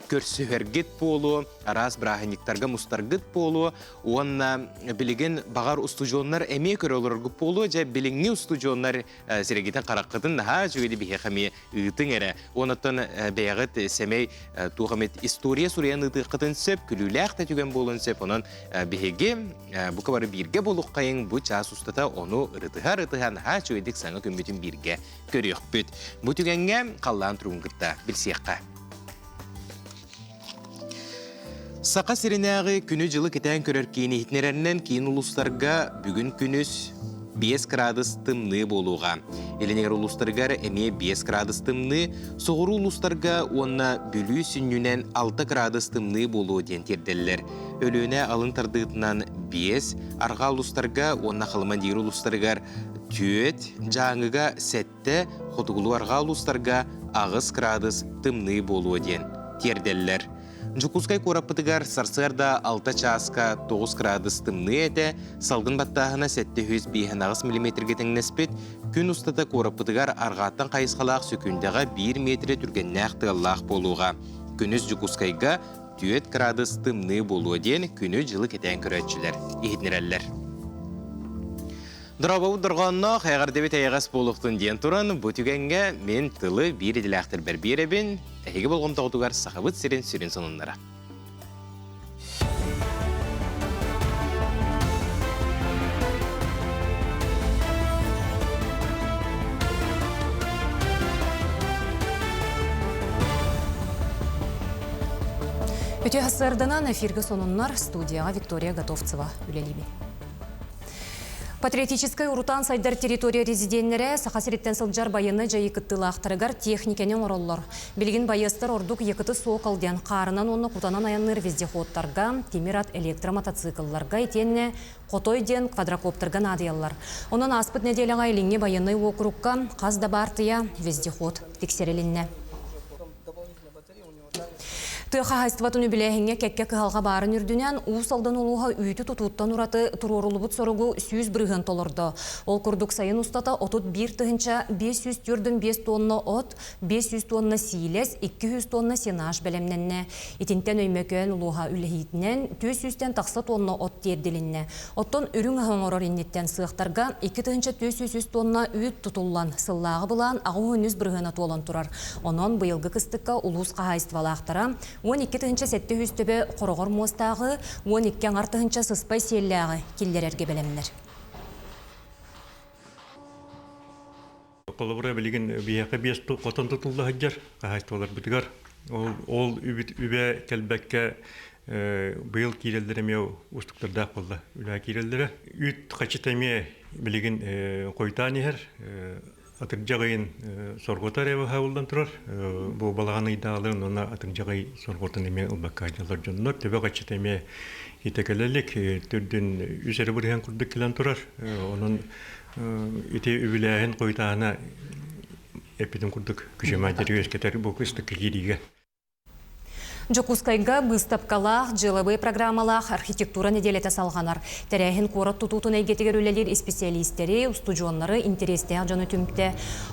көрсігергет болу, арас браханиктарға мұстарғыт болу, онна білеген бағар устучуынлар әме көр олырғып болу, жа біліңні устучуынлар серегетін қараққытын наға жөйді бейе қаме ұйтың әрі. Онаттан бәйгіт сәмей туғамет история суриян ұтықытын сөп, күліләқ та түген болуын сөп, онын бейге бұқа бары бірге болуқ қайын бұ час ұстата оны ұрытыға наға жөйдік саңа көмбетін бірге көрек бүт. Бұ түгенге қаллан тұрғынғытта білсеққа. Сақа сиренәғі күні жылы кетен көрер кейіні хитнерерінен кейін ұлыстарға бүгін күніс 5 градус тымны болуға. Еленегер ұлыстарғар әме 5 градус тымны, соғыру ұлыстарға онна бүлі сүннінен 6 градус тымны болуы ден терделілер. Өліні алын тардығытынан 5, арға ұлыстарға онна қалыман дейір ұлыстарғар түйет, жаңыға сәтті, қотығылу арға ұлыстарға 6 градус тымны болуы ден терделілер. Жукускай кораппытыгар сарсырда 6 часка 9 градус тымны әді, салдың баттағына 705 мм теңнеспет, күн ұстата кораппытыгар арғаттан қайысқалақ сөкіндіға 1 метрі түргеннәқ тығылақ болуға. Күніс Жукускайға 4 градус тымны болуы ден күні жылы кетен көрәтшілер, ехетнерәлілер. Дұрабауы дұрғанна қайғардебет әйғас болуқтың ден тұрын, бұтігенге мен тылы бір еділәқтір бір беребін, әйгі болғым тауытуғар сақыбыт сирен сүрін сонынлара. Өте ғасырданан эфиргі сонынлар студияға Виктория Готовцева үлелейбе. Патриотической урутан сайдар территория резиденттері сақасыреттен сылджар байыны жайы кыттылы ақтырығар техникенен ороллар. Білген байыстыр ордук екіті соқалден қарынан оны құтанан аянныр вездеходтарға, темират электромотоциклларға етенне қотойден квадрокоптерға надиялар. Онын аспыт неделяға еліңе байыны округка қазда бартыя вездеход тексерелінне. Тыға хайстыватын үбіләхіңе кәкке кығалға барын үрдінен ұсалдан олуға үйті тұтуттан ұраты тұрорылыбыт сорығы 100 бірген толырды. Ол күрдік сайын ұстата отут 1 тұхынша 500 түрдің 5 тонна от, 500 тонна сийлес, 200 тонна сенаж бәлемненне. Итінтен өймекен ұлуға үліхейтінен 200-тен тақсы тонна от дерділінне. Оттон үрің ғаңырор иннеттен сығықтарға 2 тұхынша 200 тонна үйт тұтулан, сыллағы бұлан ағу 100 бірген атуолан тұрар. Онон бұйылғы кыстыққа ұлысқа хайстывалақтара 12 тұхынша 700 төбі қорғыр мостағы, 12 артығынша сыспай селләғы келдерерге бәлемдер. Қолыбыра білген бияқы бесті қотан тұтылды ғаджар, қағайстылар бұтығар. Ол үбе кәлбәкке бұйыл кейрелдері меу ұстықтырдақ болды. Үлі кейрелдері. Үт қачытайме билигин койтанихер атыржагайын сорготар эбе хавылдан турар. Бу балаганы идаларын она атыржагай сорготун эме ылбакка жалар жоннор тебе качтеме итекелелик түрдүн üzeri бурхан курдук келен турар. Онун ите үбүлэхин койтана эпидем курдук күжөмө дерюс кетер бу кыстык кириге. Жокускайга выставкалах, жылыбы программалах, архитектура неделете салғанар. Тәрәхін қорат тұтутын әйгетігер өлелер специалистері, студионлары интерестеғ жаны түмтті.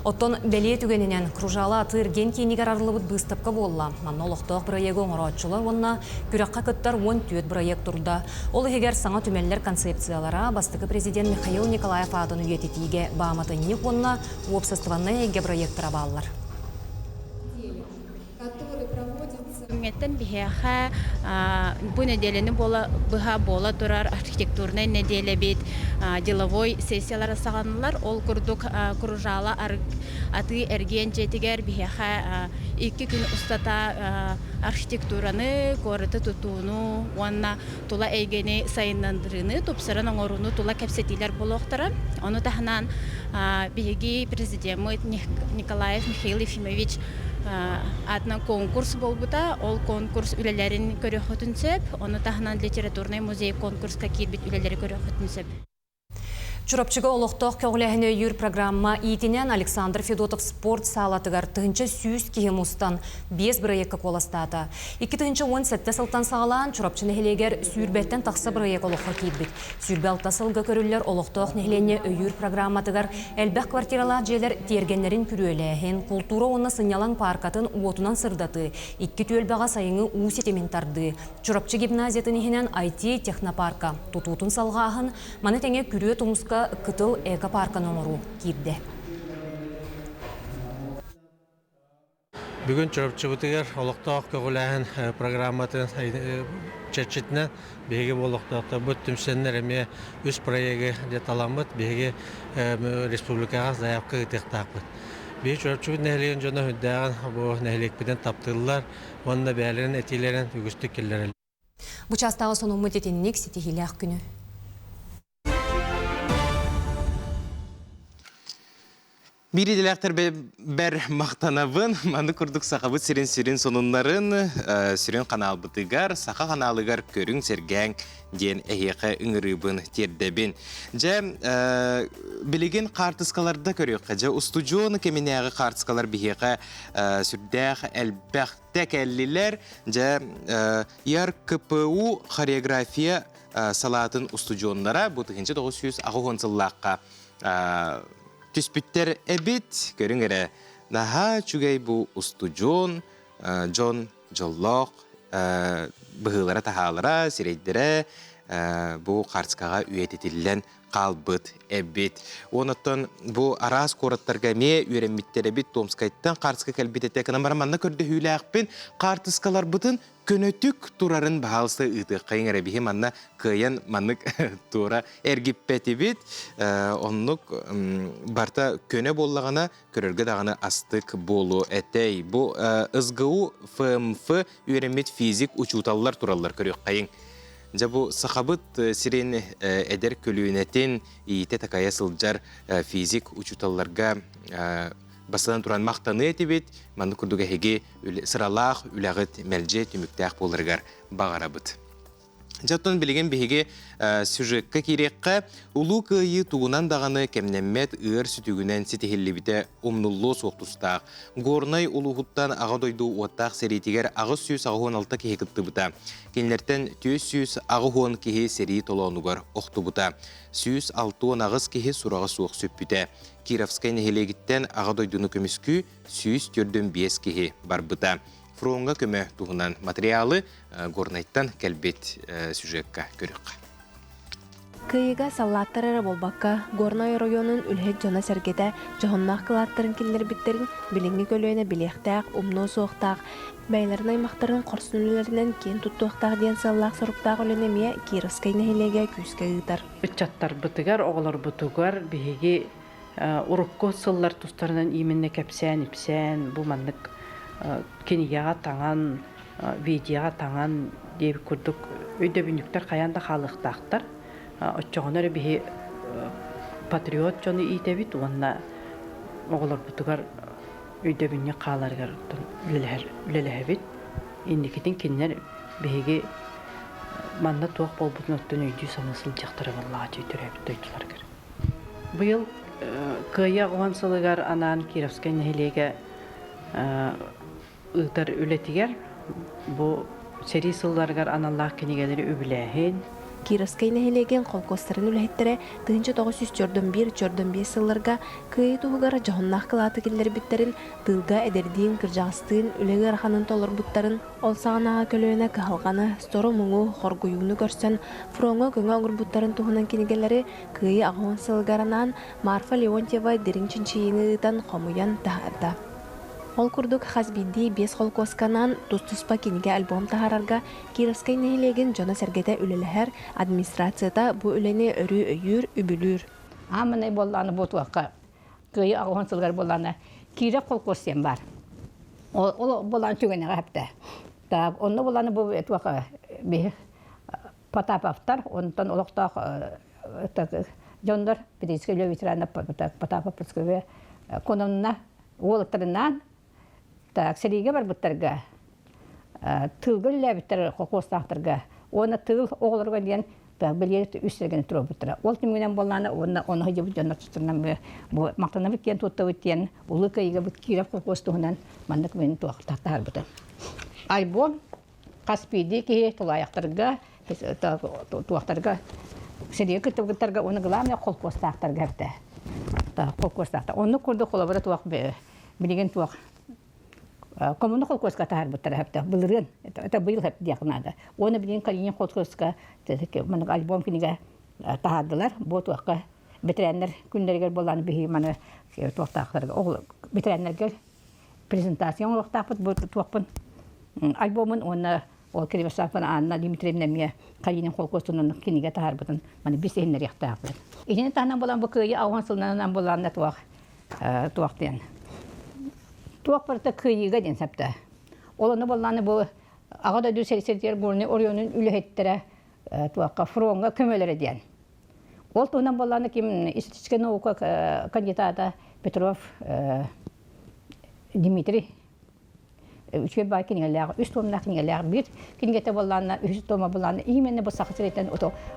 Оттон бәле түгенінен кружала атырген кейнігер арылыбыт выставка болла. Манна олықтық проегі оңыратшылы онна күраққа күттар 10 түйет проект тұрда. Ол егер саңа түмеллер концепциялара бастықы президент Михаил Николаев адын үйететіге бағаматынник онна обществоны әйге проекттара балылар. Меттен бихеха бу неделени бола турар архитектурный неделе бит деловой сессиялар саганлар ол курдук кружала аты эрген жетигер бихеха 2 күн устата архитектураны корыты тутууну уанна тула эйгени сайындандырыны топсаран оңоруну тула кепсетилер болохтара ону тахнан биги президент Николаев Михаил Ефимович атна конкурс болбута, ол конкурс үлелерин көрөхөтүнсөп, оны тахнан литературный музей конкурска кирбит үлелери көрөхөтүнсөп. Чурапчыга олықтық көгіләхіне үйір программа итінен Александр Федотов спорт салатыгар тұхынчы сүйіз кехемустан 5 проекті қоластады. 2-10 сәтті сылтан сағалан чурапчы нәхелегер сүйірбәттен тақсы проект олыққа кейбіт. Сүйірбі алтасылғы көрілер олықтық нәхелене үйір программатыгар әлбәқ квартиралар желер тергенлерін күреләхен, культура оны сынялан паркатын уотунан сырдаты, 2 төлбәға сайыңы уусетемен тарды. Чурапчы гимназиятын ехенен IT технопарка тұтутын салғағын, маны тәңе күрі тұмысқа кытыл эко-парка номеру кирде. Бүгін чұрапчыбытығыр олықтақ көгіләхін программатын чәтчетінен беге олықтақта бұт түмсенлер әме үз проегі деталамыд беге республикаға заявка ұтықтақпыд. Бей чұрапчыбыт нәхілеген жоны хүддәғын бұл нәхілекпеден таптылылар, онына бәлерін әтейлерін үгістік келдерілі. Бұл частағы соның мүдетіннік сетихилях күні. Бири делектер бер мақтанабын, манды күрдік сақабыт сирен сонунларын, сирен каналбытыгар, сақа каналыгар көрің сергәң ден әйеқі үңірібін тердебін. Жа білеген қартысқаларда көрек, жа устудионы кеменеғі қартысқалар бігеқі сүрдәқ әлбәқтәк әлілер, жа яр КПУ хореография салатын устудионлара, бұтығыншы 900 ағуғынсыллаққа Түспіттер әбет, көрің әрі, наға чүгей бұл устудион, жон, жоллоқ, бұғылара тағалара, сирейдері, бұл қарцқаға үйететілілен қалбыт әбет. Онықтан бұл арас қораттарға ме үйренметтер әбет Томскайттан қарцқа кәлбет әтті әкінамараманна көрді хүйлі ақпен қартысқалар бұтын көнөтүк турарын бағалысы ұйты қайын әрәбігі манна күйен маннық тура әргіппәті бет. Онлық барта көне боллағана көріргі дағаны астық болу әтей. Бұл ызғыу ФМФ үйренмет физик учуталылар туралылар көрек қайын. Жабу сахабыт сирен әдер көлуінетін иете такая сылджар физик учуталларға басынан туран мақтаны әтебет, манды күрдігі әге сыралақ, үләғыт, мәлже, түміктәқ болырғар бағарабыт. Жаттан білеген беге сюжетка керекқа улу күйі туғынан дағаны кәмнәммет ұйыр сүтігінен сетихеллебіте умнуллу соқтустақ. Горнай улуғыттан аға дойду уаттақ сәрейтігер ағыз сүйіс ағуын алта кеге кітті бұта. Кенлерден төз сүйіс ағуын кеге сәрей толуануғар оқты бұта. Сүйіс алтуын ағыз кеге сұраға суық сөппіте. Кировскай нәхелегіттен аға дойдуны көміскü сүйіс түрдің бес кеге бар бұта. Фронга көмі туғынан материалы горнайттан кәлбет сюжетка көріқ. Кыйыга саллаттарары болбаққа Горной районын үлхет жона сәргеті жоғыннақ қылаттырын келер біттерін білінгі көлөйіне білектәқ, умно соқтақ, бәйлерін аймақтарын қорсын үлерінен кен тұттуқтақ ден саллақ сұрықтақ өлінемия Кировскай нәхелеге күйіске ұйтар. Үтчаттар бұтығар, оғылар бұтығар, бігеге ұрыққы сыллар тұстарынан именне кәпсән, ипсән, бұл мандық кенияға таңан, видеоға таңан деп күрдік өйді бүндіктер қаянда қалықтақтар. Отчоғынары бігі патриот жоны итебит, онна оғылар бұтығар үйдебінне қаларғар үлеләхәбит. Индикетін кеннер бейге манна тоқ бол бұтын өттен үйді санысыл жақтары балаға жөйтірәбіт дойдыларғар. Бұйыл кыя оған сылығар анан Кировскай нәхелеге ұлтар үлетігер, бұ сери сылларғар аналлақ кенегелері үбіләхен. Кировскай нәхелеген қолқостарын үләйттірі 1941-45 сылларға күйі туғығар жоғыннақ қылаты келдер біттерін тылға әдердейін кіржағыстығын үлегі арқанын толыр бұттарын ол сағанаға көлөне кығалғаны, стору мұңу, қоргуюны көрсен, фронғы күңі оңыр бұттарын туғынан кенегелері күйі ағуын сылғаранан Марфа Леонтьева дерінчіншейіңідан қомуян тағарда. Ол күрдік Хазбинди 5 қолқосканан тұс-тұспа кенеге альбом тағарарға Кировскай нәйлеген жона сәргеті үлеләхер администрацияда бұ үләне өрі өйір үбілір. Амыны болланы бұтуаққа, көйі ағуын сылғар болланы Киров қолқосен бар. Ол болланы түгені ғапты. Онны болланы бұл әтуаққа Потаповтар, онтан олықтақ жондар, Петейскілі ветераны Потаповскілі конымына олықтарынан сәлеге бар бұттарға, тылғыл ләбіттер қоқостақтарға, оны тыл оғылырға дейін білгелікті үстергені тұру бұттыра. Ол түмінен болғаны, оны ғыйы бұт жанар тұстырынан мақтана біткен тұтта өткен, ұлы кайыға бұт Киров қоқостығынан мандық менің туақтақтар бұты. Альбом Қаспиді кей тұлаяқтарға, туақтарға, сәлеге күттіғыттарға, оны ғыламына қолқостақтарға әпті. Қолқостақтар. Оны көрді қолабыра туақ білеген туақ. Коммуны қолқосқа тағар бұттар әпті. Бұлырын. Это бұйыл әпті деқынады. Оны білген қалинен қолқосқа альбом кінеге тағардылар. Бұл туаққа бітірәнлер күндергер боланы бейі маны туақтақтарға. Бітірәнлергер презентацион олықтақпыт бұл туақпын. Альбомын оны ол Киревсақпын Анна Дмитриевнамия қалинен қолқосының кінеге тағар бұтын. Маны бесейінлер яқтақпын. Ежені тағынан болан бұл көйі ауған сылынан боланы туақтен. Туақ барыта күйіға ден сәпті. Оланы боланы бұл ағада дүр сәрсердер бұрыны орионын үлі әттірі туаққа фронға көмелері ден. Ол туынан боланы кем истатическая наука кандидата Петров Дмитрий үшке бай кенелер, үш томнақ кенелер бір кенегеті боланы, үш тома боланы, именно бұл сақсыреттен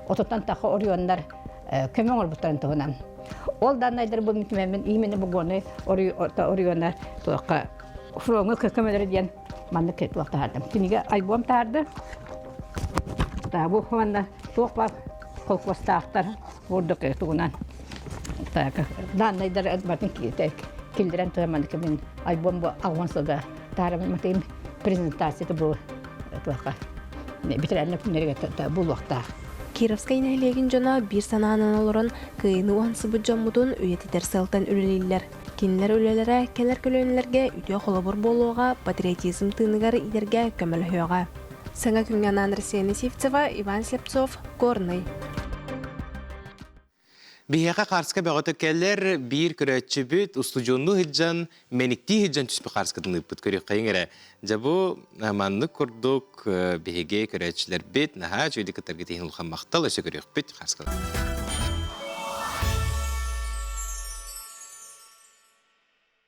ототтан тақы ориондар көмен орбыттарын тұғынан. Ол данайдар бұл мүтімәмен именно бұғыны ориондар туаққа фронға көмелері ден манны туақ тағардым. Кенеге альбом тағарды. Бұл қуанда туақ бар қолқостақтар ордық тұғынан. Данайдар батын келдірен тұғаманды кемен альбом бұл ағуансылға тағарымын матайым презентацияты бұл туаққа бітірәлі күндерге бұл уақта. Кировскай нәйлеген жона бір сананын олырын күйіні уансы бұд жамудын үйететер салтан үлелейлер. Кенілер үлелері келер көлөнілерге үйде қолабыр болуға, патриотизм тыынығары идерге көмілі хөйға. Саңа күнген Андресена Севцева, Иван Слепцов, Горный. Бияқа қарсқа бағыты кәлер бір күрәтші бүт, ұстудионны хыджан, мәнікті хыджан түспі қарсқыдың ұппыт көрек қайын әрі. Жабу аманны күрдік бейге күрәтшілер бүт, наға жөйді кітарға тейін ұлған мақтал өсі көрек бүт қарсқыдың.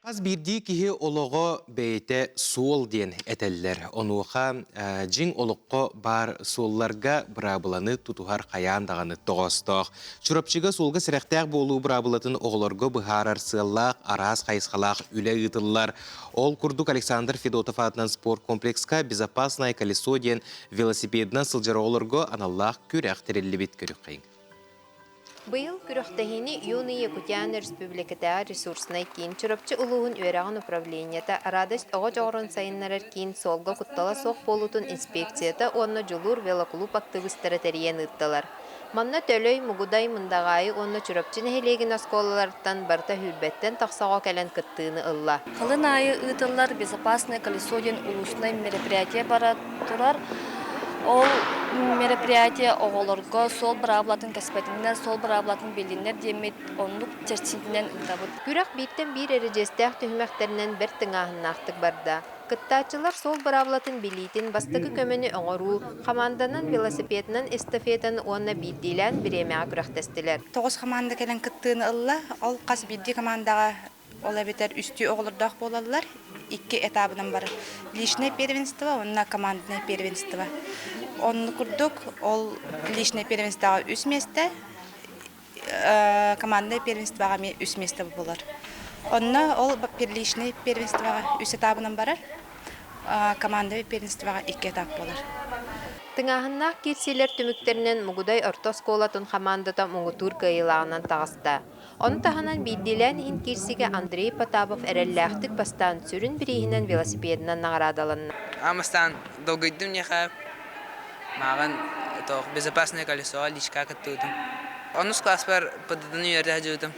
Қаз бірді кихи олығы бейте суол ден әтәлілер. Онуға жин олыққа бар суолларға бұрабыланы тұтуғар қаяндағаны тоғыстық. Чурапчыға суолға сірәқтәк болу бұрабылатын оғыларға бұхарар сыллақ, араз қайысқалақ үлі ұтылылар. Ол күрдік Александр Федотов атынан спорт комплексқа безопасное колесо ден велосипедінен сылжары оларға аналлақ көрәқ тәрелі бет көрік қайын. Быйыл күрөхтәһини Юный Якутиян Республиката ресурсной кин чурапчы улугун үераган управленията радость ого жогорун сайыннарар кин солга куттала сок болутун инспекцията онно жулур велоклуб активисттары терен ыттылар. Манна төлөй мугудай мындагайы онно чурапчы нехелеген осколалардан барта хүлбеттен тақсаға кәлен кыттыыны ылла. Кылын айы ытылар безопасное колесо ден улусный мероприятие бара турар. Ол мероприятие оголорго сол браблатын каспетиндер, сол браблатын билдинер демет онлук чертинен табыт. Күрәк биттен бир эрежестәк төһмәктеринен бер тыңаһыннактык барда. Кыттаачылар сол браблатын билитин бастыгы көмөнү оңору, команданын велосипединен эстафетаны уонна биддилен биремега күрәктестилер. 9 команда келен кыттыны ылла, ол кас бидди командага ола бетер үстү оголордак болалар. 2 этабынан бар. Личное первенство, онна командное первенство. Он курдук, ол личное первенство 3 место, командное первенство 3 место болар. Онна ол личное первенство 3 этабынан бар, командное первенство 2 этап болар. Тыңаһыннақ кирсилер түміктерінен мұгудай ортос колатын командата мұңутур кайылағынан тағыста. Оны тағынан биддилен хин кирсиге Андрей Потапов әрелләқтік бастан сүрін бірейінен велосипедінен нағырадалынна. Амастан долгойдым неха маған безопасное колесо личка каттудым. Оны класспар подданы үйерді әжудым.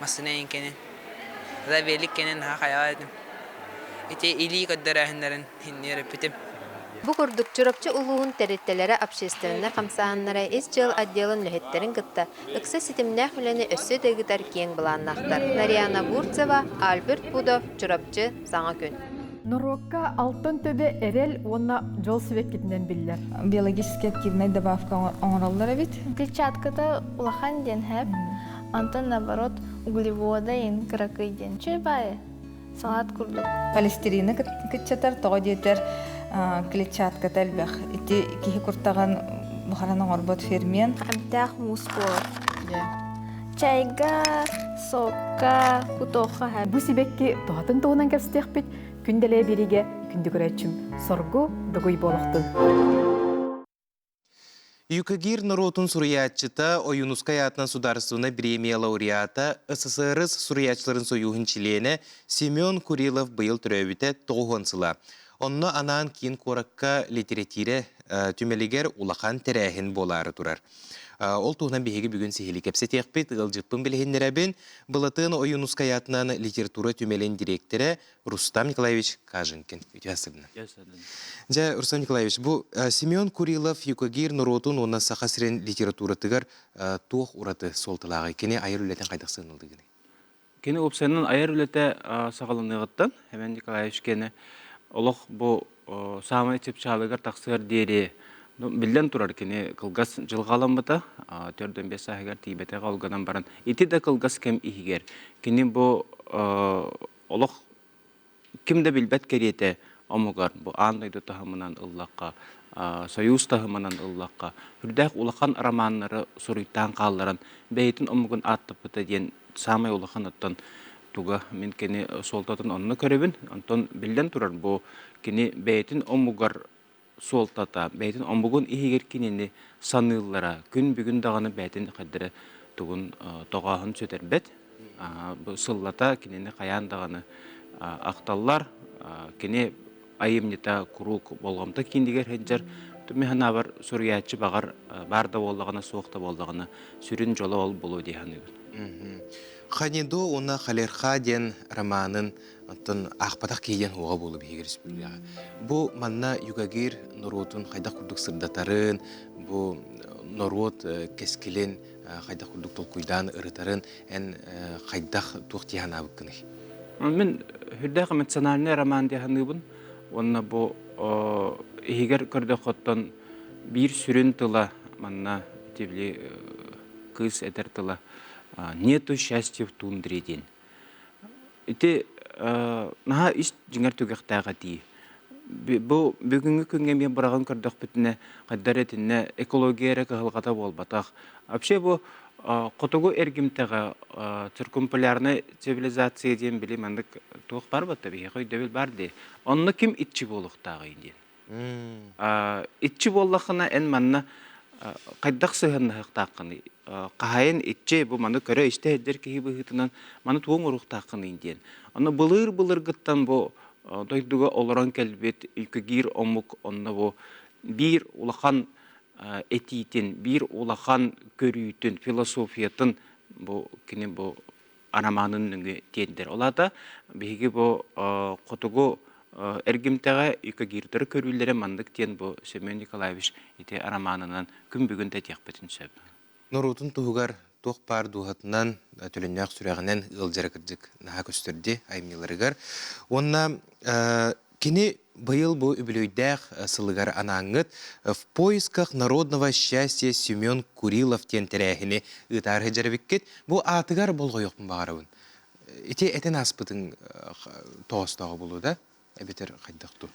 Масынайын кенен. Да велик кенен хаяладым. Ите или көддәрәһендәрен хиннер битем. Бу курдук чурапчы улуун тереттелері общественне камсааннара эс жыл отделын лөһеттерин кытта. Ыкса ситимнәх билени өссө дегитар кең буланнахтар. Нарияна Бурцева, Альберт Пудов, чурапчы саңа күн. Норокка алтын төбе эрел онна жол свет кетинен биллер. Биологически активная добавка оңороллар бит. Клетчаткада улахан ден хэп, антон наоборот углевода ин кракый ден. Чебай салат курдук. Холестерины кытчатар тоодетер клетчатка тәлбәх. Ити кихи куртаган бухараның орбот фермент. Амтах мускор. Чайга, сокка, кутоха хэп. Бу сибекки тоатын тоонан кәпстек бит. Күнделе бириге күнді көрәтчім соргу дұғый болықты. Юкагир народун суриятчыта Оюнускай атынан сударствына премия лауреата СССР суриятчыларын союхын чилене Семен Курилов быйыл түрөбіте тоғынсыла. Онны анан кейін коракка литератире түмелігер улахан терәхін болары турар. Ол туғынан бейгі бүгін сихили кәпсе текпет ғылжықпын білгендерәбін бұлатын Оюнускай атынан литература түмелен директоры Рустам Николаевич Кажинкин. Жа, Рустам Николаевич, бұл Семен Курилов Юкагир Нұротун оны сақасырен литература тығар тоқ ұраты солтылағы. Кені айыр үлетен қайдақ сығынылды гіне? Кені опсайынан айыр үлеті сағалынығыттан, Семен Николаевич кені олық бұл самай чеп чалығар тақсығар дейірі Билден турар кені кылгас жылғаламбыта, төрден бес ағығар тейбеті қалғадан баран. Ити де кылгас кем ихигер. Кені бұл олық кімді білбет кереті омығар. Бұл андайды тахымынан ұллаққа, союз тахымынан ұллаққа. Үрдәк улақан романлары сұруйттан қалдыран. Бәйтін омығын аттыпыты ден самай улақан оттан туға мен кені солтатын онны көребін. Антон билден турар бұл кені бәйтін омығар солтата, бәйтін омбугун ихигер кинени саныллара, күн бүгін дағаны бәйтін қаддыры туғын тоғағын сөтер бәт. Сыллата кинени қаян дағаны ақталлар, кені айымнета күрук болғамта киндігер хеджар, түміхана бар сүріятчы бағар барда болдағына, соқта болдағына сүрін жолы ол болу дейханы. Ханедо оны Халерха ден романын ақпатақ кейден оға болу бейгер республикаға. Бұл манна Юкагир Нұротын қайдақ күрдік сырдатарын, бұл Нұрот кескелен қайдақ күрдік толқуйдан ұрытарын, ән қайдақ тоқтиян абық кіні? Мен хүрдәқ эмоциональный роман дейханы бұн. Онна бұл егер көрдік қоттан бір сүрін тыла, манна тевлі кыз әдір тыла, нету счастья в тундре ден. Ити наға іш жіңер түгіқтаға дей. Бұл бүгінгі күнге мен бұраған көрдіқ бітіне қаддар етіне экологияра қығылғата болбатақ. Апше бұл қотығы әргімтіға циркумполярны цивилизация ден біле мәндік туық бар бәтті бейі қой дөбіл бар де. Онны кім итчі болуқтағы ден. Итчі болуқына ән манна қайдақ сығынны қықтаққыны. Қағайын итче бұл маны көрі іште әддер кейі бұғытынан маны туың ұрықтаққыны ден. Оны бұлыр ғыттан бұл дойдуға оларан кәлбет Юкагир омық онны бұл бір улақан этитин, бір улақан көрійтін, философиятын бұл кені бұл араманын нүңгі тендер. Олада бейгі бұл қотығы эргимтеге үкөгирдер көрүллере мандык тен бу Семен Николаевич ите романынан күн бүгүн тетек бетин сөп. Нурутун тугар тох пар дуһатынан төленнәк сүрәгеннән ылжыры кырдык наһа көстөрди аймиларыгар. Онна кини быйыл бу үбүлөйдәк сылыгар анаңыт в поисках народного счастья Семен Курилов тентерәһине ытар хәҗәрбиккет бу атыгар болгойык багарабын. Ите этен аспытын тоостагы булуда эбетер кайдакту.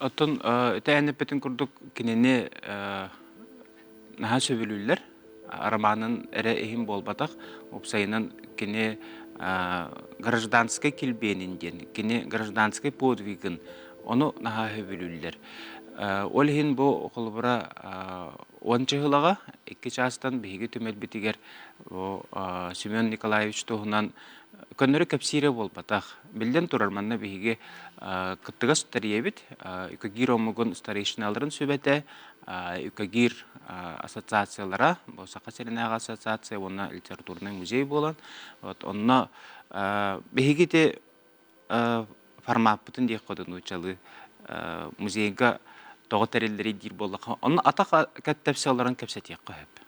Отон этәне бетин курдук кинене наһа сөбүлүлләр романын эре эхим болбатак опсайынан кине гражданской килбенинден кине гражданской подвигын onu naha höbülüller. Olhin bu okulbura 10 yılaga 2 çastan bihigi tümel bitiger o Semyon Nikolaevich tohunan könürü kapsire bolbataq. Bilden turarmanna bihigi kıttıga stariyebit ükagir omugun starishnaların sübete ükagir asosiasiyalara bu Sakaserenaga asosiasiya onna literatурный muzey bolan. Onna bihigi de формат бүтін дек қодын ұчалы музейға тоғытарелері дир болдық. Оны атақ кәттәпсияларын кәпсәтек қойып.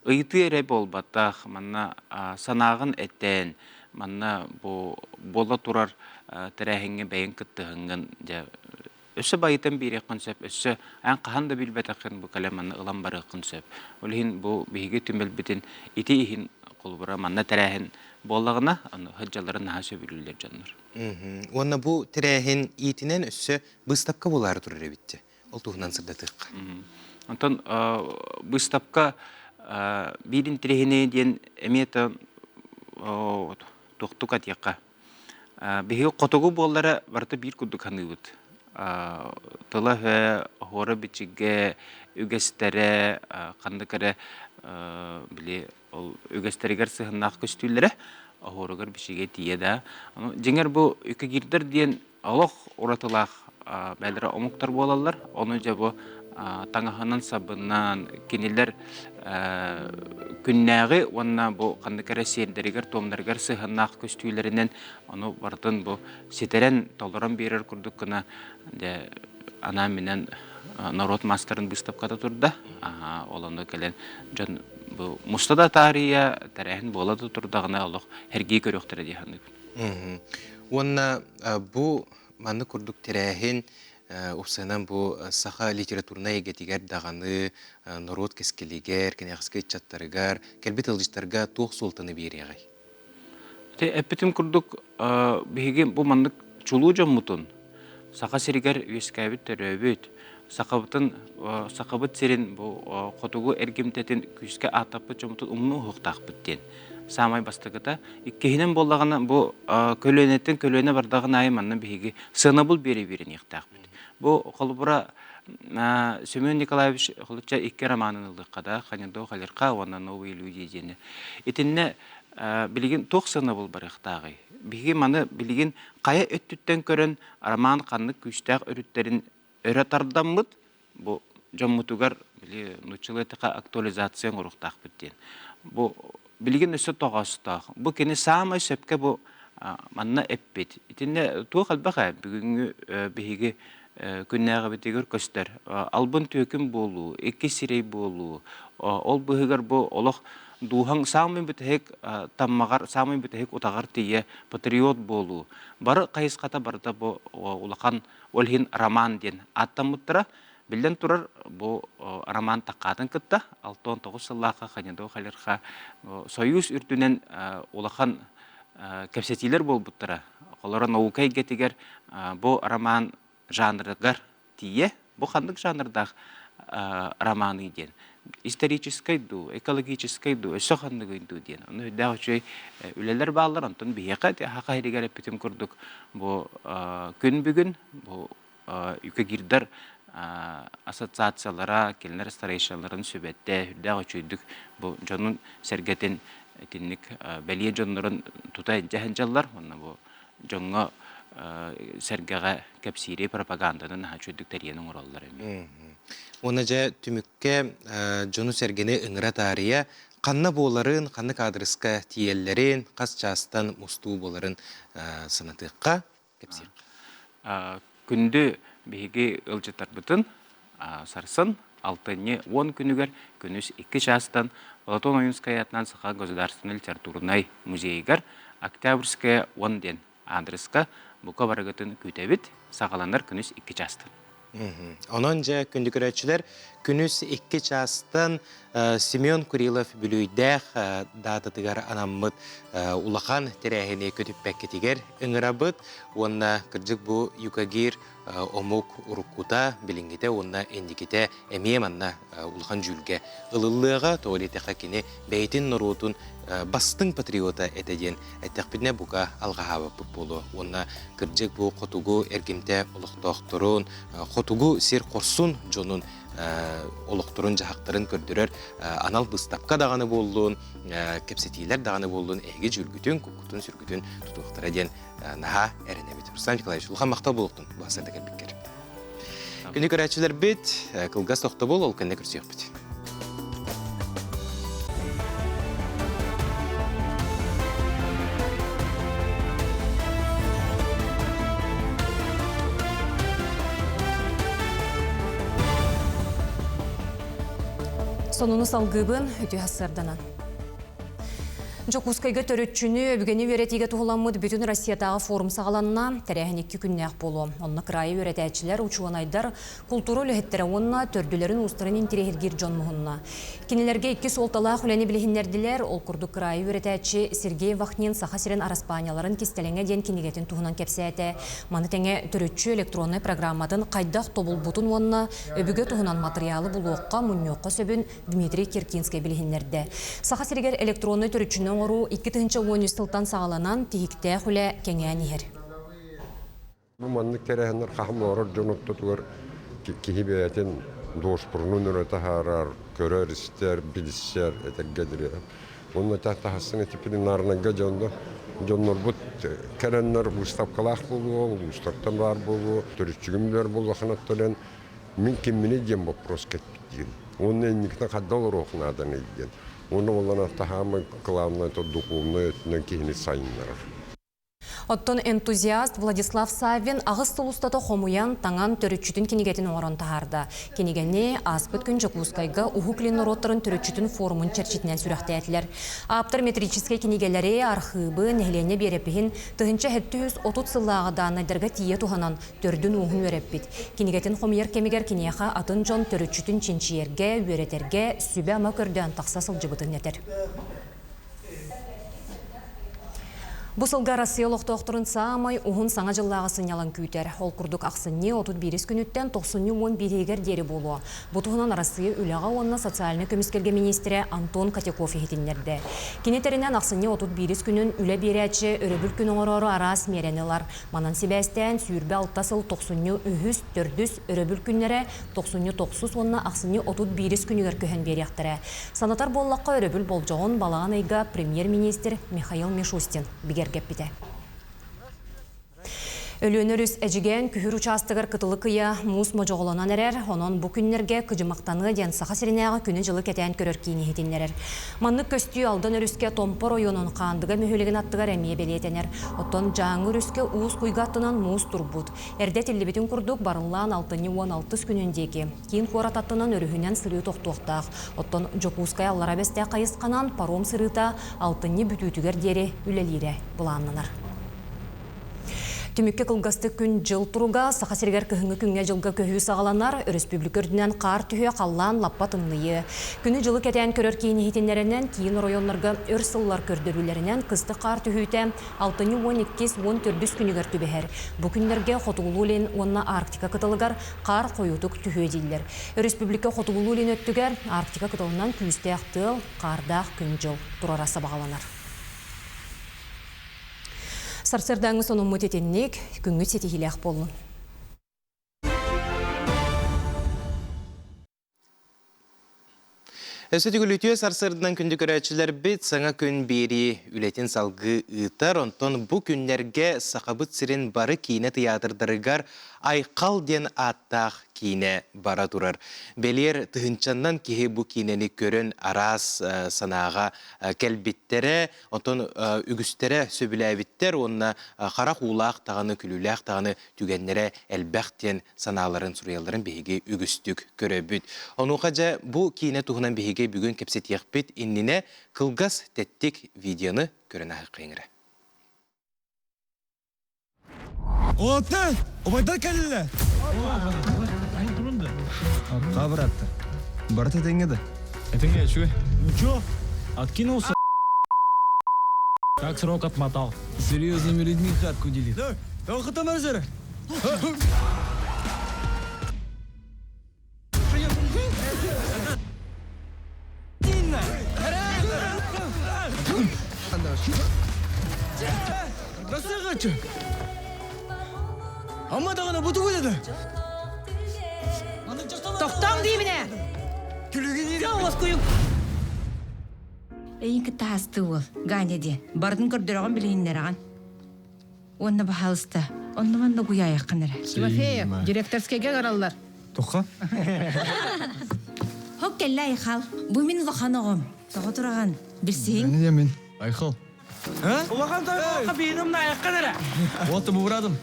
Үйті әрі болбаттақ, манна санағын әттен, манна бола тұрар тәрәхіңе бәйін күттіғыңын. Өсі байытын бері қынсеп, өсі ән қаған да білбәтіқін бұл кәлем манна ұлан бары қынсеп. Олығын бұл бейге түмел бітін ити ихін қолбыра манна тәрәхін боллағына хыджаларын наһа сөбүлүлер жаннар. Онна бу тирәһин итинен өссө быстапка булар турар битте. Ол туһунан сырдатык. Антон быстапка бирин тирәһине ден эмета тоқтука тиякка. Беге котогу боллары барты бир кудук ханыбыт. Тылы хора бичиге үгестере кандыкары биле ол үгестерегер сыһыннак көстүлләре ахорыгар бишиге тиеда. Жеңер бу үкөгирдер диен алох уратылах бәлдәре омуктар болалар. Оны жа бу таңаханан сабыннан кинилер күннәге онна бу кандыкары сендерегер томнаргар сыһыннак көстүлләреннән аны бардын бу сетерен толоран берер курдук кына де ана менен народ мастерын выставкада турда. Олонда келен жан бу мустада тария тарихин болады турдагына алох херги көрөктөр дияны. Онна бу манны курдук тарихин усанан бу саха литературная гетигер даганы народ кескелигер кенехске чаттарыгар келбет алыштарга тох султаны берегай. Те эпитим курдук биге бу манны чулуу жоммутун саха серигер үскәбит төрөбүт сақабыт серин бу котугу эргимтетин күскә атапы жомутун умну хуктакпыттен. Самай бастыгыта иккехинен боллагана бу көлөнеттен көлөнө бардагын айманны биги сынабыл бере-берен яктакпыт. Бу колбура Семен Николаевич холча икки романын ылдыккада ханендо халерка вона новые люди дене. Итинне билген тох сынабыл барыктагы. Биги маны билген кая өттүттен көрөн роман канны күчтәк өрүттерин Öğretardamıt bu jammutugar bile nuçuletika aktualizasyon uruqtaq bitti. Bu bilgin üstü toğasta. Bu kini sama sepke bu manna eppet. İtinde tuğ qalbaqa bugünkü bihigi günnağı bitigur köster. Albun töküm bolu, iki sirey bolu. Ol bihigar bu oloq duhan samın bitehek tammagar samın bitehek utagar tiye patriot bolu. Bar qayısqata barda bu ulaqan olhin roman den attамыттыра билден турар bu роман тақатын кытта 69 сыллаqa ханедо халерха союз үрдүнен улахан кепсетилер болбуттыра. Олар наукай гетигер bu роман жанрыгар тие bu хандык жанрдах романы ден. Исторический ду, экологический ду, өсө хандыгы ду ден. Оны да очой үлелер баллар антон бияка хака херигер эпитим курдук. Бу күн бүгүн бу үкөгирдер ассоциациялара, келнер старейшаларын сөбетте да очойдук. Бу жонун сергетин этинник белие жонлорун тутай жаханжаллар. Оны бу жонго сергеге кепсири пропаганданын очойдук теренин ураллары. Оны жа түмікке жону сәргені үңіра тария қанна боларын, қанны кадрыска тиеллерін, қас частан мұсту боларын сынатыққа кепсер. күнді беге ылжытар бұтын сарсын 6-10 күнігер күнүс 2 частан Платон Оюнскаятнан саха государственный литературный музейгер Октябрьская 10 ден адреска бұқа барығытын күтәбіт сағаланар күнүс 2 частан. Онон жа күндүкөрөчүлөр күнүс 2 частан Семен Курилов бүлүйдәх дататыгар анаммыт улахан терәһине көтүппәккетигер ыңырабыт, онна кыржык бу юкагир омук уруккута билингите онна эндиките эмиеманна улахан жүлге ылыллыга туалетеха кини бейтин нурутун бастың патриота этеден әттәкпидне буга алгахаба болу. Онна кыржык бу котугу эргимте улуктоктурун котугу сер корсун жонун олуктурун жахактарын көрдүрөр анал быстапка даганы болдун кепсетилер даганы болдун эги жүргүтүн кукутун сүргүтүн тутуктара ден наха эренебит. Рустам Николаевич улхан мактал болуктун басында келбеккер. Күнү көрөчүлөр бит кылгас токто бол ол кенде көрсөк бит. Сонуну салгыбын өтü hasardanan. Жокускайга төрөтчүнү өбүгени өретиге тугуламмыд бүтүн Россиядагы форум сагаланна терехин 2 күннәк болу. Онна крайы өретәчилер учуанайдар культура лөһеттере онна төрдүлөрүн устырын интерегир жон мухунна. Кинилерге 2 солтала хулени билихиннердилер, ол курду крайы өретәчи Сергей Вахнин сахасирен араспанияларын кистеленге ден кинигетин тугунан кепсәте. Маны теңе төрөтчү электронный программадан кайдак тобулбутун онна өбүгө тугунан материалы булуокка мунньокка сөбүн Дмитрий Киркинский билихиннерде. Сахасиргер электронный төрөтчүнүн ору 2-10 сылтан сағаланан тихикте хүлі кеңен ехер. Бұл маннық терәхінер қақымларыр жонықты тұғыр кейбейтін доғышпұрынын өрәті харар, көрер істер, білістер, әтергедірі. Оның тәхті хастың әтіпінің нарынанға жонлар бұд кәрәнлер ұстапқалақ болуы, ұстақтан бар болуы, түрістігімдер болуы қанаттылен мен кеммені дем вопрос кетпейді. Оның әнікті қаддалыр оқынадан еген. Оны олан артахамы главное то духовное нәкені сайынлар. Оттон энтузиаст Владислав Савин ағыз тұлыстаты хомуян таңан төрүчүтін кенегетін оңырын тахарда. Кенегені аспыт күн Жокускайга ухуклин роттарын төрүчүтін форумын черчитінен сүрәқті әтілер. Аптыр метрическай кенегелері архыбы нәхлене берепігін тұхынча 730 сыллағы данайдарға тие туханан төрдін уғын өреппет. Кенегетін хомуяр кемегер кенеға атын жон төрүчүтін ченчиерге, өретерге, сүбе ама көрден тақсасыл жыбытын етер. Бұсылға Россия лоқтоқтырын саамай ұғын саңа жыллағысын ялан күйтер. Ол күрдік ақсынне 31 күніттен 90 берегер дері болуы. Бұтығынан Россия үліға онына социалны көміскерге министрі Антон Котяков ехетіндерді. Кенетерінен ақсынне 31 күнін үлі берәтші өребіл күнің орору арас меренелар. Манан себәстен сүйірбе алтасыл 90 үхіс түрдіс өребіл күннері 99 онына ақсынне 31 күнігер көхен беректірі. Санатар боллаққа өребіл болжауын балаған айға премьер-министр Михаил Мишустин геппите. Өлөнөрүс әжіген күхір участығыр кытылы кыя мұс можоғылынан әрер, онын бұ күннерге күжімақтаны ден сақа сиренеға күні жылы кетен көрір кейіне хетінлерер. Манны көстүй алдан өріске томпор ойының қандыға мөхілігін аттығар әмие белетенер. Оттон жаңы өріске уыз құйғаттынан мұз тұрбуд. Әрде телебетін күрдік барылан 6-16 күніндегі. Кейін қорататтынан өрігінен сыры тоқтуқтақ. Оттон Жокускай аллара бәсте қайысқанан паром сырыта 6 бүтүтігер дері үлелері бұланынар. Түмікке қылғасты күн жыл тұруға, сақа сергер күхіңі күнге жылға көхі сағаланар, республикөрдінен қар түйе қаллан лаппа тымнıyы. Күні жылы кетен көрір кейіні хетенлерінен кейін районларға өрсыллар көрдірулерінен қысты қар түйіте 6-12-14 күнігер түбәхер. Бұ күнлерге Хотуғылулин онына Арктика қытылығар қар қойутық түйе дейлер. Республика Хотуғылулин өттігер Арктика қытылынан күсті ақтыл қардақ күн жыл тұрарасы бағаланар. Сарсырдаңыз оның мұтетеннек күнгі сетихилек болын. Өсөтігілітіе сарсырдынан күнді көрәтшілер бет саңа күн бері үлетін салғы ұйтар, онтон бұ күнлерге сақабыт сірін бары кейіне театрдарығар айқал ден аттақ кине бара турар. Белер тыһынчаннан киһи бу кинени көрөн арас санаага келбиттере, отон үгүстере сөбүләбиттер, онна харак уулаак таганы күлүләк таганы түгеннере элбәхтен санааларын сурыяларын биһиги үгүстүк көрөбүт. Онукажа бу кине туһунан биһиги бүгүн кепсетиякпит иннине кылгас теттик видеоны көрөн ахыкыйңыра. Оотты! Обайдар кәлілі! Қабыратты. Барты теңеді. Этеңе, шуй. Ничего, откинулся. Как срок отмотал. Серьезными людьми хатку делит. Да, только там разеры. Насыгачы! Amma dağına butu koydu. Тоқтаң дейміне! Күлігіне Жауыз көйік! Эйінкі тасты ол, ғанеде. Бардың көрдіріған білейіндеріған. Онны бағалысты. Онны маңда көй аяққаныр. Тимофеев, директорскеге қаралар. Тоққа? Хоқ кәлі айқал. Бұл мен ұлақан оғым. Тоғы тұраған. Білсең? Ne demin? Ayxal. Улахан тойға бейнімді аяққаныр. Вот мы урадым.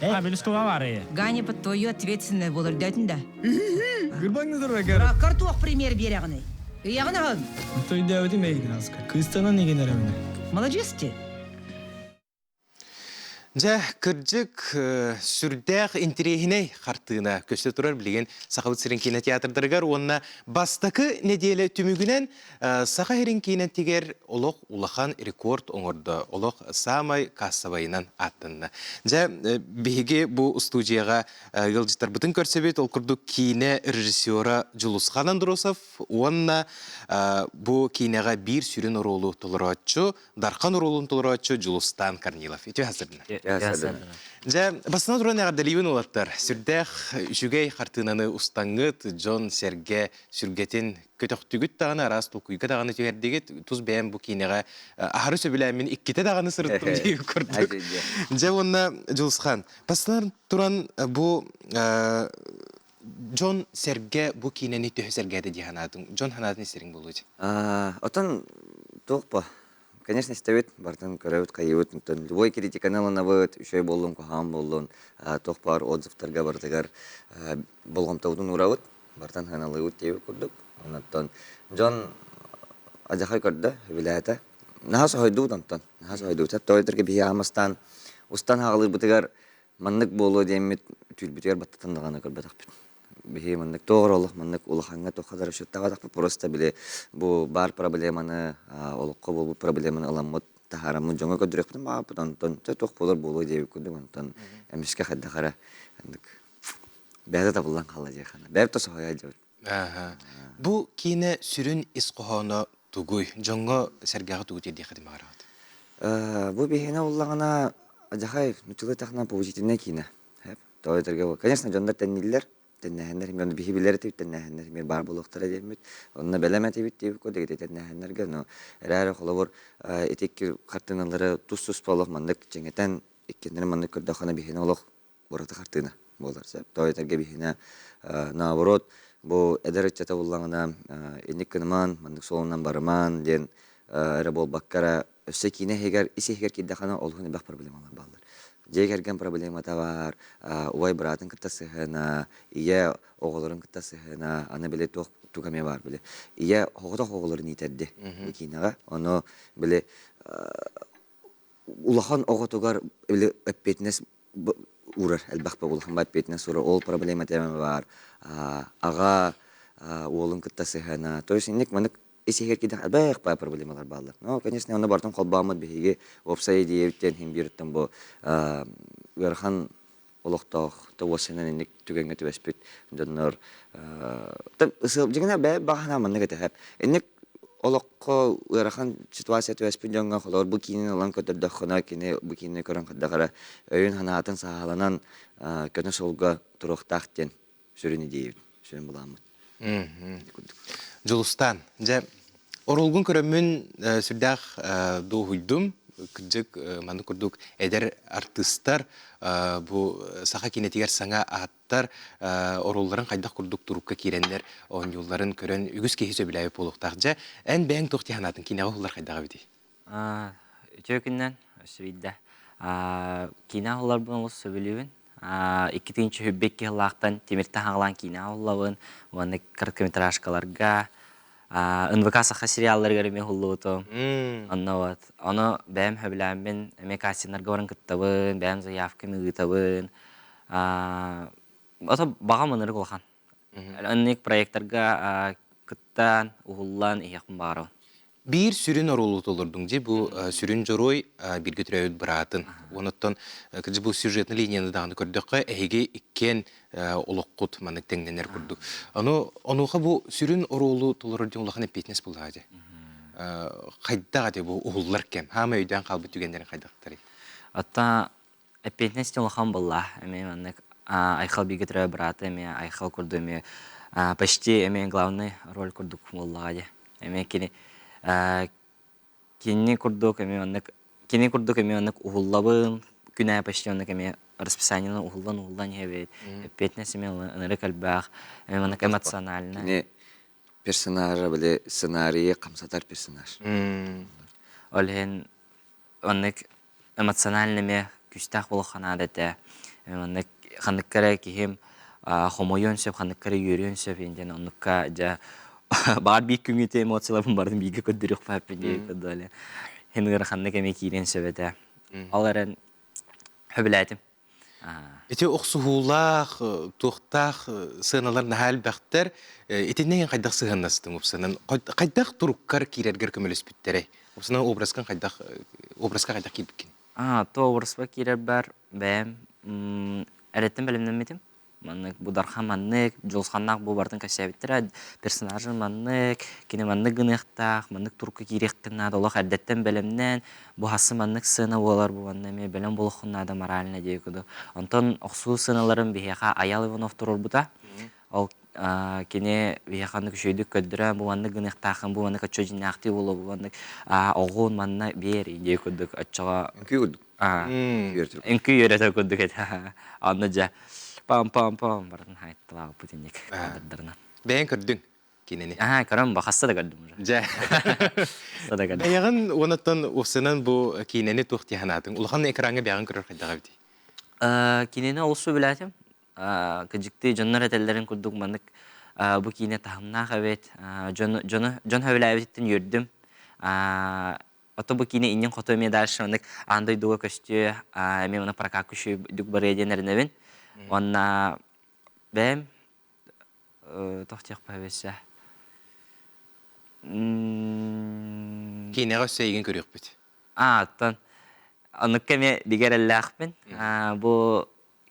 Біліскуға бар ей. Ғане по твою ответственный болыр дәтінде. Гүрбаңнызыр бәкер. Раққар туақ пример береғыны. Үйеғыны ғын. Той дәуді мейгін асқа. Кыстана неген әрәміне. Молодец те. Жа кыржык сүрдәк интерехиней қартығына көсті тұрар білеген Сақабыт Сирен кинотеатрдарығар, онына бастакы неделі түмігінен Сақа Херин кинотегер олық улахан рекорд оңырды, олық самай кассабайынан аттынна. Жа бейге бұл студияға ғылжыттар бұтын көрсебет, ол күрдік кине режиссера Жулусхан Андросов, онына бұл кинеға бір сүрін оролу толыратчы, Дархан оролуын толыратчы Жулустан Корнилов. Еті хасырдың? Жа, басына тұран ағадалиуын олаттар. Сүрдәқ үшігей қартынаны ұстаңғыт, Джон Серге сүргетін көтіқтүгіт тағаны, арас тұлкүйгі тағаны түйердегет, тұз бәйін бұл кейінеға ағары сөбіләмін иккеті тағаны сұрыттым дейі көрдік. Жа, онына Жулусхан, басына тұран бұл Джон Серге бұл кейінені түйі сәргәді де ханадың. Джон ханадың істерің болуды? Отан тоқпа. Конечно, ставит бартан карают кайют, любой критик канала навыт, еще и болон кухам болон, тох пар отзыв торга бартагар болгом таудун уравут, бартан каналы ут тевик курдук, онаттан Джон ажахай курда вилайта, нахас хайду тантан, нахас хайду, той терге бия амастан, устан хагылыр бутагар маннык боло демит тюлбитер баттан дагана курбатак бит. Бихи маннык тоғыролық, маннык улаханға тоқадар үшіттағадақ просто біле бұл бар проблеманы, олыққа бұл проблеманы аламыд тахарамын жоңа көдірек бітім, бұдан тоқ болар болу дейбі көдім, онтан әмішке қадда қара бәді табылдан қала дейхана. Бәбі тосы қоя дейбі. Бұл кейіне сүрін ісқоғаны тұғый, жоңа сәргеға тұғы дейді қадым ағырағады? Бұл бейхіне олағына ажақай нүтілі тақына позитивне кейіне. Конечно, жондар тәннелер, теннәһеннәр мен бихи биләре тип теннәһеннәр мен бар булыктыра димит. Онна беләмә тип көдәге теннәһеннәргә но эрәре холовор этик картиналары туссус балык мандык чеңетен иккеннәр мандык көрдәхана бихине олык бурата картина булар. Тойтарга бихине наоборот бу эдерчәтә булганда эниккенман мандык солоннан барман ден эрә бул баккара өсекине хегер исехер кидәхана олгыны бак проблемалар балдар. Жегерген проблема бар, уай братын кыттасыхына, ие оғылырын кыттасыхына, аны біле туғаме бар біле. Ие оғыдақ оғылырын итерді екейінаға. Оны біле улахан оғытуғар біле өппетінес ұрыр, әлбәқпе улахан ба өппетінес ұрыр, ол проблема тәмі бар. Аға оғылын кыттасыхына. То есть, инек мәнік Исехер кидах албах па проблемалар баллар. Но, конечно, он бартон колбамат бихиге опсай диевтен хим бирттен бу верхан олохтох тавасынан ник түгенге төбеспит донор тап ысыл жигена бе бахана манга тәһәп. Инек олохко верхан ситуация төбеспит жаңга холор бу кинен алан көтөрдө хона кине бу кине көрөн кадагара өйүн ханатын сахаланан көтөн солга туруктактен сүрүнү диев. Сүрүн буламыт. Жулустан, же оролгун көрөмүн сүрдәк доуйдум, кырдык маны курдук эдер артисттар бу саха кинетигер саңа аттар орулларын кайдак курдук турукка киреннер он юлларын көрөн үгүс кехисе билебип болуктакжа эн бэң тохтиханатын кинага уллар кайдага бити Төкүннән сөйдә. Кина улар бу сөбелүен. Иккитинче хүббекке лактан темиртә хаңлан кина уллавын, ваны короткометражкаларга, НВК саха сериалларга реме хуллууту. Анна вот. Аны бәм хөбләмен мекасинарга баран кыттабын, бәм заявка мыгытабын. Ото багамыныр голхан. Анник проектларга кыттан уллан иякын бары. Bir sürün orulut olurdun ji bu sürün joroy bir götürüyüt bıratın. Onuttan kıcı bu süjetni liniyаны dağını kördükka ehege ikken olukkut manık tengnener kurduk. Onuğa bu sürün orulut olurdun olağın epetnes buldu hacı. Kayda gade bu uğullar kem. Hama öйден kalbı tügenlerin kaydaktari. Hatta epetnes de olağın bullah. Ayxal bir götürüyü bıratı. Ayxal kurdu. Почти главный роль курдук буллагы. Кини Кини курдук эми ухуллабын күнә почти оннык эми расписаниені ухулдан хебет. Петнес эми ыныры калбах, эми оннык эмоционально. Кини персонажа биле сценарийы камсатар персонаж. Олен оннык эмоционально эми күстах болухан адете. Оннык ханыккара кихим хомойон сөп, ханыккара йөрөн сөп, енден оннукка жа бар бик күңете эмоцияларым бардым биге көддүрүк папеде көдөле. Хемигер ханны кеме кирен сөбөтө. Аларын хөбүләтим. Эти оксугулах, тухтах, сыналар нахал бактар, этинен кайдак сыганнастың опсанан. Кайдак туруккар кирергер көмөлөс бүттере. Опсанан образга кайдак кирбиккен. То образга кирер бар, бәм, әреттен белемнемедим. Маннык будархан маннык, жолсханнак бу бардын касябиттер, персонажын маннык, кине маннык гыныктак, маннык турку киректен олох әрдеттен белемнен, бу хасы маннык сына болар бу маннык белем болохунна да морально дейкуду. Онтон оксуу сыналарын бияха Аял Иванов турурбута. Ол кине бияханы күшөйдүк көддүрө, бу маннык гыныктакын, бу маннык чөжүн акты болу, бу маннык огун манна бери дейкудук ачага. Энкү йөрөтө көддүк эте. Анныжа Пам бардын хайттылау путинник кадырдарынан. Бәйін көрдің кенені? Көрім ба, қасса да көрдім. Жа. Аяғын онаттан осынан бұл кенені тоқтияғанатын. Улақан экранға бәйін көрір қайдаға бейді? Кенені олсу біләтім. Кыжыкты жоннар әтелерін көрдік маңдық. Бұл кене тағымнақ әбет. Жон хөвілі әбеттен өрдім. Ото бұл кене инен қото өме дәрші маңдық андай дуға көсті. Мен оны прокат күші дүк бар еденерін әбін. Онна бәм тоқтияқ бәбесі. Кейінеға сөйген көрек бүт? Аттан. Онық кәме бігер әлләқпін. Бұл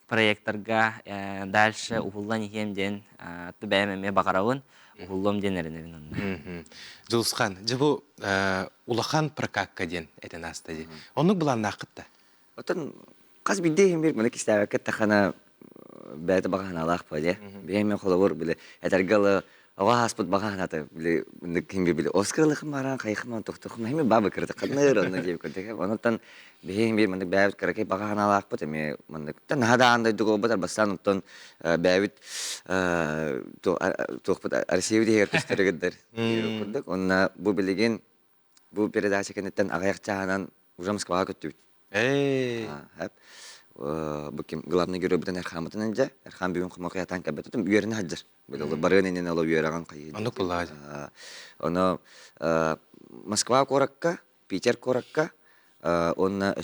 проекттарға дәлші ұғылдан екемден бәм әме бағарауын ұғылым денерін. Жылысқан, бұл ұлақан прокакка ден әтен аста ден. Онық бұлан нақытта? Отын қаз бидейін бір мұны кестәвәкет тақана бәйті бағана алақ бәде. Беймен қолауыр біле әтәргалы ава аспыт бағанаты біле кембе біле Оскарлықым баран қайқыман тоқтықым әме бабы кірді қадныр оны деп көрдік. Онықтан беймен мұны бәйбіт кәрекей бағана алақ бұд әме мұндықтан нағада андай дүгі бұд арбастан ұттан бәйбіт тоқпыт арсиевді егер көстері көрдік. Онына бұл білеген бұл передача кенеттен ағаяқ жағынан уже Москваға көтті бүт. Буким главный герой бутан Эрхамытын энже, Эрхам бүгүн кумакы ятан кабетотум үйөрүнө хаджыр. Бул барын энен алып үйөрөгөн кайы. Аны булады. Оны Москва коракка, Питер коракка, онна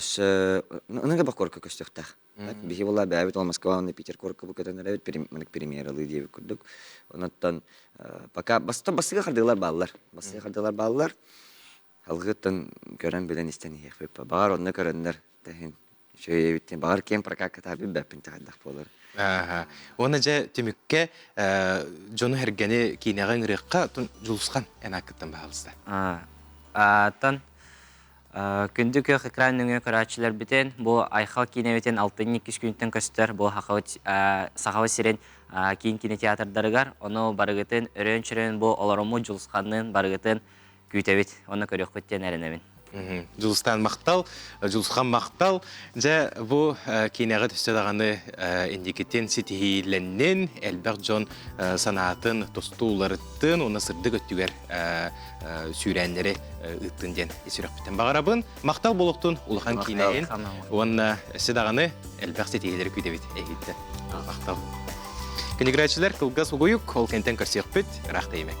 онга бак коракка көстөктак. Бихи була бәбит ол Москва, оны Питер коракка бу кетенер эбит премьералы деп көрдүк. Онуттан пока басыга кардылар баллар. Алгыттан көрөн белен истен ехпеп. Багар онна көрөндөр тахин. Şöyle bitti. Bağır kem prakaka tabi bepin tahaddaq bolur. Ona ja tümükке jonu hergeni kinegen rıqqa julusqan enakıttan bahalısda. Atan kündük ekranın köraçılar biten bu ayxal kinebeten 6-2 günden köster bu haqavit saqawa siren kin kine teatrdarıgar onu barıgıtın örönçürün bu olaromu julusqanın barıgıtın kütebit onu körüq bitten erenemin. Жылыстан мақтал, жылысқан мақтал. Жа бұл кейнеғі түстедағаны индикеттен сетихиленнен әлбәқ жон санатын, тостууларыттын, оны сырды көттігер сүйрәнлері үттінден есірек біттен бағарабын. Мақтал болуқтың ұлыған кейнеғін, оны седағаны әлбәқ сетихилері көйдебет әйітті. Мақтал. Көнігірәтшілер қылғас ұғойық, ол кенттен көрсек біт, рақта емек.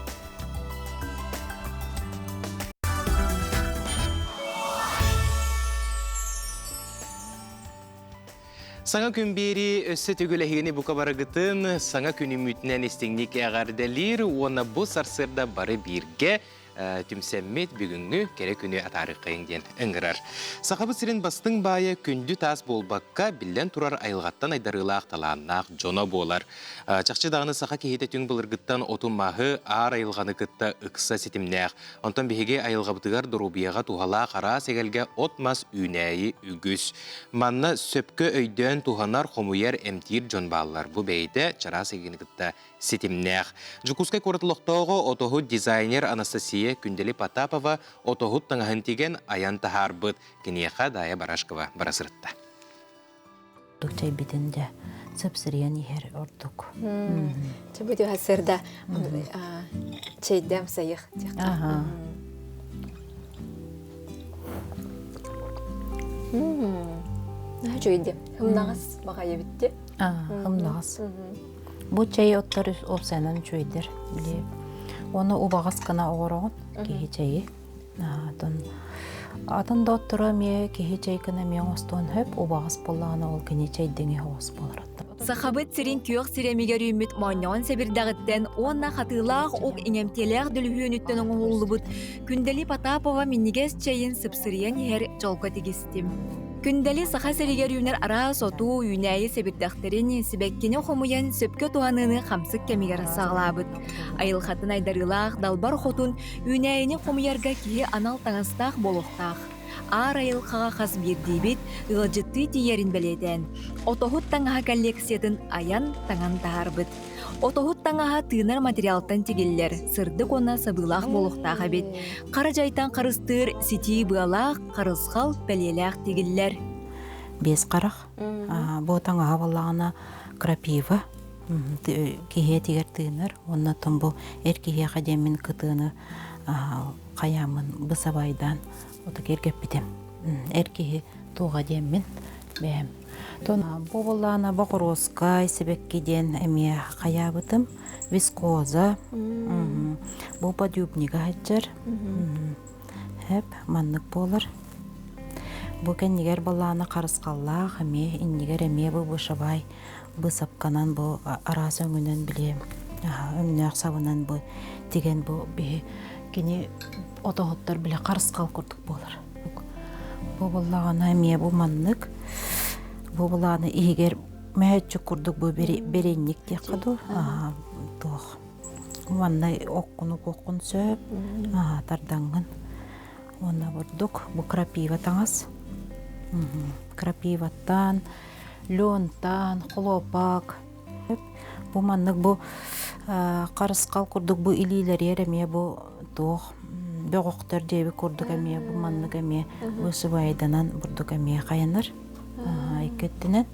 Саңа күн бері өссі түгілігіне бұқа барығытын, саңа күні мүтінен естеңнік әғардалыр, оны бұл сарсырда бары бірге түмсәммет бүгінгі кәрі күні атары қайыңден үңгірар. Сақабы сірін бастың байы күнді тас болбаққа білден тұрар айылғаттан айдарылақ таланнақ жона болар. Чақчыдағыны сақа кейді түң бұлырғыттан отын мағы ар айылғаны күтті ұқса сетімнәқ. Онтан бігеге айылғабытығар дұрубияға туғала қара сегелге отмас үйнәйі үгіс. Манна сөпкі өйден туғанар қомуяр әмтир жон балылар. Бұл бәйді чара сегені күтті сетімнәқ. Жүкускай қорытылықтауғы отоғы дизайнер Анастасия Күндели Потапова отоғыт таңағын теген аян тахар бұд кенеқа дая Барашкова барасырытта. Чай бітінде сөпсірген ехер ордық. Чабыды ғасырда чайдам сайық. Жойды. Хымнағыз бағайы бітті? Хымнағыз. Бұл чай оттар опсайнан чойдер. Оны убағыз қана оғырағын, кейі чайы. Атын доттыры ме, кейі чай кіна мен остуын хөп, убағыз болағына ол кене чай деңе оғыз болар. Сахабыт сирин күйөк сиремигер үміт майнауын сәбірдағыттен, онна қатылақ оқ иңемтелек дүліхүйін үттен оңы бұд. Күндели Потапова миннигес чайын сыпсыриян ер жолға тегістім. Күндели саха сәрігер үйінер ара соту үйнәйі сәбірдақтерін сібәккені қомуян сөпке туғаныны қамсық кәмігер сағылабыд. Айыл қатын айдарылақ, далбар қотын үйнәйіні қомуярға кейі анал таңыстақ болуқтақ. Ар айыл қаға қас бердейбет, ұлжытты тиерін біледен. Отоғыт таңаға коллекциятын аян таңан тағарбыд. Отоғыт таңаға тыынар материалтан тегелер, сырды қона сабылақ болуқтаға бет. Қара жайтан қарыстыр, сети бұғалақ, қарысқал бәлеләқ тегелер. Бес қарақ. Бұл таңаға болағына крапива, кейе тегер тыынар. Онна тұн бұл әр кейе қадемін күтіні қаямын бұсабайдан. Отак ергеп бітем. Әркеге туға демін бәм. Бұл болағына бақырозқай себеккеден әме қаябытым. Вискоза. Бұл подюбніға әджір. Әп, маннық болыр. Бұл кәннегер болағына қарысқаллақ әме, иннегер әме бұл бұшабай. Бұл сапқанан бұл арас өңінен білем. Өңінәқ сабынан бұл деген бұл бе. Кені отоғыттар біле қарысқал көрдік болыр. Бұл болағына әме бұл маннық. Бұл болағына егер мәтчі көрдік бұл береннік дек қаду. Манна оқын сөп, тардаңын. Оны бұрдық. Бұл крапива таңыз. Крапиваттан, леонтан, қолопақ. Бұл маннық бұл қарысқал көрдік бұл илейлер ереме бұл тоқ. Бөғіқтер дейбі көрдік әме, бұл маннық әме, өсі байданан бұрдық әме қайыныр. Айкеттінен.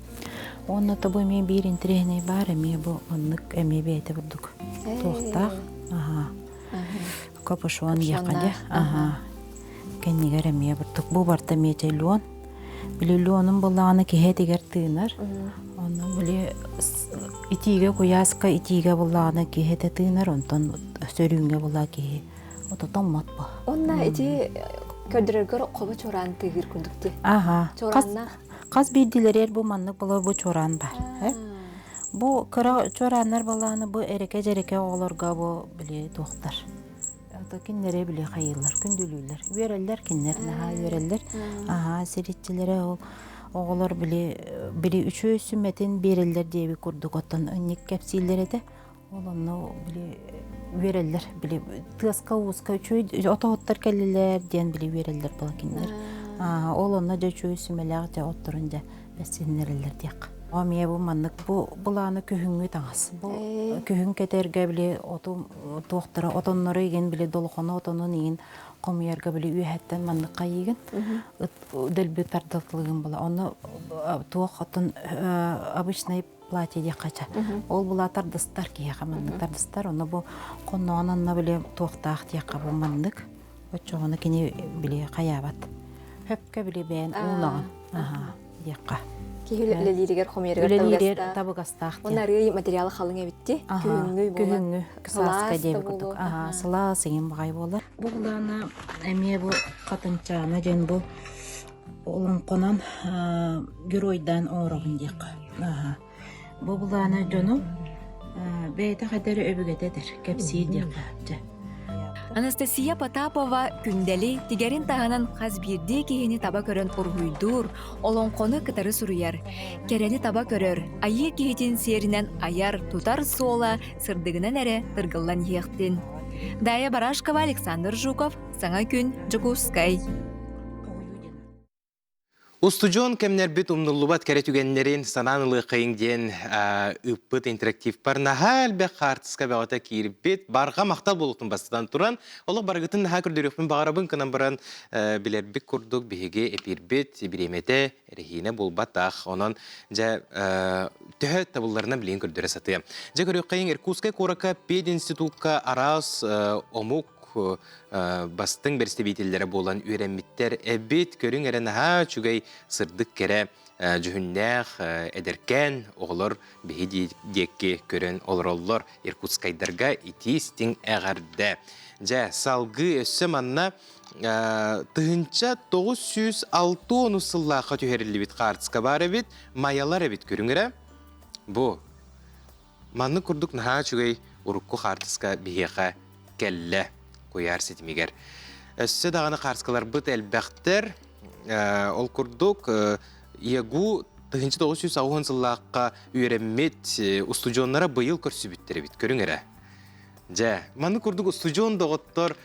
Оны табы мен берін тірегіне бар әме, бұл маннық әме бәйті бұрдық. Тоқтақ. Көпішуан яқады. Кәнегер әме бұрдық. Бұл барта мете луан. Білі луанын болағаны кеге дегер тыынар. Оны білі итиге қоясқа итиге болағаны кеге де тыынар. Онтан сөріңге бола кеге. Ототан мат ба. Онна ити көдірергер қолы чоран тегір күндікті. Қаз бейділер бұл маннық бұл чоран бар. Бұл чоранлар баланы бұл әреке-жәреке оғыларға бұл біле тоқтар. Кенлері біле қайылар, күнділілер. Өрелер кенлеріне өрелер. Серетчілері оғылар біле үші сүметін берелер дейбі күрдік оттан өннек кәпсейлер еді. Оланны біле өрелер, біле тығасқа уысқа үші отағыттар кәлілер ден біле өрелер бұл кенлер. Оланны жа үші сүмелер жа оттырын жа бәсенлерлер дейк. Омия бу маннык буланы күһүңү таңас. Бу күһүң кетерге биле оту доктора отоннору иген биле долхоно отонун иген комуярга биле үйәттен манныкка иген. Дөлбү тардыклыгын була. Оны туох отон обычный платье де кача. Ол була тардыстар кияга маннык тардыстар. Оны бу коннонанна биле туохтаах тияка бу маннык. Очоны кини биле каябат. Хөпкө биле бен унаган. Дияка. Лилиригер хомеригер табыгастах. Онары материалы халың эбитти. Күһүңү кысаска деп кутук. Сыла сыйын багай болар. Булдана эме бу катынчаны жен бу олон конан геройдан орогун дек. Бу булдана жону бейте кадары өбүгетедер. Кепси дек. Анастасия Потапова күндәли тигәрин тағанан қаз бирди кейіні таба көрін ұрғүйдур, олонқоны кытары сұруяр. Кәрәні таба көрір, айы кейтін серінен аяр тутар сола сырдығынан әрі тыргыллан ектін. Дая Барашкова, Александр Жуков, Саңа күн, Джукускай. Устужон кемнер бит умнуллубат кәрәтүгеннерин сананылы қайыңден үппіт интерактив парнаға әлбәк қартысқа бәғата кейірбет барға мақтал болуқтың бастыдан тұран. Олық барғытын наға күрдерекпін бағарабын кынан баран білербік күрдік бігеге эпирбет біремете әрхейіне болбатақ. Онан жа түхі табыларына білейін күрдері сатыя. Жа көрек қайың Иркутскай Корака пед институтқа арас омук бастың берістебейтелері болан үйренметтер әбет көрің әрін аға чүгей сырдық кәрі жүхіннәқ әдеркен оғылыр бейді декке көрін олар Иркутскайдарға итестің әғарды. Жа салғы өсі манна тұхынша 906 онысыллаға түйерілі бет қартысқа бар әбет, маялар әбет көрің әрі. Бұ, манны күрдік наға чүгей ұрыққы қартысқа бейеға кәлі қойар сетімегер. Өсі дағаны қарскалар бұт әлбәқтер, ол күрдік егу 1990 жыллаққа үйренмет устудионлара бұйыл көрсі біттері біт, көрің әрі. Жа, маны күрдік устудион доғыттыр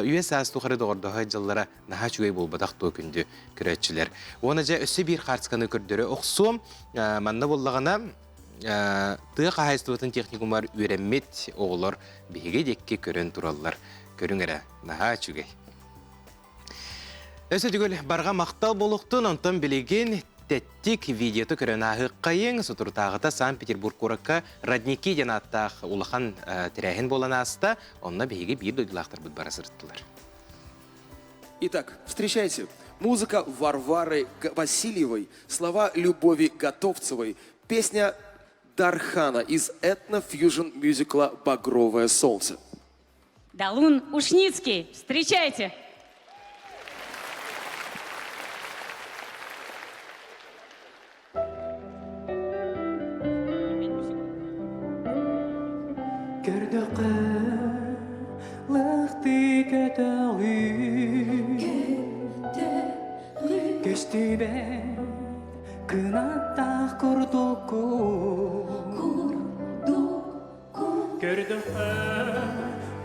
үйес астуқары доғырдағы жыллара наға чүгей болбадақ тұу күнді көрәтшілер. Оны жа өсі бір қарсканы көрдері оқсуым, манна болағына тыға қағайыстыватын техникумар үйренмет оғылар бейге декке көрін тұралар. Көрің әрі, наға чүгей. Өсі түгіл барға мақтал болуқтың, онтан білеген тәттік видеоты көрін ағы қайың, сұтыртағыта Санкт-Петербург Коракка Родники ден аттақ улахан тірәхін болан аста, онына бейге бір дөйділақтар бұд бара сұрттылар. Итак, встречайте, музыка Варвары Васильевой, слова Любови Готовцевой, песня Дархана из этно-фьюжн мюзикла «Багровое солнце». Далун Ушницкий, встречайте!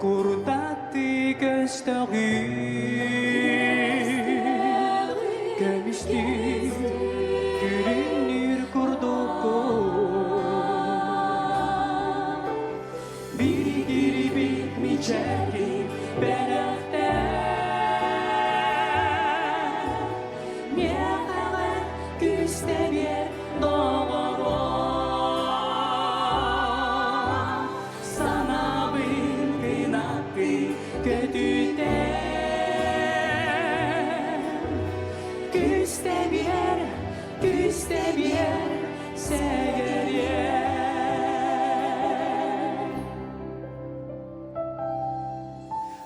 Kurtatti gösteri Gömüştü Gülünür kurduku Bir giri bitmeyecek Benekten Miyakalar Güste bir doğru Sana bir kınatı kötüden Güste bir yer Seger yer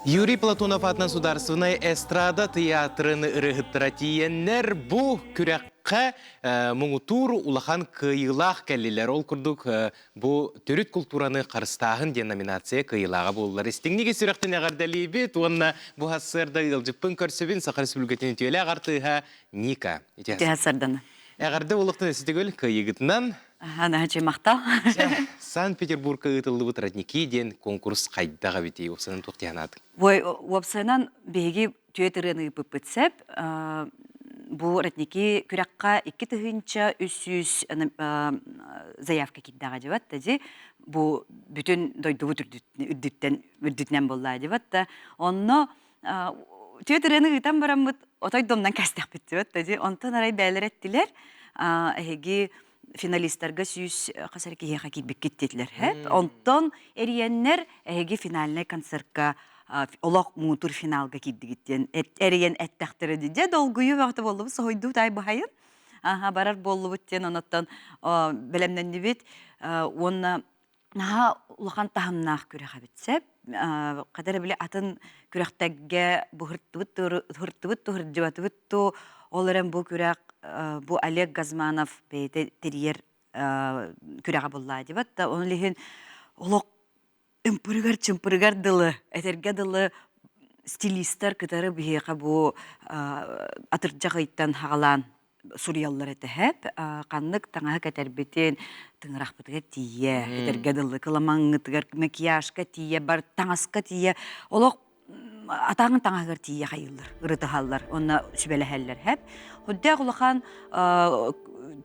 Юрий Платонов атынан сударственной эстрада театрын ырыгыттыра тиеннер бу күрәккә мұңутур улахан кыйылақ кәлілер. Ол күрдік бу түріт культураны қарыстағын деноминация кыйылаға болылар. Истіңнеге сүрәқтен әғардәлі бет, онына бу хасырда ұлжыппын көрсөбін Сақар Республикатын түйелі ағартыға Ника. Тәсірдіні. Әғарды олықтың әсітігіл кыйығытынан Анағачы мақтал. Санкт-Петербургка ытылды бұт Родники ден конкурс қайдаға бетей, опсанын тоқтиянадың. Опсанан беги түйетіріні бұппытсеп, бу ратники күрәккә 2 тыгынча 300 заявка киддага дибат тади. Бу бүтүн дойду үрдүттен болла дибат та. Онно төтөрөне гытан барамбыт отой домнан кастак бит дибат тади. Онтон арай бәлереттилер. Эги финалисттарга 100 касарки яка китбик киттелер. Онтон эриеннер эги финальный концертка олақ мутур финалга киддигиттен. Эриен әттәқтірі диде долгую вақты болу сойду тай бахайын. Барар болу бүттен оноттан білемнен дебет. Оны улахан тахымнақ күрек абитсеп. Қадар біле атын күректәгге бұхырттыбыт тұхырдыбатыбытту оларен бұл күрек бұл Олег Газманов бейті терьер күрек болла дебат. Оны леген олақ чымпырыгар дылы, әтерге дылы стилистер кітары бейеқа бұл атырджақ айттан хағалан сурьяллар әтіхәп, қаннық таңағы кәтәрбетен тыңырақ бұтыға тие, әтерге дылы, кыламаңғытығар, макияжка тие, бар таңасқа тие, олық атағын таңағыр тие қайылыр, ұрыты халлар, онына сүбәлі хәллер әп. Құдда құлыған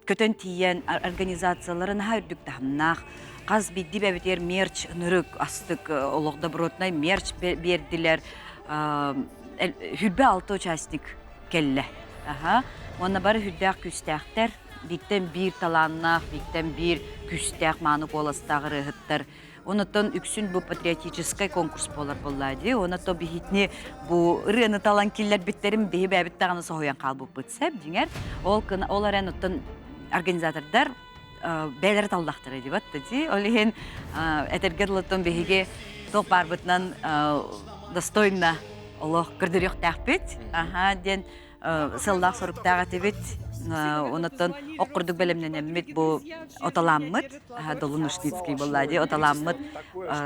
көтен тиен организацияларын үрдік тағымнақ, қаз бидді бәбетер мерч нұрық астық олықда бұротнай мерч берділер. Хүлбе 6 участник келі. Онна бары хүлбәк күстәқтер, биктен бір таланнақ, биктен бір күстәқ маңық оластағы рығыттар. Онытын үксін бұл патриотическай конкурс болар болады. Онытын бейітіне бұл рыны талан келлер біттерім бейі бәбіттағаны соғуян қалбып бұтсәп, деңер. Олар әнұттын организатордар бәлері талдақтыр еді бәтті де. Олеген әтергерліттің бейге тоқ барбытынан достойна олық күрдірек тәқпет. Ден сыллақ сұрыптаға тебет. Онытын оқырдық бәлемнен әммет бұл оталаммыт. Долын Ушницкий болады. Оталаммыт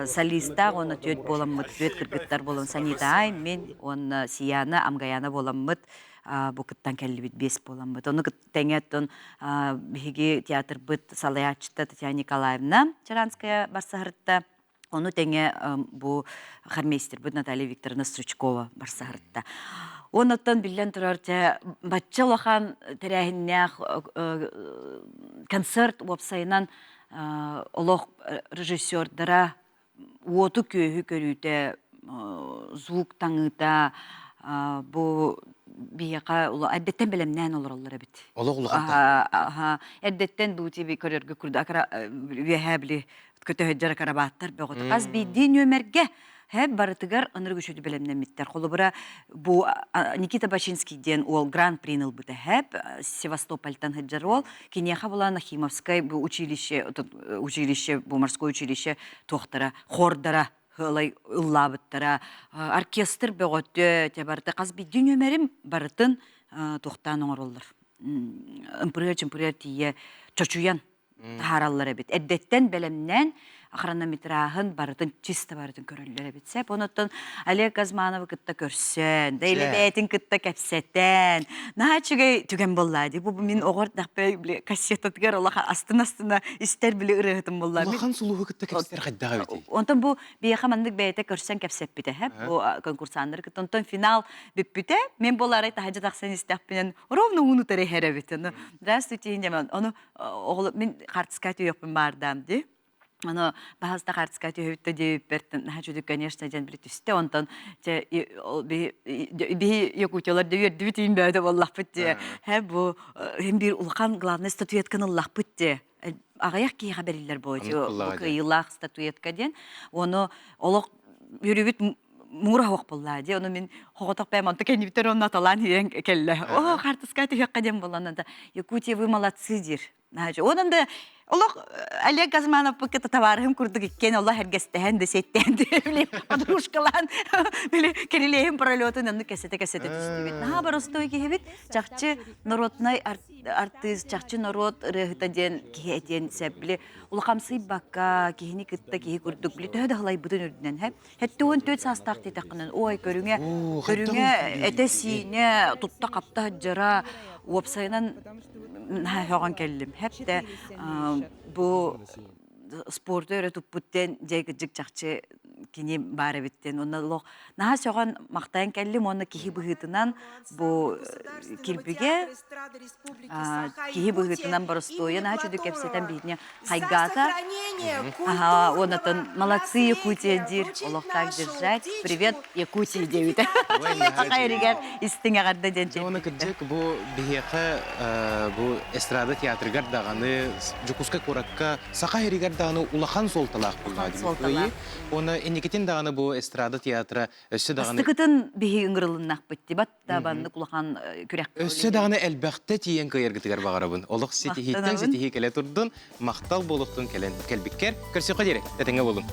солистақ, оны түйет боламмыт. Түйет кіргіттар болам санитай. Мен оны сияны, амгаяны боламмыт. Бұл кыттан кәлі бит 5 боламмыт. Оны кыттаңеттен беге театр бұт Салаячта Татьяна Николаевна Чаранская барсағырытта. Оны тәңе бұл хармейстер бұт Наталья Викторовна Стручкова барсағырытта. Онаттан билен тұрар батча лохан тәрәхіннәқ концерт уапсайынан олық режиссердара уоту көйі көрүйті звук таңыта бұл бияқа әддеттен білемнән олар олар әбіт. Олық ұлғатта? Әддеттен бұл тебі көрерге күрді вәхәбілі көті хөджары карабаттар бөғыты. Қаз бейден өмерге Хэб барытыгар ыныр күшөді білемнен миттер. Қолы бұра бұл Никита Бачинскийден ол гран приныл бұты хэб, Севастопольтан хыджар ол. Кенеха была Нахимовскай бұл училище, бұл морское училище тоқтара, хордара, хылай ыллабыттара, оркестр бөғөтті, барыты қазбей дүйн өмерім барытын тоқтан оңыр олар. Үмпірер тие чочуян тахараллар әбет. Әддеттен білемнен хронометрағын барытын, чисто барытын көрілер әбетсеп. Оныттан Олег Газмановы кытта көрсен, дәйлі бәйтін кытта кәпсеттен. Нағачыгай түген болады. Бұл мен оғырдақ бәй кассетатығар олаға астына істер білі ұрығытын болады. Олақан сұлуғы кытта кәпсеттер қайдағы бәйті? Онтан бұл бейеқа мандық бәйті көрсен кәпсеп біті. Бұл конкурсандар кыт. Онтан финал бүп біті. Мен бұл арай тахаджа тақсан істәқпенен ровно уны тәрі хәрі біті. Здравствуйте, мен қартысқаты өкпін бардам, де. Оно бахаста хартскати хөттө деберттен хажуду конечно жан бир түсте онтон би якутялар дебер дибитин бәдә валлах битте. Бу hem bir улхан главный статуэтканы Аллах битте. Агаяк ки хабарлар бойчу. Кыйлах статуэткаден оны олок юрүбит мура хок буллади. Оны мен хоготак байман текени битер онна талан хиен келле. О хартскати хөккаден булганда Якутия вы молодцы дир. Onun da Allah Олег Газманов пакета товарым курдук иккен Allah hergestehen de setten de bile подружкалан били керилеем пролётын аны кесете түстүбүт. На баростой кебит чакчы народный артист чакчы народ рыгытаден киетен себли улхамсый бакка кихини кытта кихи курдук били төдө халай бүтүн үрдүнөн хеп. Хетте он төт састак тетакынын ой көрүңө этесине тутта капта жара уапсайнан хаган келдим. Хепте бу спорту өтүп бүттен жайгыжык чакчы кини бары биттен. Онна лох наха соған мақтайын кәллим, онна кихи быхытынан бу кирпиге кихи быхытынан барыстойы, наха чуду кепсетен битне хайгата. Оннатын молодцы, Якутия дир, олохтак держать. Привет, Якутия девит. Хақайригер истиңе қадда денчен. Оны кірдік, бұл бігеқі, бұл эстрада театрыгар дағаны, жүкусқа көракка, сақа херигар дағаны улахан солталақ бұлады. Оны енекетін дағаны бұл эстрада театра өсі дағаны... Астықытын бігі үңгіріліннақ бітті, батта банды улахан күрек. Өсі дағаны әлбәқті тиен көйергітігер бағарабын. Олық сетихиттен сетихи келе тұрдың, мақтал болуқтың кәлбіккер. Көрсе қадері, тәтіңе болын.